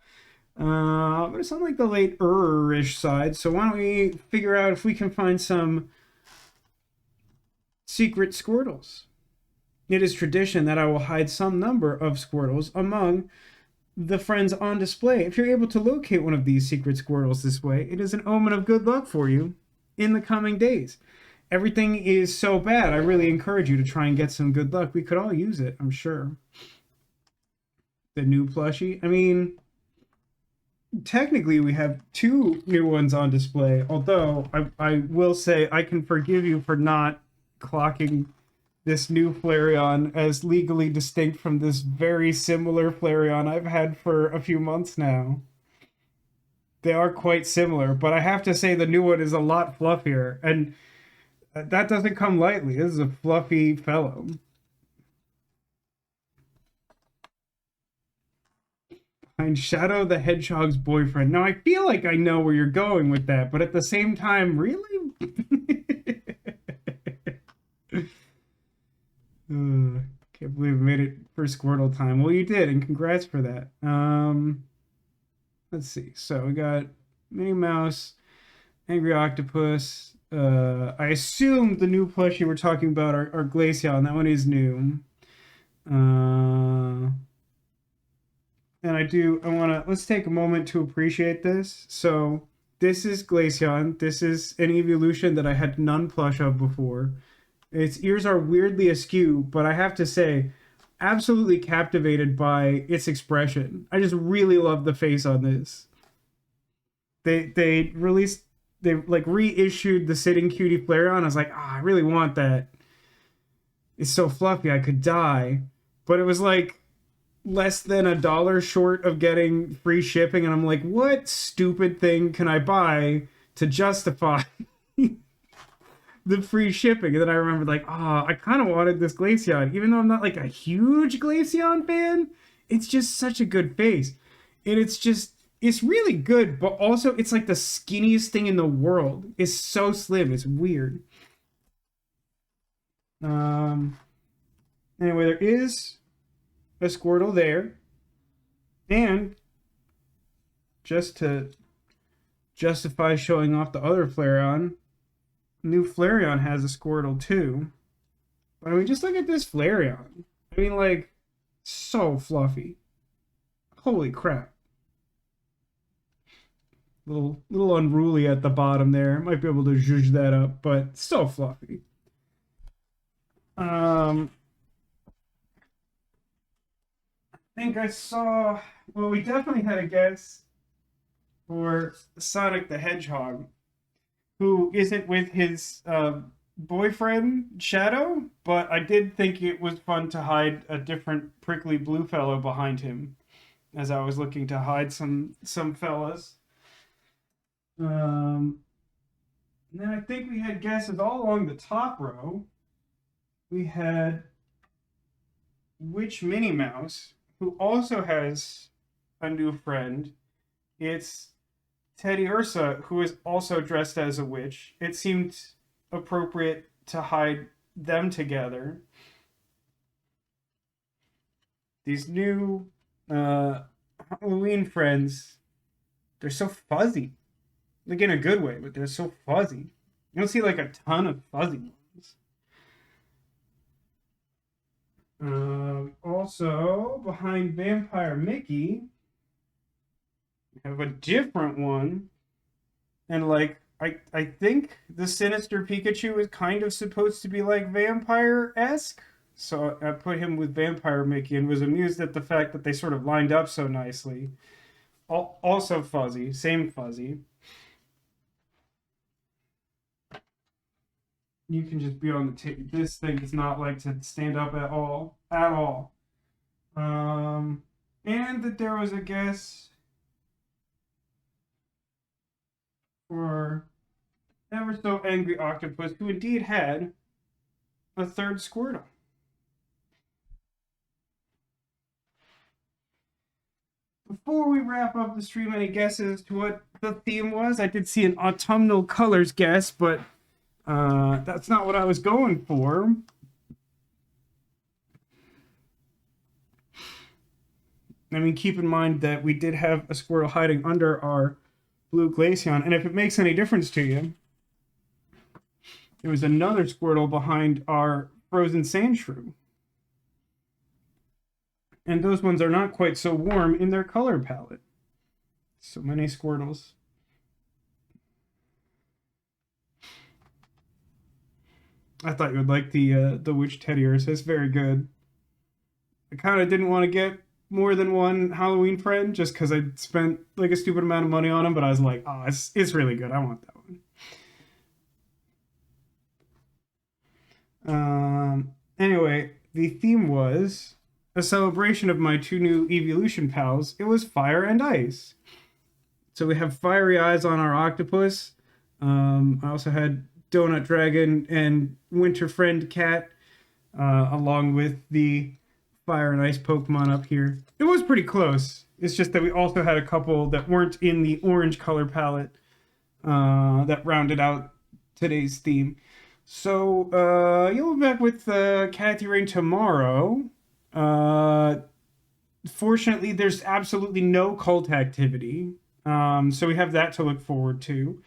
[SPEAKER 1] But it's on like the late-ish side. So why don't we figure out if we can find some secret Squirtles? It is tradition that I will hide some number of Squirtles among the friends on display. If you're able to locate one of these secret Squirtles this way, it is an omen of good luck for you in the coming days. Everything is so bad, I really encourage you to try and get some good luck. We could all use it, I'm sure. The new plushie. I mean, technically we have 2 new ones on display, although I will say I can forgive you for not clocking this new Flareon as legally distinct from this very similar Flareon I've had for a few months now. They are quite similar, but I have to say the new one is a lot fluffier, and that doesn't come lightly. This is a fluffy fellow. Find Shadow the Hedgehog's boyfriend. Now, I feel like I know where you're going with that, but at the same time, really? Can't believe we made it for Squirtle time. Well, you did, and congrats for that. Let's see. So we got Minnie Mouse, Angry Octopus. I assume the new plushie we're talking about are Glaceon. That one is new. And let's take a moment to appreciate this. So this is Glaceon. This is an evolution that I had none plush of before. Its ears are weirdly askew, but I have to say, absolutely captivated by its expression. I just really love the face on this. They reissued the Sitting Cutie Flareon. I was like, I really want that. It's so fluffy, I could die. But it was like less than $1 short of getting free shipping, and I'm like, what stupid thing can I buy to justify the free shipping? And then I remembered, like, I kind of wanted this Glaceon. Even though I'm not like a huge Glaceon fan, it's just such a good face. And it's really good, but also it's like the skinniest thing in the world. It's so slim, it's weird. Anyway, there is a Squirtle there. And just to justify showing off the other Flareon, new Flareon has a Squirtle too. But I mean, just look at this Flareon. I mean, like, so fluffy. Holy crap. Little unruly at the bottom there. Might be able to zhuzh that up, but so fluffy. I think I saw... Well, we definitely had a guess for Sonic the Hedgehog, who isn't with his boyfriend, Shadow, but I did think it was fun to hide a different prickly blue fellow behind him, as I was looking to hide some fellas. And then I think we had guesses all along the top row. We had Witch Minnie Mouse, who also has a new friend. It's Teddy Ursa, who is also dressed as a witch. It seemed appropriate to hide them together. These new Halloween friends, they're so fuzzy. Like, in a good way, but they're so fuzzy. You don't see like a ton of fuzzy ones. Also, behind Vampire Mickey, we have a different one. And like, I think the Sinister Pikachu is kind of supposed to be like vampire-esque. So I put him with Vampire Mickey and was amused at the fact that they sort of lined up so nicely. Also fuzzy, same fuzzy. You can just be on the table. This thing is not like to stand up at all. And that there was a guess for Ever So Angry Octopus, who indeed had a third Squirtle. Before we wrap up the stream, any guesses to what the theme was? I did see an autumnal colors guess, but that's not what I was going for. I mean, keep in mind that we did have a Squirtle hiding under our blue Glaceon, and if it makes any difference to you, there was another Squirtle behind our frozen sand shrew. And those ones are not quite so warm in their color palette. So many Squirtles. I thought you would like the witch teddy bears. It's very good. I kind of didn't want to get more than one Halloween friend just because I spent like a stupid amount of money on them, but I was like, oh, it's really good. I want that one. Anyway, the theme was a celebration of my two new evolution pals. It was fire and ice. So we have fiery eyes on our octopus. I also had Donut Dragon and Winter Friend Cat, along with the fire and ice Pokemon up here. It was pretty close. It's just that we also had a couple that weren't in the orange color palette that rounded out today's theme. So you'll be back with Kathy Rain tomorrow. Fortunately, there's absolutely no cult activity. So we have that to look forward to.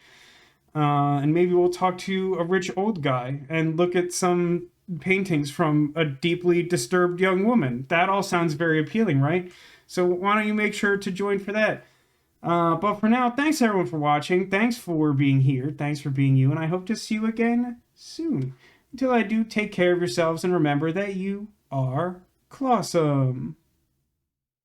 [SPEAKER 1] And maybe we'll talk to a rich old guy and look at some paintings from a deeply disturbed young woman. That all sounds very appealing, right? So why don't you make sure to join for that? But for now, thanks everyone for watching. Thanks for being here. Thanks for being you. And I hope to see you again soon. Until I do, take care of yourselves and remember that you are Clawsome.